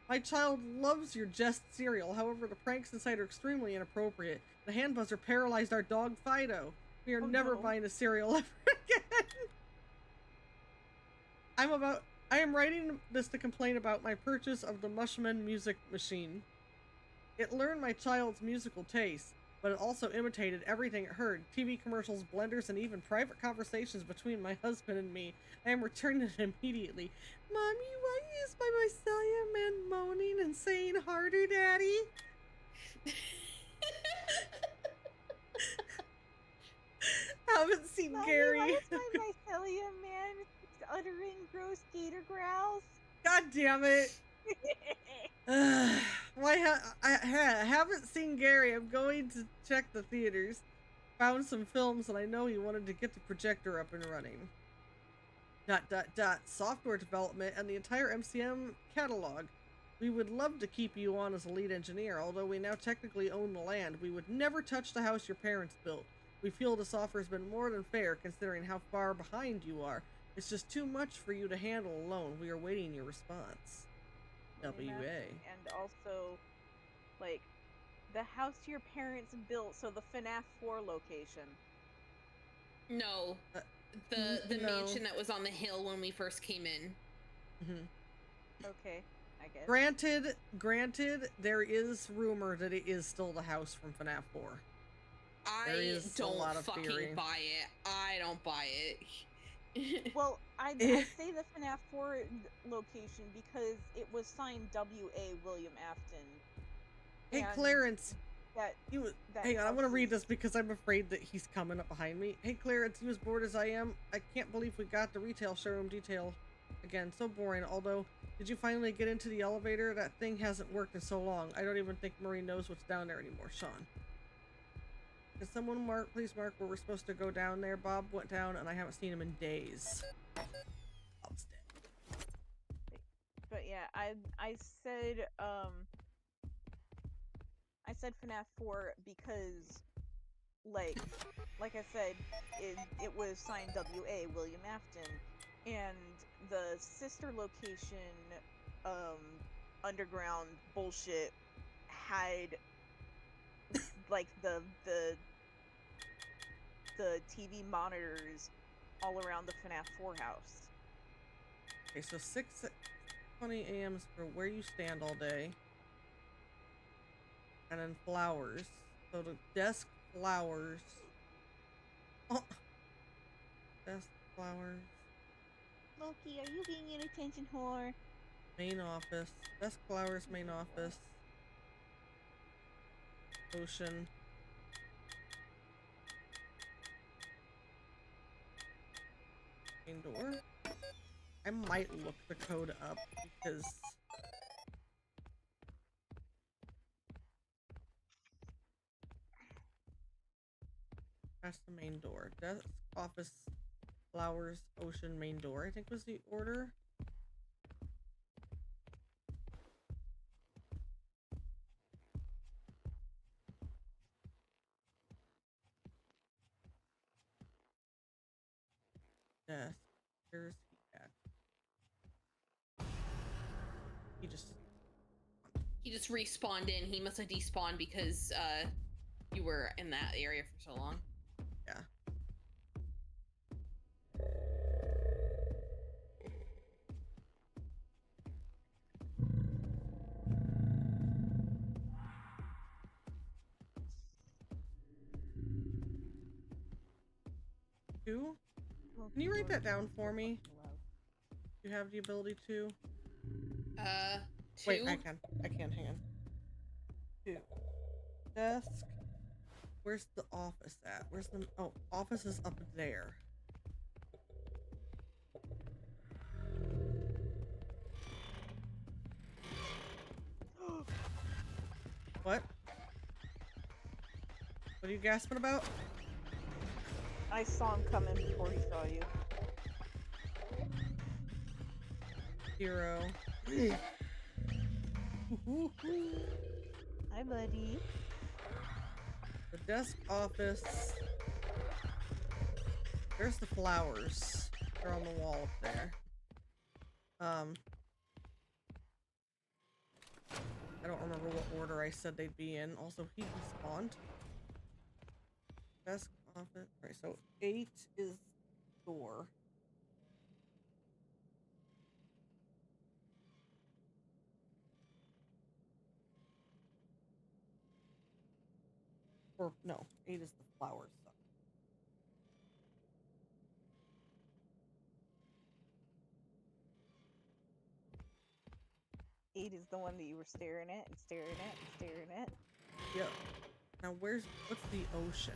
My child loves your Jest cereal. However, the pranks inside are extremely inappropriate. The hand buzzer paralyzed our dog Fido. We are never buying a cereal ever again. I am writing this to complain about my purchase of the Mushman music machine. It learned my child's musical taste, but it also imitated everything it heard. TV commercials, blenders, and even private conversations between my husband and me. I am returning it immediately. Mommy, why is my mycelium man moaning and saying harder, Daddy? Haven't seen Mommy, Gary. why is my mycelium man uttering gross gator growls? God damn it. I haven't seen Gary. I'm going to check the theaters. Found some films and I know he wanted to get the projector up and running. ... Software development and the entire MCM catalog. We would love to keep you on as a lead engineer, although we now technically own the land. We would never touch the house your parents built. We feel this offer has been more than fair considering how far behind you are. It's just too much for you to handle alone. We are waiting your response. WA. And also, like, the house your parents built, so the FNAF 4 location. No. The no. mansion that was on the hill when we first came in. Okay, I guess. Granted, there is rumor that it is still the house from FNAF 4. There I is a don't lot of fucking theory. buy it. I don't buy it. Well, I say the FNAF 4 location because it was signed W.A. William Afton. Hey, and Clarence. that Hang on, I want to house read is- this because I'm afraid that he's coming up behind me. Hey, Clarence, you as bored as I am? I can't believe we got the retail showroom detail again. So boring. Although, did you finally get into the elevator? That thing hasn't worked in so long. I don't even think Murray knows what's down there anymore. Sean. Can someone please mark where we're supposed to go down there? Bob went down and I haven't seen him in days. Bob's dead. But yeah, I said FNAF 4 because like I said, it was signed W.A. William Afton, and the sister location underground bullshit had like the TV monitors all around the FNAF 4 house. Okay, so 6:20 a.m. is for where you stand all day. And then flowers. So the desk flowers. Oh. Desk flowers. Loki, are you being an attention whore? Main office. Desk flowers, main office. Ocean. Main door. I might look the code up because that's the main door. Desk, office, flowers, ocean, main door, I think was the order. Desk. Where's he at? He just respawned in. He must have despawned because you were in that area for so long. Yeah. Two? Can you write that down for me? Do you have the ability to? 2. Wait, I can. Hang on. 2. Desk. Where's the office at? Where's the... Oh, office is up there. What? What are you gasping about? I saw him coming before he saw you. 0. Hi, buddy. The desk, office. There's the flowers. They're on the wall up there. I don't remember what order I said they'd be in. Also, he despawned. Desk, office. Right, so 8 is door. Or no, 8 is the flowers. So. Eight is the one that you were staring at and staring at and staring at. Yep. Now what's the ocean?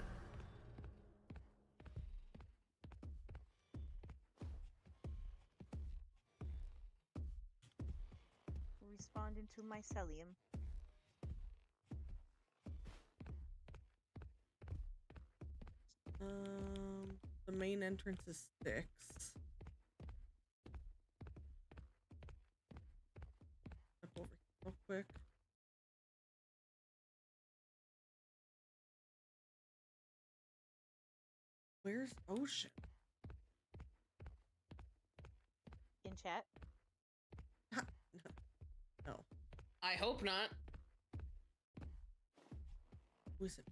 Respond into mycelium. The main entrance is 6. Step over here real quick. Where's ocean? In chat? No. I hope not. Who is it?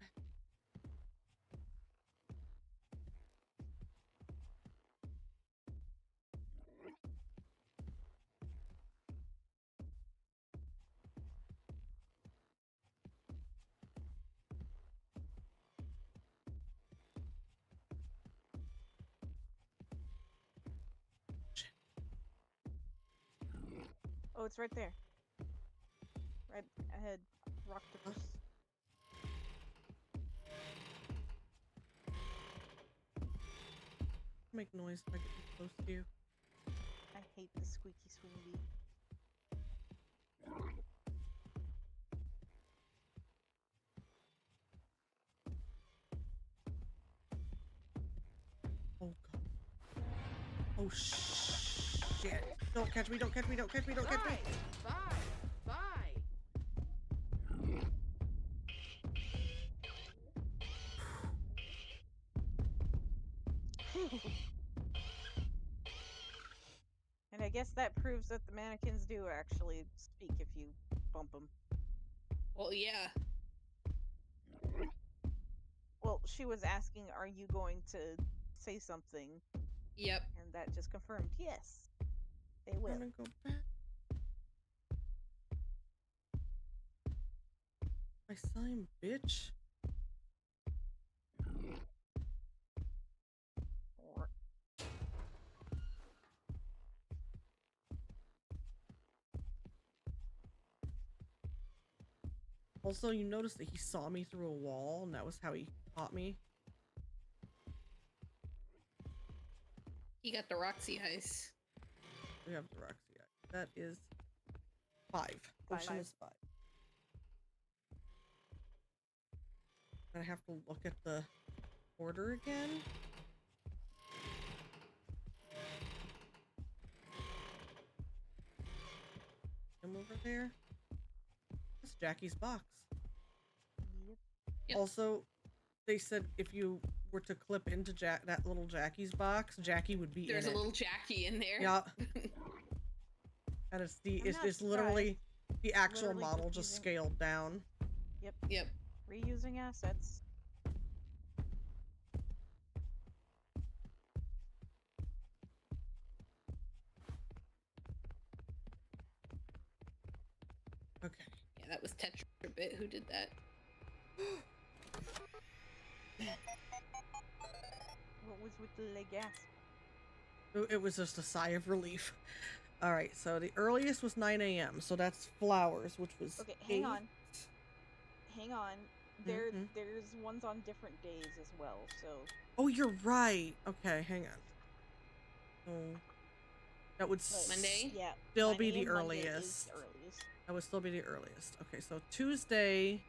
Oh, it's right there. Right ahead. Rock the Make noise if I get too close to you. I hate the squeaky swingy. Oh god. Oh shit. Don't catch me, don't catch me, don't catch me, don't catch me. Bye. And I guess that proves that the mannequins do actually speak if you bump them. Well, yeah. Well, she was asking, are you going to say something? Yep. And that just confirmed, yes, they will. I'm gonna go back. I saw him, bitch. Also, you noticed that he saw me through a wall, and that was how he caught me. He got the Roxy ice. We have the Roxy. That is 5. Ocean is 5. I have to look at the order again. Him over there. That's Jackie's box. Yep. Also, they said if you were to clip into that little Jackie's box, Jackie would be There's in a it. little Jackie in there. Yeah. And it's literally the actual Literally model just just using- scaled down. Yep. Reusing assets. Okay. Yeah, that was Tetrabit who did that. What was with the gasp? It was just a sigh of relief. All right, so the earliest was 9 a.m. So that's Flowers, which was Okay, 8. hang on. Hang on. Mhm. There's ones on different days as well, so Oh, you're right. Okay, hang on. So that would but, Monday? Yeah. still be 9 the a.m. Monday is earliest. the earliest. That would still be the earliest. Okay, so Tuesday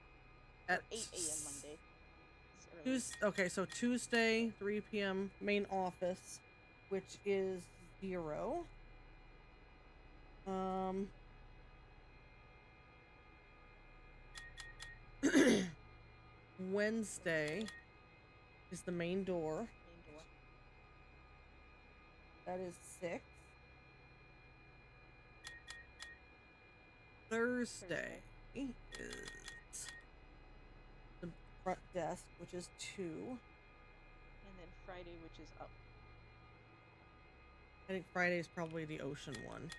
at 8 a.m. Monday. Is earliest. Okay, so Tuesday, 3 p.m. main office, which is 0. Wednesday is the main door. Main door. That is 6. Thursday is the front desk, which is 2. And then Friday, which is up. I think Friday is probably the ocean one.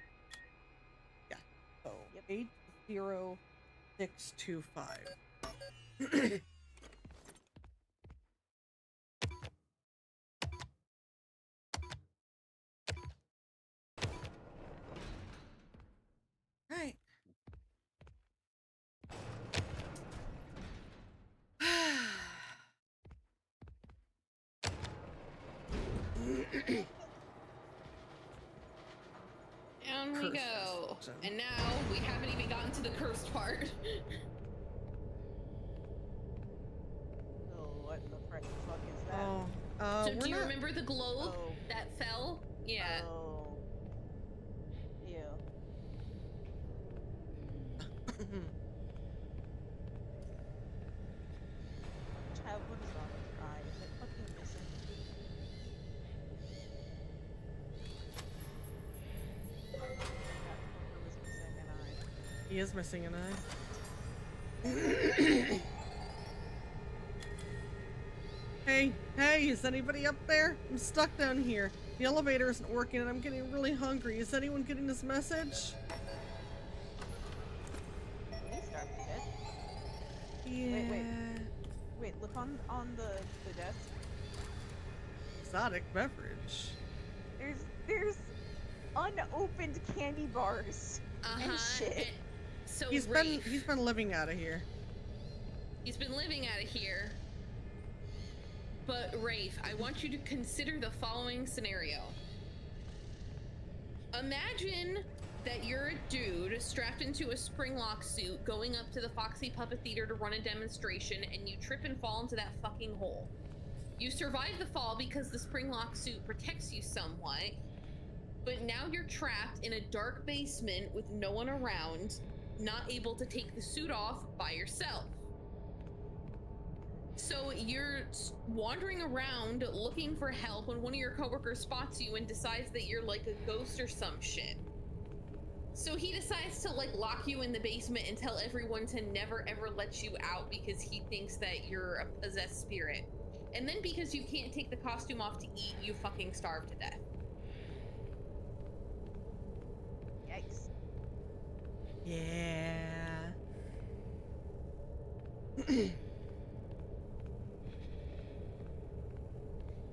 Yeah. So Yep. 80625. Right. Down we Cursed go. system. And now we haven't even gotten to the cursed part. Oh, what the frick fuck is that? Oh, So we're do you not- remember the globe Oh. that fell? Yeah. Oh. Ew. Child, what is wrong with your eye? Is it fucking missing? That fucker was missing an eye. He is missing an eye. Hey, is anybody up there? I'm stuck down here. The elevator isn't working and I'm getting really hungry. Is anyone getting this message? We started it. Yeah. Wait, look on the desk. Exotic beverage. There's unopened candy bars and shit. So He's Rafe, been living out of here. he's been living out of here. But Rafe, I want you to consider the following scenario. Imagine that you're a dude strapped into a Springlock suit going up to the Foxy Puppet Theater to run a demonstration, and you trip and fall into that fucking hole. You survive the fall because the Springlock suit protects you somewhat, but now you're trapped in a dark basement with no one around, not able to take the suit off by yourself. So you're wandering around looking for help when one of your coworkers spots you and decides that you're like a ghost or some shit. So he decides to like lock you in the basement and tell everyone to never ever let you out because he thinks that you're a possessed spirit. And then because you can't take the costume off to eat, you fucking starve to death. Yikes. Yeah.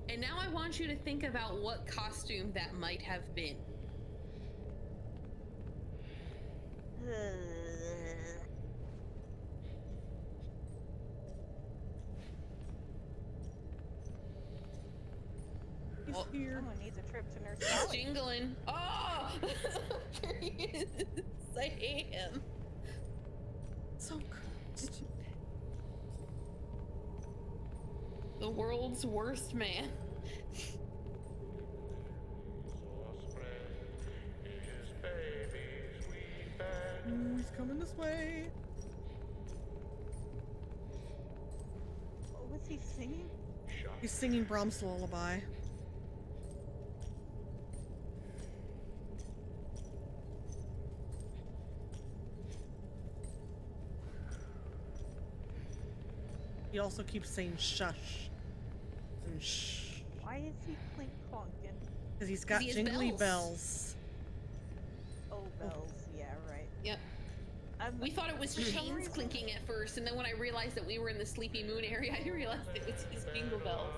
And now I want you to think about what costume that might have been. here. Someone needs a trip to Nurse He's Sally. jingling. Oh! There he is. I hate him. So good. The world's worst man. He's coming this way. What was he singing? He's singing Brahms' lullaby. He also keeps saying shush and shh. Why is he clink clonking? Because he's got he has jingly bells. bells. Oh, bells. Yeah, right. Yep. We thought it was chains clinking at first, and then when I realized that we were in the Sleepy Moon area, I realized it was his jingle bells.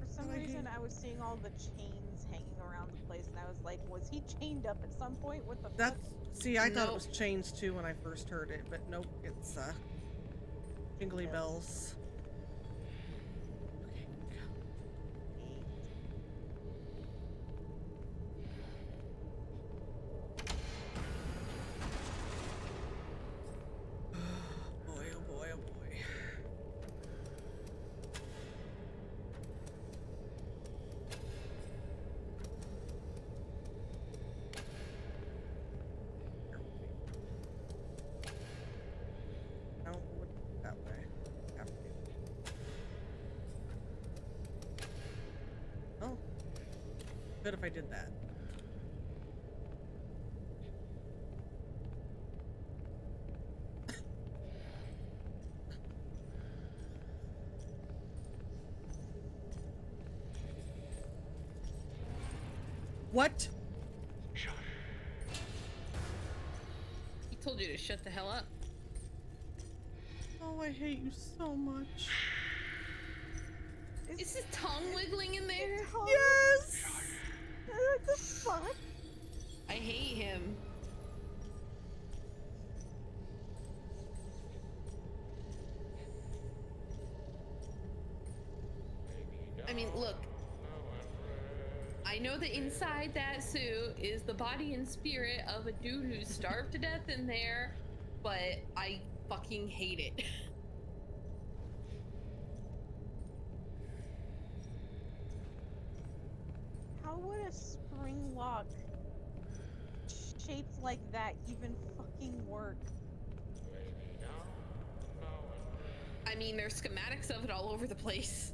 For some reason, I was seeing all the chains hanging around the place, and I was like, was he chained up at some point? What the fuck? See, I thought it was chains too when I first heard it, but nope, it's jingly bells. Boy, oh boy, oh boy. No, that way. Oh. Good if I did that. What? He told you to shut the hell up. Oh, I hate you so much. Is his tongue wiggling in there? Yes! What the fuck? I hate him. I mean, look. I know that inside that suit is the body and spirit of a dude who's starved to death in there, but I fucking hate it. How would a spring lock shaped like that even fucking work? I mean, there's schematics of it all over the place.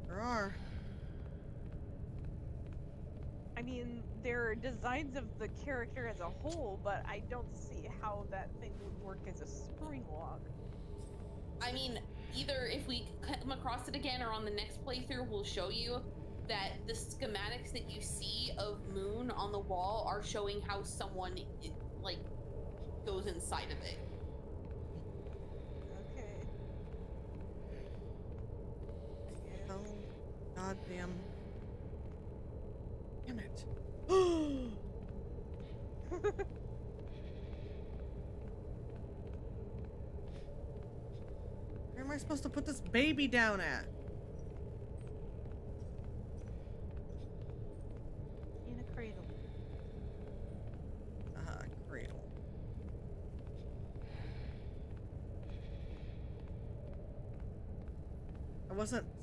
There are. I mean, there are designs of the character as a whole, but I don't see how that thing would work as a spring lock. I mean, either if we come across it again or on the next playthrough, we'll show you that the schematics that you see of Moon on the wall are showing how someone, like, goes inside of it. Okay. Oh, goddamn. Damn it. Where am I supposed to put this baby down at? In a cradle. Cradle.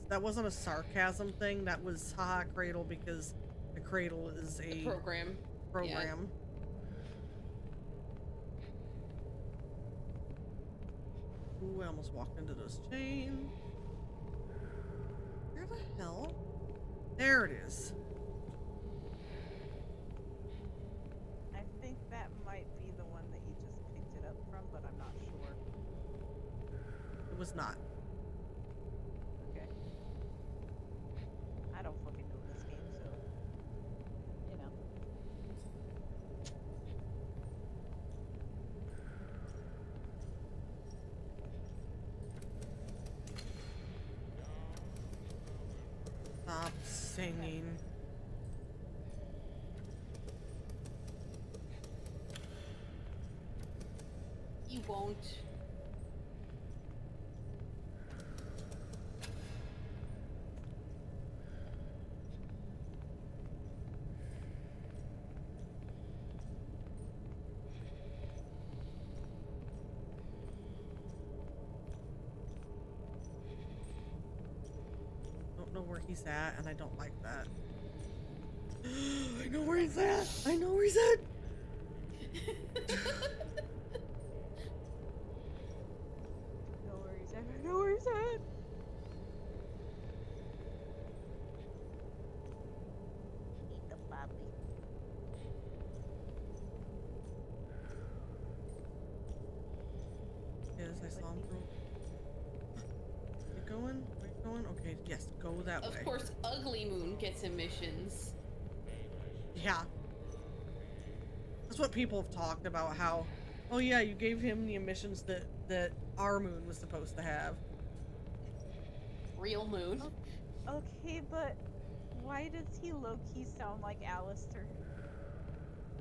That wasn't a sarcasm thing. That was haha cradle because the cradle is a program. Program. Ooh, I almost walked into those chains. Where the hell? There it is. I think that might be the one that you just picked it up from, but I'm not sure. It was not. Okay. I don't fucking know this game, so you know. Stop singing. You won't. know where he's at, and I don't like that. I know where he's at! I know where he's at! No worries, I know where he's at. Eat the puppy. Yes, I saw him through. You going? Where you going? Okay, yes, go that way. Of course, Ugly Moon gets emissions. Yeah. That's what people have talked about, how, oh yeah, you gave him the emissions that our moon was supposed to have. Real Moon. Okay, but why does he low-key sound like Alistair?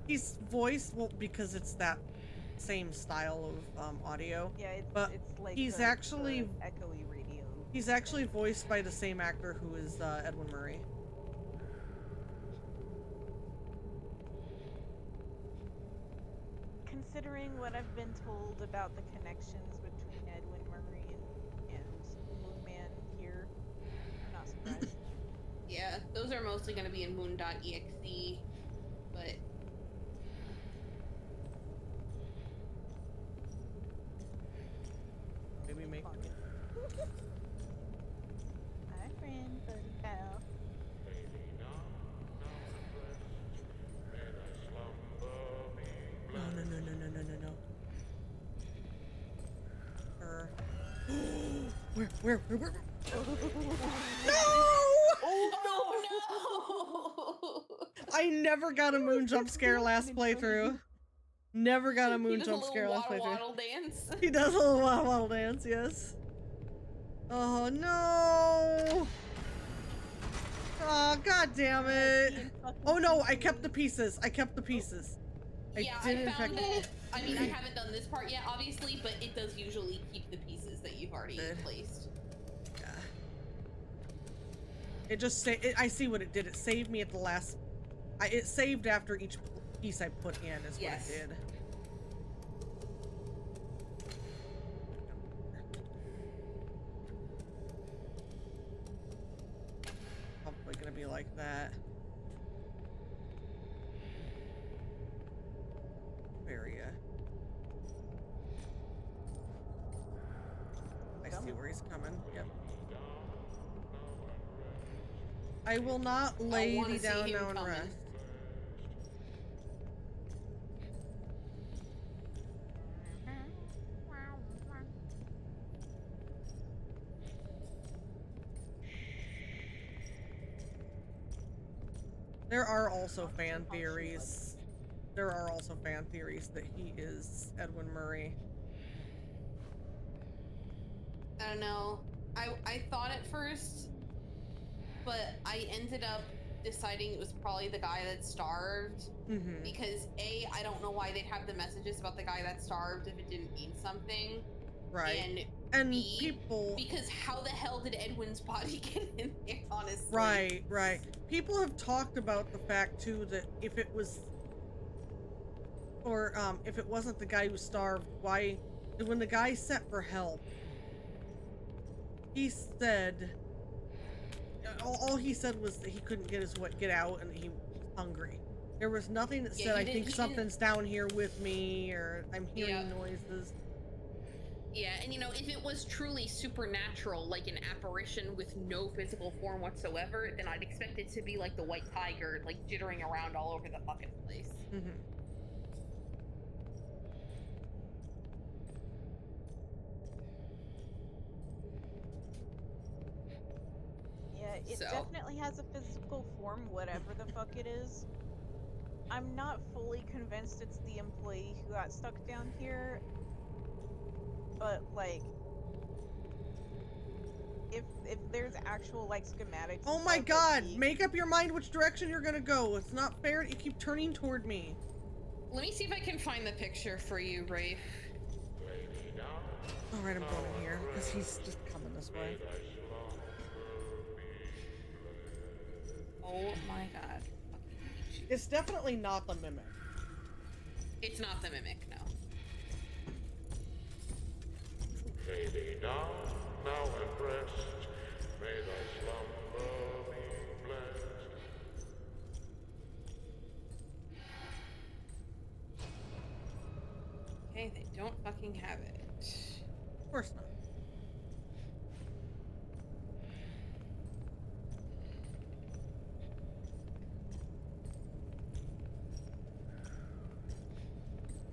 He's voiced, well, because it's that same style of audio. Yeah, but it's like he's the actually echoey radio. He's actually voiced by the same actor who is Edwin Murray. Considering what I've been told about the connections between Edwin Murray and Moonman here, I'm not surprised. Yeah, those are mostly going to be in Moon.exe, but... Maybe make... Hi, friend, buddy pal. No. Where? No! Oh no! I never got a moon jump scare last playthrough. Never got a moon jump scare last playthrough. Waddle dance. He does a little waddle dance, yes. Oh no! Oh, god damn it! Oh no, I kept the pieces. I kept the pieces. Yeah, I found that. I mean, I haven't done this part yet, obviously, but it does usually keep the pieces that you've already placed. Yeah. It just I see what it did. It saved me at the last. It saved after each piece I put in. Is what it did. Probably gonna be like that. Area. I see where he's coming. Yep. I will not lay thee down now and rest. There are also fan theories. There are also fan theories that he is Edwin Murray. I don't know. I thought at first, but I ended up deciding it was probably the guy that starved. Mm-hmm. Because A, I don't know why they'd have the messages about the guy that starved if it didn't mean something. Right. And B, people... Because how the hell did Edwin's body get in there, honestly? Right. People have talked about the fact, too, that if it was... Or, if it wasn't the guy who starved, why... When the guy sent for help, he said... All he said was that he couldn't get get out and he was hungry. There was nothing that said, I think something's down here with me, or I'm hearing noises. Yeah, and you know, if it was truly supernatural, like an apparition with no physical form whatsoever, then I'd expect it to be like the White Tiger, like jittering around all over the fucking place. Mm-hmm. Yeah, it definitely has a physical form, whatever the fuck it is. I'm not fully convinced it's the employee who got stuck down here, but like, if there's actual like schematics. Oh my god! Make up your mind which direction you're gonna go. It's not fair. You keep turning toward me. Let me see if I can find the picture for you, Rafe. All right, I'm going here because he's just coming this way. Oh my god. It's definitely not the mimic. It's not the mimic, no. Lay thee down, now and rest. May thy slumber Okay, they don't fucking have it. Of course not.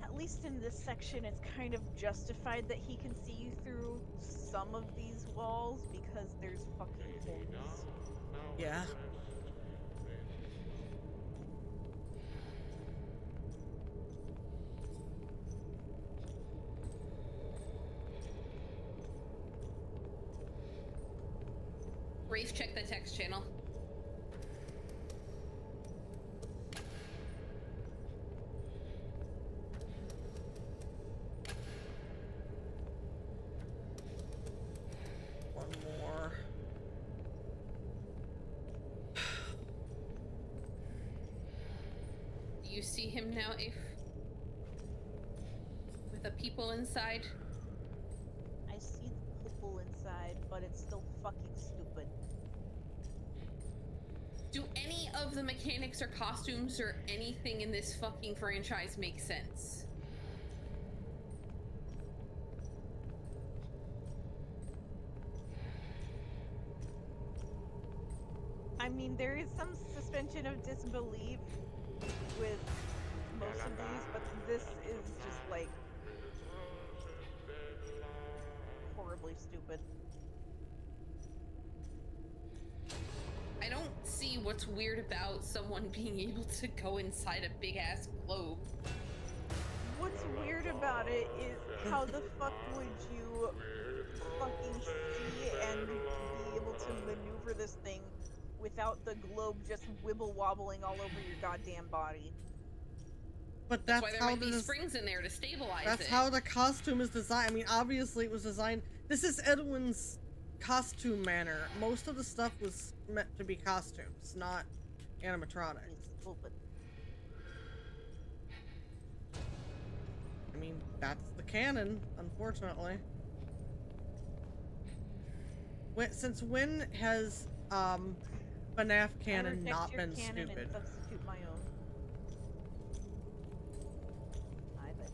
At least in this section, it's kind of justified that he can see you through some of these walls because there's fucking holes. Yeah. Rafe, check the text channel. One more. Do you see him now, Afe? With the people inside? I see the people inside, but it's still fucking stupid. Do any of the mechanics or costumes or anything in this fucking franchise make sense? I mean, there is some suspension of disbelief with most of these, but this is just like horribly stupid. I don't see what's weird about someone being able to go inside a big ass globe. What's weird about it is how the fuck would you fucking see and be able to maneuver this thing without the globe just wibble wobbling all over your goddamn body? But That's that's why there how might be the springs in there to stabilize that's it. how the costume is designed. I mean, obviously it was designed. This is Edwin's costume manner. Most of the stuff was meant to be costumes, not animatronics. Stupid. I mean, that's the canon, unfortunately. Since when has FNAF canon Reject not your been canon stupid? and substitute my own. I bet.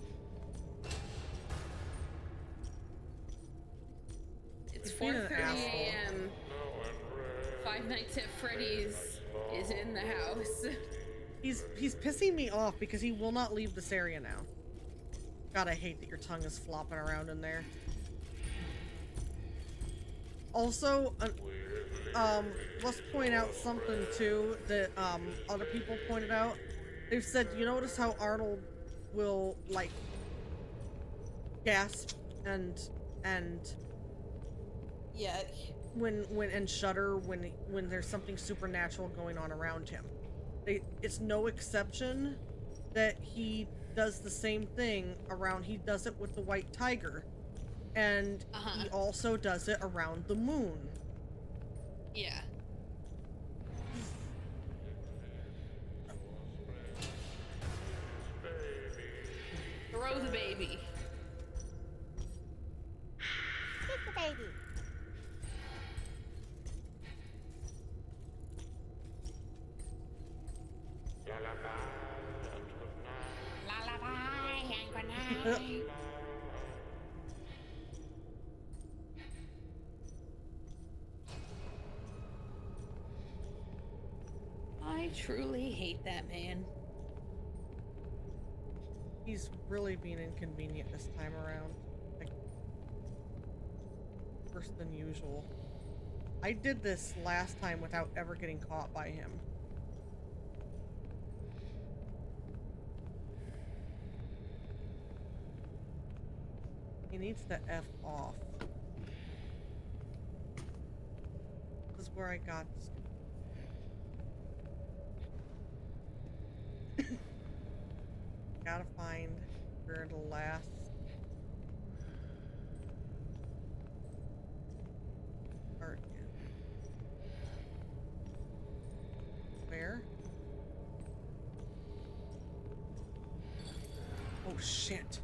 It's Being an 4:30 asshole. a.m. Five Nights at Freddy's is in the house. He's pissing me off because he will not leave this area now. God, I hate that your tongue is flopping around in there. Also, let's point out something too that other people pointed out. They've said, you notice how Arnold will like gasp and Yeah. when and shudder when there's something supernatural going on around him. It's no exception that he does the same thing around. He does it with the white tiger, and he also does it around the moon. Yeah. Throw the baby. Take the baby. Lullaby and good night. I truly hate that man. He's really being inconvenient this time around. Like, worse than usual. I did this last time without ever getting caught by him. He needs to F off. This is where I got gotta find where the last part is. Where? Oh shit.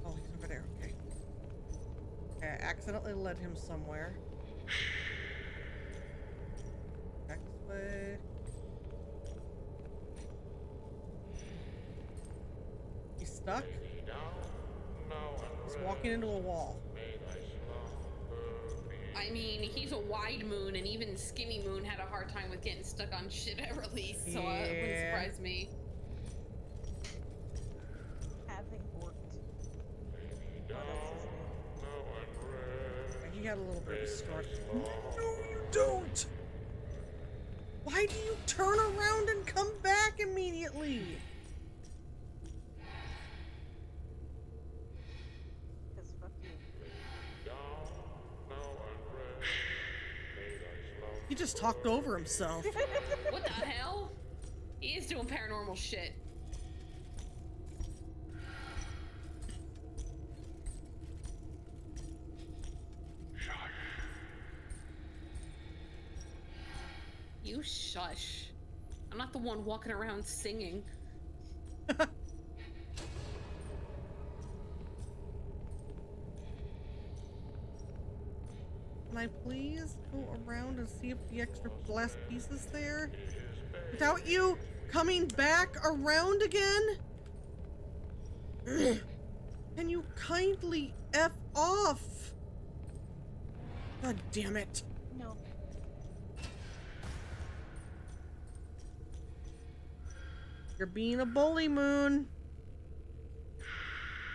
Oh, he's over there, okay. Okay, I accidentally led him somewhere. Next way. stuck? He's walking into a wall. I mean, he's a wide moon, and even skinny moon had a hard time with getting stuck on shit at release, so it wouldn't Yeah. surprise me. Having worked. What else is new? He had a little bit of a start. No, you don't! Why do you turn around and come back immediately? Because fuck you. He just talked over himself. What the hell? He is doing paranormal shit. You shush. I'm not the one walking around singing. Can I please go around and see if the extra glass piece is there? Without you coming back around again? Can you kindly F off? God damn it. No. You're being a bully, Moon.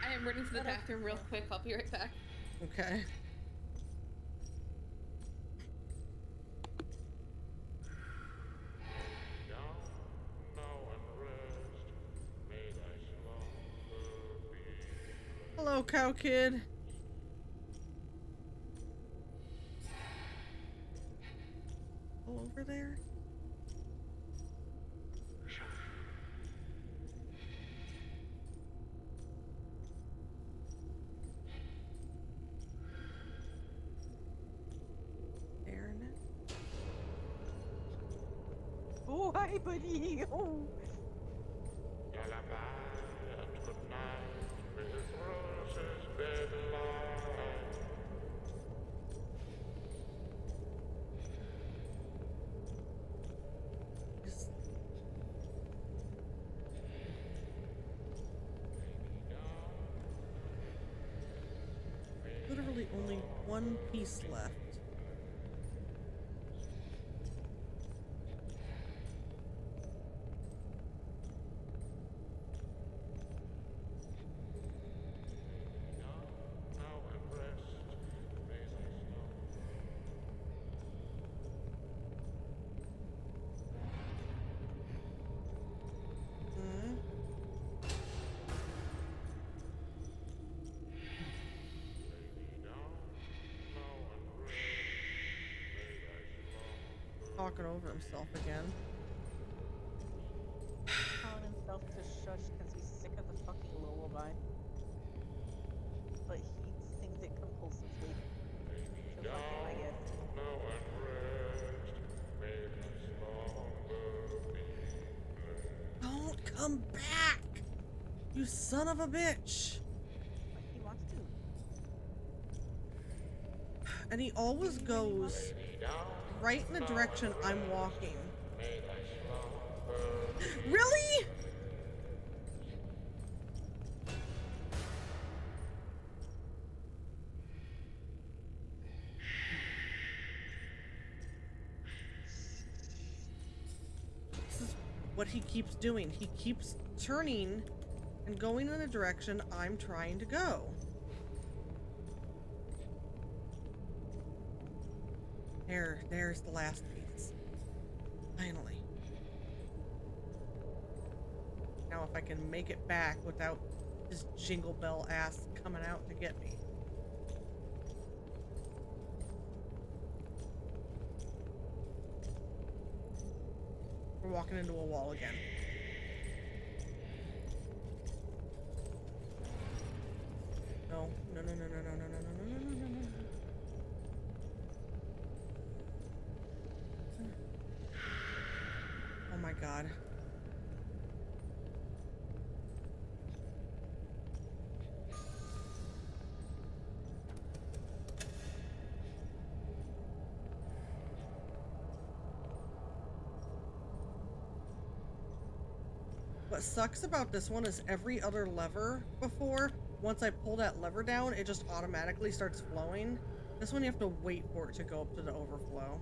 I am running to the bathroom real quick. I'll be right back. Okay. Hello, cow kid. Oh, over there? There, Nick. Oh, hi, buddy. Oh. Just- Literally only one piece left. Hmm. Talking over himself again. Telling himself to shush because he's sick of the fucking lullaby. But he sings it compulsively. So fuck him, I guess. Don't come back! You son of a bitch! Like he wants to. And he always goes right in the direction I'm walking. Really? This is what he keeps doing. He keeps turning and going in the direction I'm trying to go. There's the last piece. Finally. Now if I can make it back without his jingle bell ass coming out to get me. We're walking into a wall again. No, no, no, no, no, no, no, no, no, no, no, no, no. Oh my god. What sucks about this one is every other lever before, once I pull that lever down, it just automatically starts flowing. This one you have to wait for it to go up to the overflow.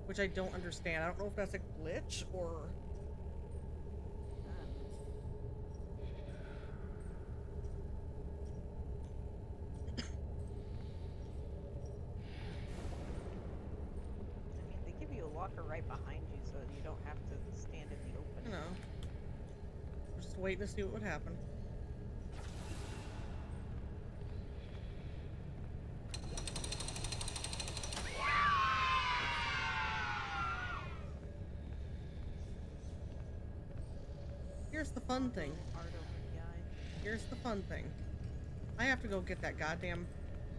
Which I don't understand. I don't know if that's a glitch or... They give you a locker right behind you so you don't have to stand in the open. You know. We're just waiting to see what would happen. Here's the fun thing. Here's the fun thing. I have to go get that goddamn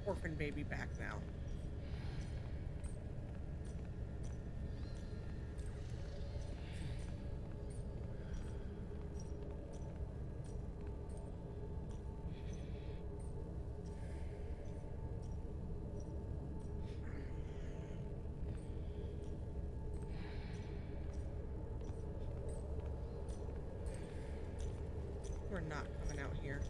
orphan baby back now. We're not coming out here.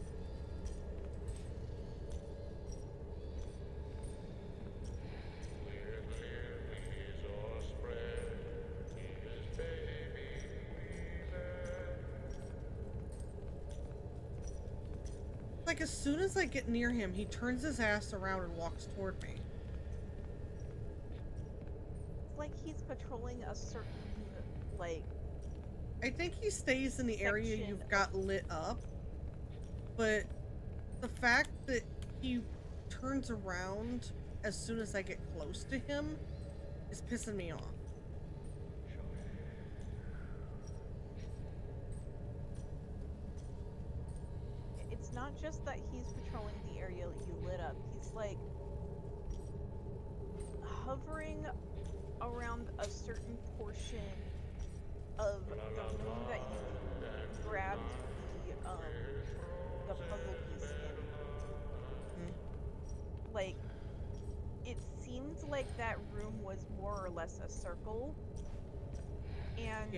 Like, as soon as I get near him, he turns his ass around and walks toward me. It's like he's patrolling a certain, like... I think he stays in the area you've got lit up, but the fact that he turns around as soon as I get close to him is pissing me off. It's not just that he's patrolling the area you lit up, he's like hovering around a certain portion of the room that you grabbed the puzzle piece in. Like, it seemed like that room was more or less a circle, and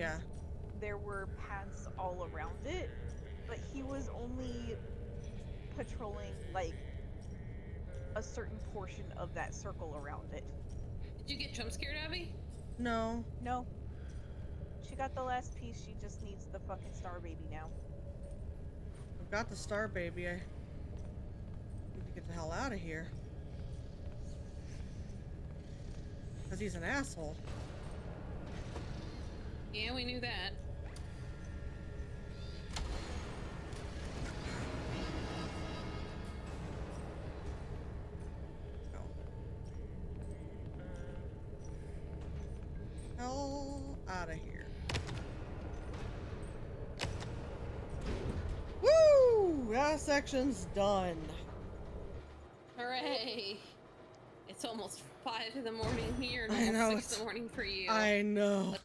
there were paths all around it, but he was only patrolling like a certain portion of that circle around it. Did you get jump scared, Abby? No. No. She got the last piece, she just needs the fucking star baby now. I've got the star baby. I need to get the hell out of here. Because he's an asshole. Yeah, we knew that. Hell out of here. Woo! That section's done. Hooray! It's almost 5 in the morning here, I and know, almost 6 in the morning for you. I know.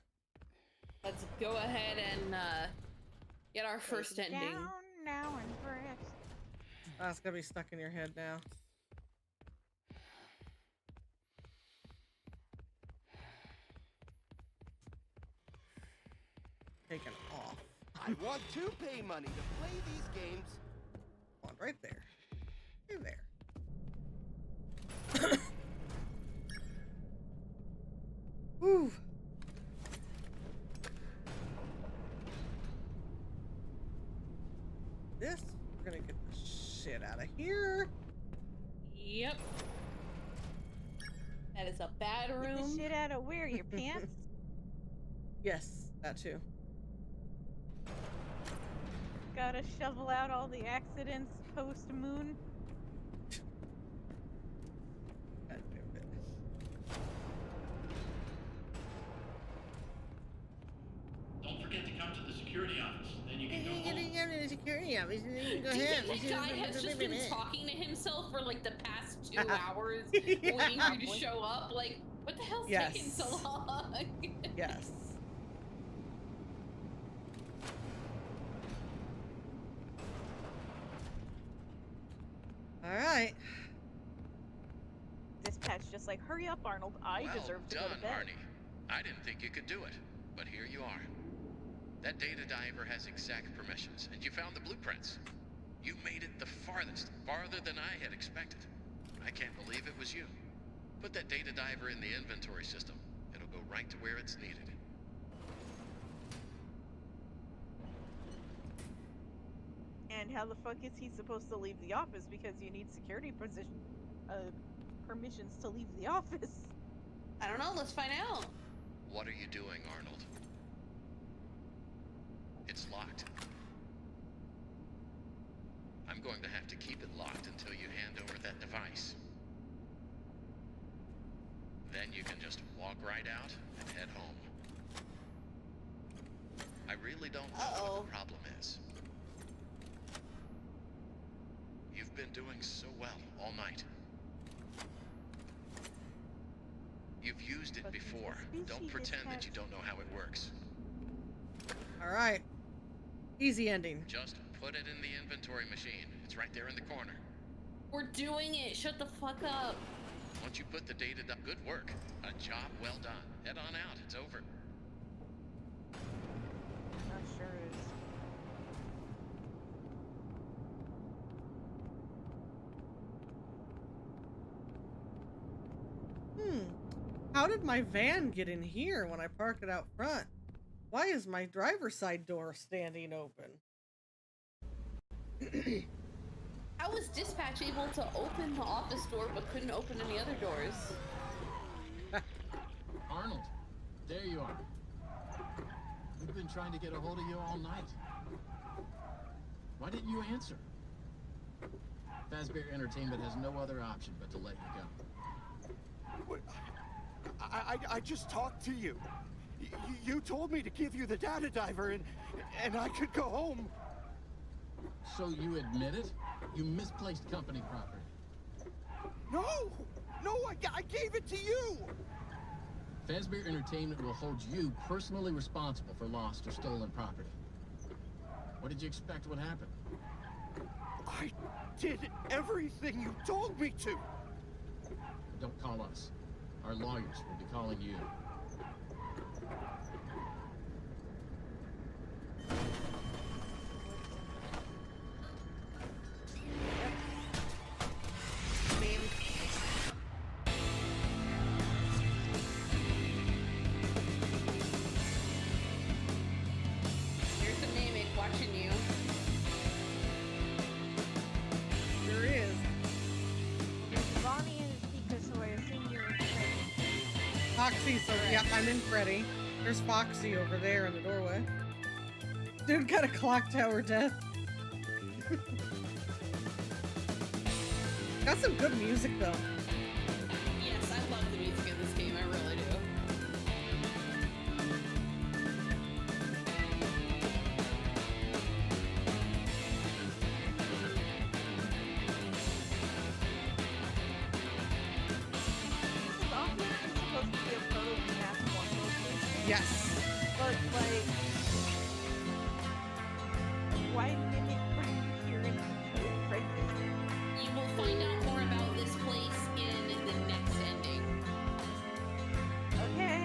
Let's go ahead and get our first ending. Down now and correct. That's gonna be stuck in your head now. Taken off. I want to pay money to play these games. On right there. Right there. Whew. This, we're gonna get the shit out of here. Yep. That is a bad room. Get the shit out of where? Your pants? Yes, that too. Gotta shovel out all the accidents post-moon. Don't forget to come to the security office. Then you can go home. The security office, and then you can go Do you ahead. think that guy has just been talking to himself for like the past 2 hours, Yeah. waiting for you to show up? Like, what the hell's Yes. taking so long? Yes. All right. Dispatch just like, hurry up, Arnold. I Well deserve to done, go to bed. Arnie. I didn't think you could do it, but here you are. That data diver has exact permissions, and you found the blueprints. You made it the farthest, farther than I had expected. I can't believe it was you. Put that data diver in the inventory system. It'll go right to where it's needed. And how the fuck is he supposed to leave the office because you need security permissions to leave the office? I don't know, let's find out. What are you doing, Arnold? It's locked. I'm going to have to keep it locked until you hand over that device. Then you can just walk right out and head home. I really don't know what the problem is. You've been doing so well all night. You've used it before. Don't pretend that you don't know how it works. All right. Easy ending. Just put it in the inventory machine. It's right there in the corner. We're doing it. Shut the fuck up. Once you put the data down, good work. A job well done. Head on out. It's over. That sure is. How did my van get in here when I parked it out front? Why is my driver's side door standing open? How was dispatch able to open the office door but couldn't open any other doors? Arnold, there you are. We've been trying to get a hold of you all night. Why didn't you answer? Fazbear Entertainment has no other option but to let you go. I just talked to you. You told me to give you the data diver and I could go home. So you admit it? You misplaced company property. No, I gave it to you. Fazbear Entertainment will hold you personally responsible for lost or stolen property. What did you expect would happen? I did everything you told me to. Don't call us. Our lawyers will be calling you. There's a mimic watching you. There is. There's Bonnie and Pika, so I assume you're in Freddy. Foxy, so yeah, I'm in Freddy. There's Foxy over there in the doorway. Dude got a clock tower death. Got some good music though. Yes, I love the music in this game, I really do. This office is supposed to be a photo mass one location. Yes. But like, why Mimic bring you here and teach you in Freddy? You will find out more about this place in the next ending. Okay.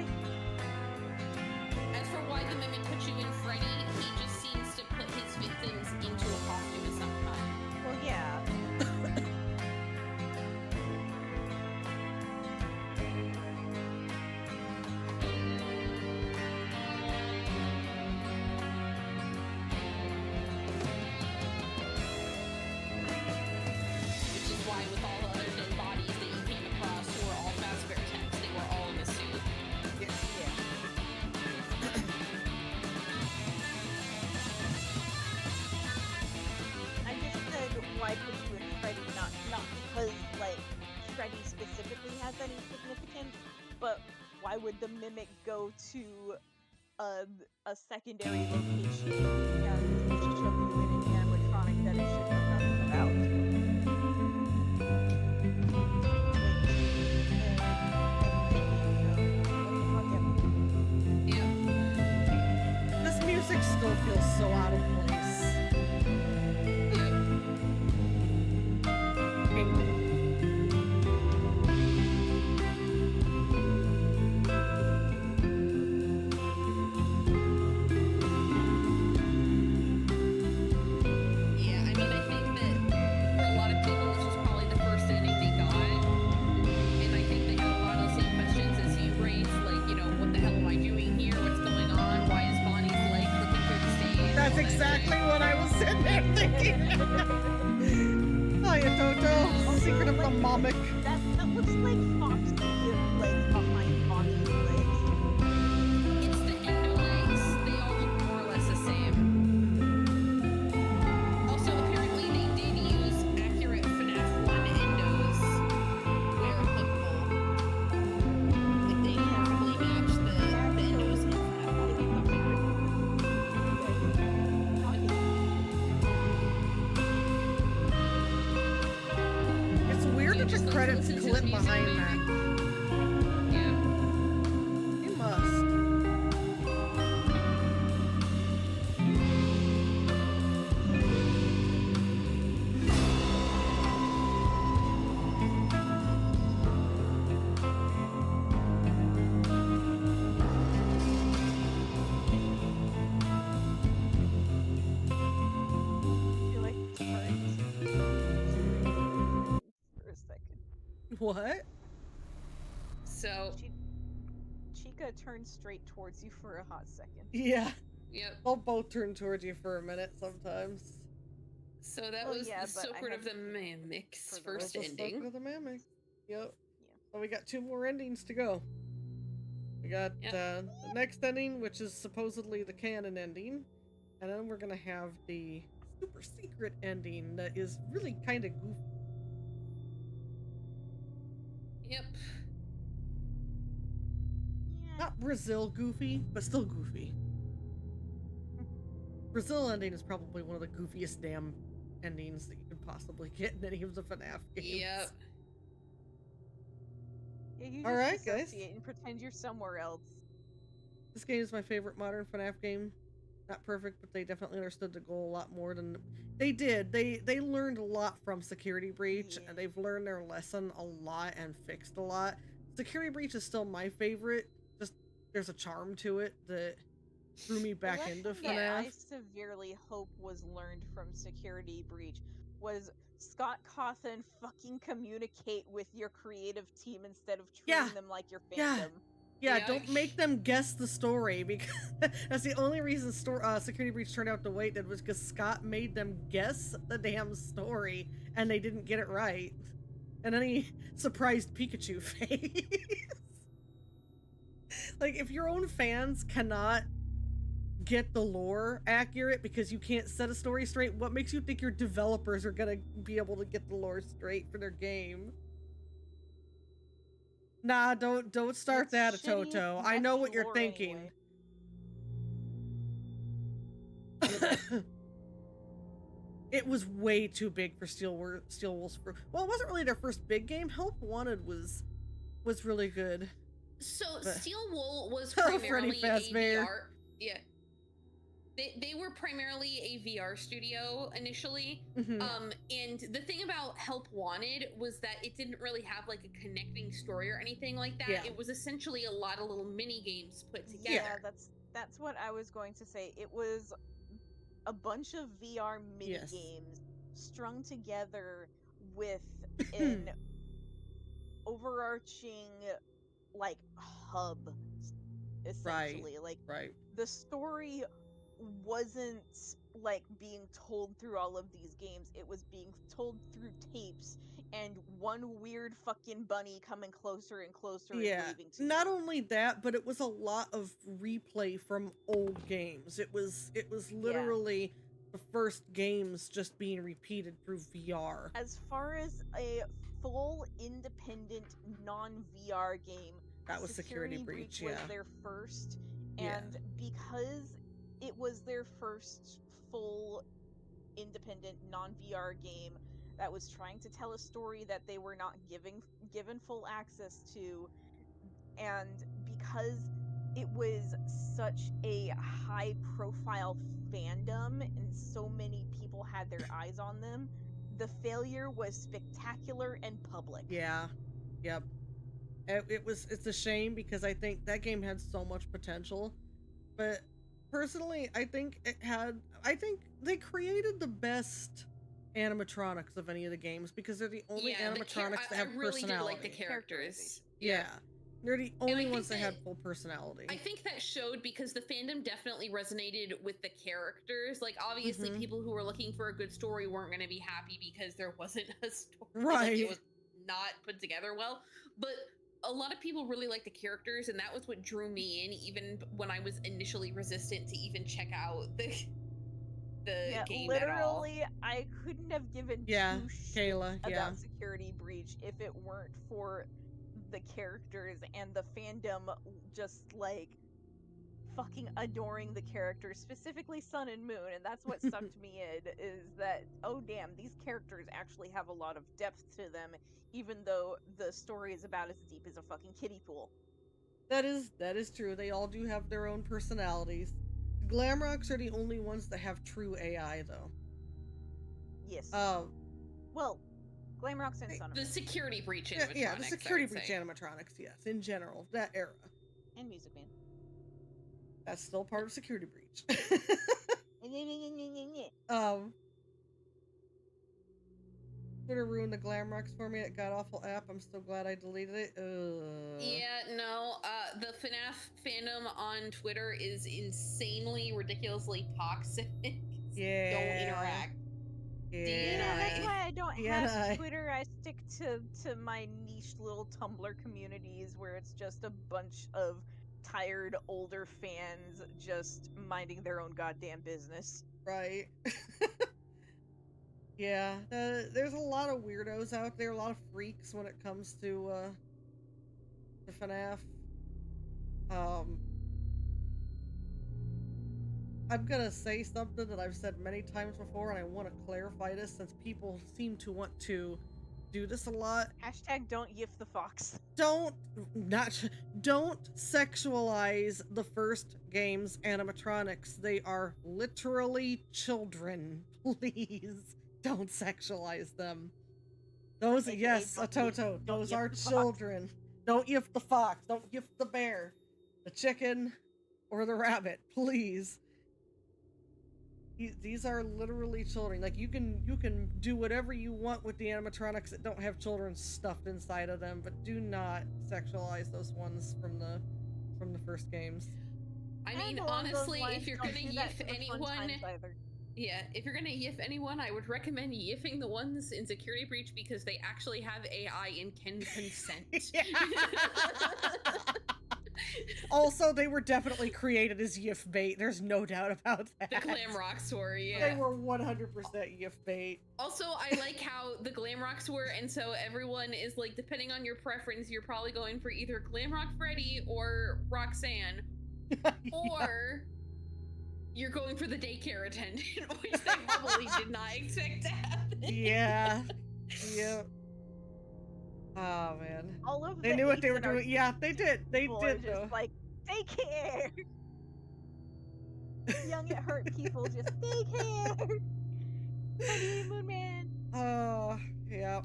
As for why the mimic put you in Freddy, he just seems to put his victims into a costume of some kind. Well, yeah. Which is why with all the other dead bodies that you came across who were all Fazbear techs, they were all in a suit. I just said why put you in Freddy, not because like Freddy specifically has any significance, but why would the Mimic go to a secondary location and show you in an animatronic that it should know nothing about? This music still feels so out of place. exactly what I was sitting there thinking. Hiya, Toto. Secret of the Momic. That looks like Foxy legs behind Foxy legs. It's the endo legs. They all look more or less the same. Also, apparently they did use accurate FNAF 1 endos where applicable. Like they perfectly matched the endos in FNAF 1. It's weird that the credits listen to the clip music behind maybe. that. Yeah. You must. I feel like this part for a second. What? So, Chica turned straight towards you for a hot second. Yeah. yep. They'll both turn towards you for a minute sometimes. So that Well, was yeah, the but I Secret had of the to Mimics for the first That's the ending. Secret of the Mimic. Yep. Yeah. So we got 2 more endings to go. We got Yep. the next ending, which is supposedly the canon ending. And then we're gonna have the super secret ending that is really kind of goofy. Yep. Not Brazil goofy, but still goofy. Brazil ending is probably one of the goofiest damn endings that you could possibly get in any of the FNAF games. Yep. Yeah, you All just right, guys. dissociate and pretend you're somewhere else. This game is my favorite modern FNAF game. Not perfect, but they definitely understood the goal a lot more than they did. They learned a lot from Security Breach, and they've learned their lesson a lot and fixed a lot. Security Breach is still my favorite. Just there's a charm to it that threw me back The into lesson that I FNAF. severely hope was learned from Security Breach was Scott Cawthon fucking communicate with your creative team instead of treating Yeah. them like your Yeah. fandom. Yeah, Yeah. don't make them guess the story, because that's the only reason Security Breach turned out the way it did, was because Scott made them guess the damn story, and they didn't get it right. And then he surprised Pikachu face. Like, if your own fans cannot get the lore accurate because you can't set a story straight, what makes you think your developers are gonna be able to get the lore straight for their game? Nah, don't start It's that, shitty, Toto. I know messy what you're lore thinking. anyway. It was way too big for Steel Wolf's. Well, it wasn't really their first big game. Help Wanted was really good. So But- Steel Wool was Freddy primarily a Fazbear. VR. Yeah. They were primarily a VR studio initially. Mhm. And the thing about Help Wanted was that it didn't really have like a connecting story or anything like that. Yeah. It was essentially a lot of little mini games put together. Yeah, that's what I was going to say. It was a bunch of VR mini Yes. games strung together with an overarching like hub essentially. Like Right. the story wasn't like being told through all of these games. It was being told through tapes and one weird fucking bunny coming closer and closer and Yeah. waving to Not you. only that, but it was a lot of replay from old games. It was literally the first games just being repeated through VR. As far as a full independent non-VR game, That was Security Breach, was yeah. their first, Yeah. and because it was their first full independent non-VR game that was trying to tell a story that they were not given full access to, and because it was such a high-profile fandom and so many people had their eyes on them, the failure was spectacular and public. Yeah. Yep. It's a shame because I think that game had so much potential. But personally, I think they created the best animatronics of any of the games because they're the only Yeah, animatronics that have I really did personality. like the characters. Yeah. They're the only think ones that had that- full personality. I think that showed because the fandom definitely resonated with the characters. Like, obviously, Mhm. people who were looking for a good story weren't going to be happy because there wasn't a story. Right. Like, it was not put together well. But a lot of people really liked the characters, and that was what drew me in, even when I was initially resistant to even check out the game at all. literally, I couldn't have given Yeah, two shits Kayla, about yeah. Security Breach if it weren't for the characters and the fandom just like fucking adoring the characters, specifically Sun and Moon, and that's what sucked me in, is that, oh damn, these characters actually have a lot of depth to them, even though the story is about as deep as a fucking kiddie pool. That is true. They all do have their own personalities. Glamrocks are the only ones that have true AI, though. Yes. Well, Glamrocks and Sun and The Moon. Security Breach yeah, animatronics. yeah, the Security I would Breach say. animatronics, yes, in general, that era. And Music Man. That's still part of Security Breach. Twitter ruined the Glamrocks for me. That god awful app. I'm so glad I deleted it. Yeah, no, the FNAF fandom on Twitter is insanely, ridiculously toxic. Yeah. Don't interact. Yeah. That's why I don't Yeah. have Twitter. I stick to my niche little Tumblr communities where it's just a bunch of tired older fans just minding their own goddamn business. Right. Yeah, there's a lot of weirdos out there, a lot of freaks when it comes to FNAF. I'm gonna say something that I've said many times before, and I want to clarify this since people seem to want to do this a lot. Hashtag don't yiff the fox. Don't sexualize the first game's animatronics. They are literally children. Please don't sexualize them. Those, AKA yes, don't Toto, yiff- don't those yiff are the fox. children. Don't yiff the fox. Don't yiff the bear, the chicken, or the rabbit. Please. These are literally children. Like, you can do whatever you want with the animatronics that don't have children stuffed inside of them, but do not sexualize those ones from the first games. I mean, along those honestly, lines, if you're don't gonna do that yiff to the fun anyone, times either. yeah, if you're gonna yiff anyone, I would recommend yiffing the ones in Security Breach because they actually have AI and can consent. Also, they were definitely created as yiff bait. There's no doubt about that. The Glamrocks were, They yeah. were 100% yiff bait. Also, I like how the Glamrocks were, and so everyone is like, depending on your preference, you're probably going for either Glamrock Freddy or Roxanne, or you're going for the daycare attendant, which they probably did not expect to happen. Yeah. Yep. Oh man. All of They the knew what they were Ace in our doing. Yeah, they did. They people are did just though. like, daycare. Young at heart people just daycare. Honeymoon man. Oh, yeah.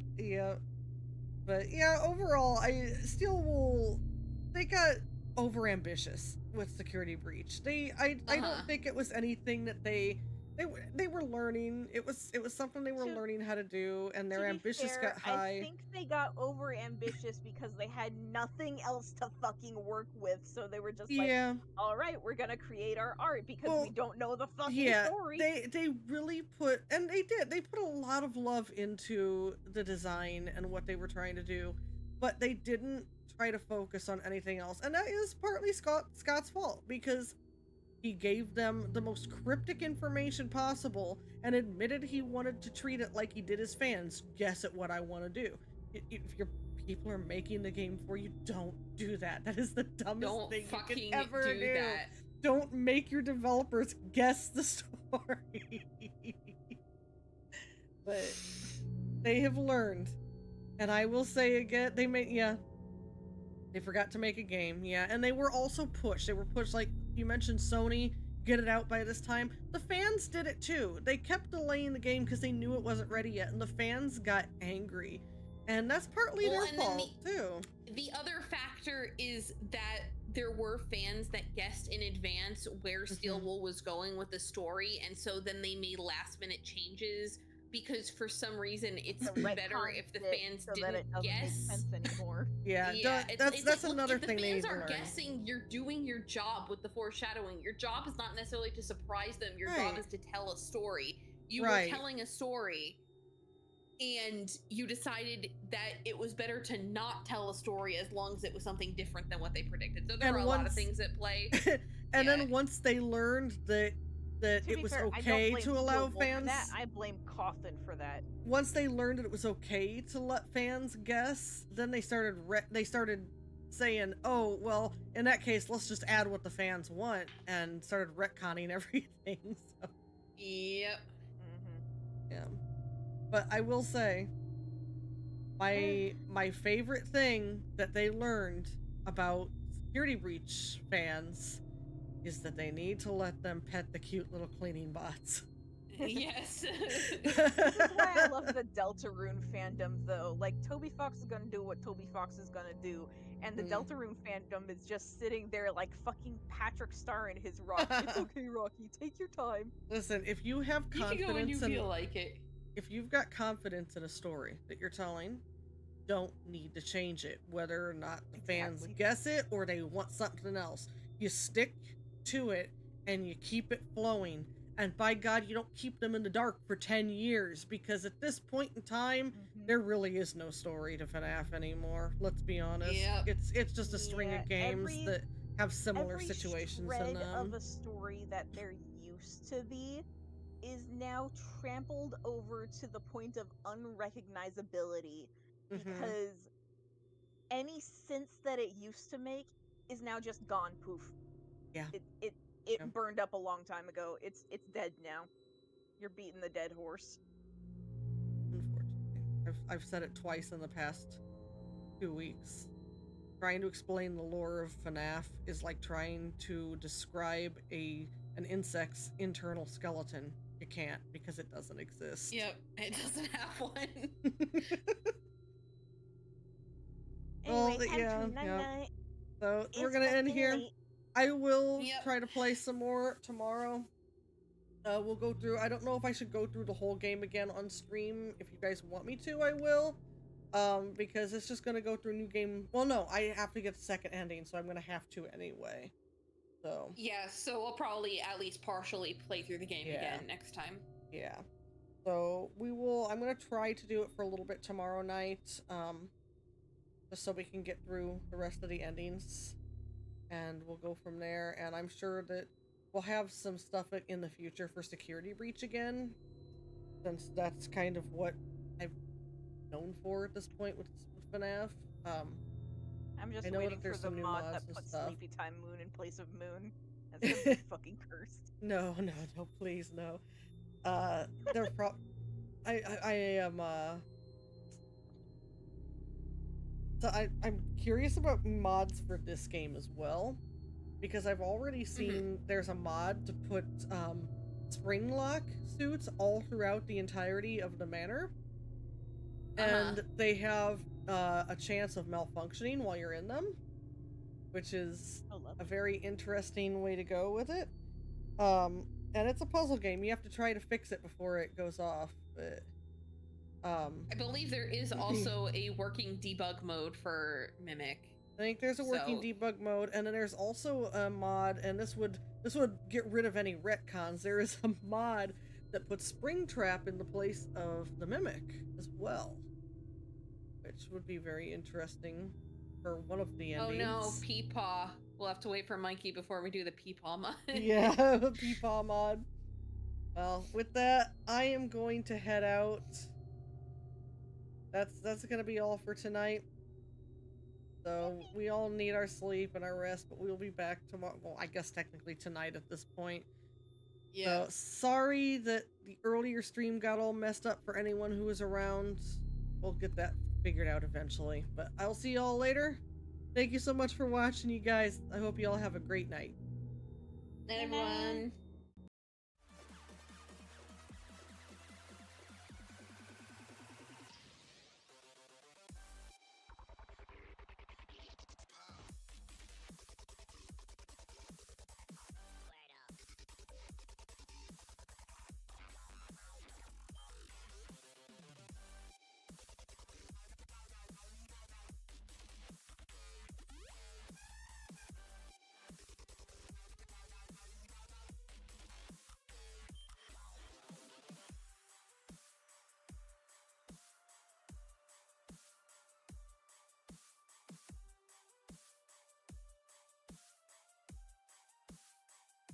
But yeah, overall, I still will. They got overambitious with Security Breach. I don't think it was anything that they were learning. It was something they were learning how to do, and their To be ambitions fair, got high. I think they got over ambitious because they had nothing else to fucking work with, so they were just like, Yeah. all right, we're gonna create our art because Well, we don't know the fucking Yeah, story. they really put, and they did. They put a lot of love into the design and what they were trying to do, but they didn't try to focus on anything else, and that is partly Scott's fault because he gave them the most cryptic information possible and admitted he wanted to treat it like he did his fans. Guess at what I want to do. If your people are making the game for you, don't do that. That is the dumbest Don't thing you fucking can ever do do. that. Don't make your developers guess the story. But they have learned, and I will say again, they forgot to make a game, and they were also pushed. They were pushed, like you mentioned, Sony, get it out by this time. The fans did it too. They kept delaying the game because they knew it wasn't ready yet, and the fans got angry. And that's partly Well, their and then fault, too. The other factor is that there were fans that guessed in advance where Steel Wool was going with the story, and so then they made last minute changes because for some reason it's The better retcons if the it fans so that didn't it doesn't make guess. sense anymore. Yeah, it's that's like, another look, thing if they the need fans to are learn. guessing, you're doing your job with the foreshadowing. Your job is not necessarily to surprise them. Your job Right. is to tell a story. You Right. were telling a story, and you decided that it was better to not tell a story as long as it was something different than what they predicted. So there And are a lot of once- things at play. And Yeah. then once they learned that To it be was fair, I okay don't blame to Steel allow Wolf for fans, that. I blame Coffin for that. once they learned that it was okay to let fans guess, then they started saying, "Oh, well, in that case, let's just add what the fans want," and started retconning everything. So, Yep. yeah. But I will say, my favorite thing that they learned about Security Breach fans is that they need to let them pet the cute little cleaning bots. Yes. This is why I love the Deltarune fandom, though. Like, Toby Fox is gonna do what Toby Fox is gonna do, and the Deltarune fandom is just sitting there like fucking Patrick Star in his Rocky. It's okay, Rocky, take your time. Listen, if you have You can go when you confidence in, feel like it. if you've got confidence in a story that you're telling, don't need to change it, whether or not the fans Exactly. guess it or they want something else. You stick to it and you keep it flowing. And by God, you don't keep them in the dark for 10 years, because at this point in time, there really is no story to FNAF anymore. Let's be honest. Yep. It's just a string of games every- that have similar Every situations shred in them. of a story that there used to be is now trampled over to the point of unrecognizability, Mhm. because any sense that it used to make is now just gone, poof. Yeah. It Yeah. burned up a long time ago. It's dead now. You're beating the dead horse. Unfortunately, I've said it twice in the past 2 weeks. Trying to explain the lore of FNAF is like trying to describe an insect's internal skeleton. You can't, because it doesn't exist. Yep, it doesn't have one. Well, Anyway, time yeah, to yeah. night-night. So we're It's gonna end fucking here. late. I will Yep. try to play some more tomorrow. We'll go through. I don't know if I should go through the whole game again on stream. If you guys want me to, I will. Because it's just gonna go through new game. Well, no, I have to get the second ending, so I'm gonna have to anyway. So Yeah, so we'll probably at least partially play through the game Yeah. again next time. yeah. So we will. I'm gonna try to do it for a little bit tomorrow night. Just so we can get through the rest of the endings, and we'll go from there. And I'm sure that we'll have some stuff in the future for Security Breach again, since that's kind of what I've known for at this point with FNAF. I'm just I know waiting that for there's the some new mod mods that and puts stuff. Sleepy Time Moon in place of Moon. That's gonna be fucking cursed. No, please, no. They're I am, so I'm curious about mods for this game as well, because I've already seen there's a mod to put, spring lock suits all throughout the entirety of the manor. And they have, a chance of malfunctioning while you're in them, which is a very interesting way to go with it. And it's a puzzle game. You have to try to fix it before it goes off, but I believe there is also a working debug mode for Mimic. I think there's a working So- debug mode, and then there's also a mod, and this would get rid of any retcons. There is a mod that puts Springtrap in the place of the Mimic as well, which would be very interesting for one of the Oh endings. no, Peepaw. We'll have to wait for Mikey before we do the Peepaw mod. Yeah, Peepaw mod. Well, with that, I am going to head out. That's gonna be all for tonight. So we all need our sleep and our rest, but we'll be back tomorrow. Well, I guess technically tonight at this point. Yeah. So sorry that the earlier stream got all messed up for anyone who was around. We'll get that figured out eventually. But I'll see y'all later. Thank you so much for watching, you guys. I hope you all have a great night. Everyone.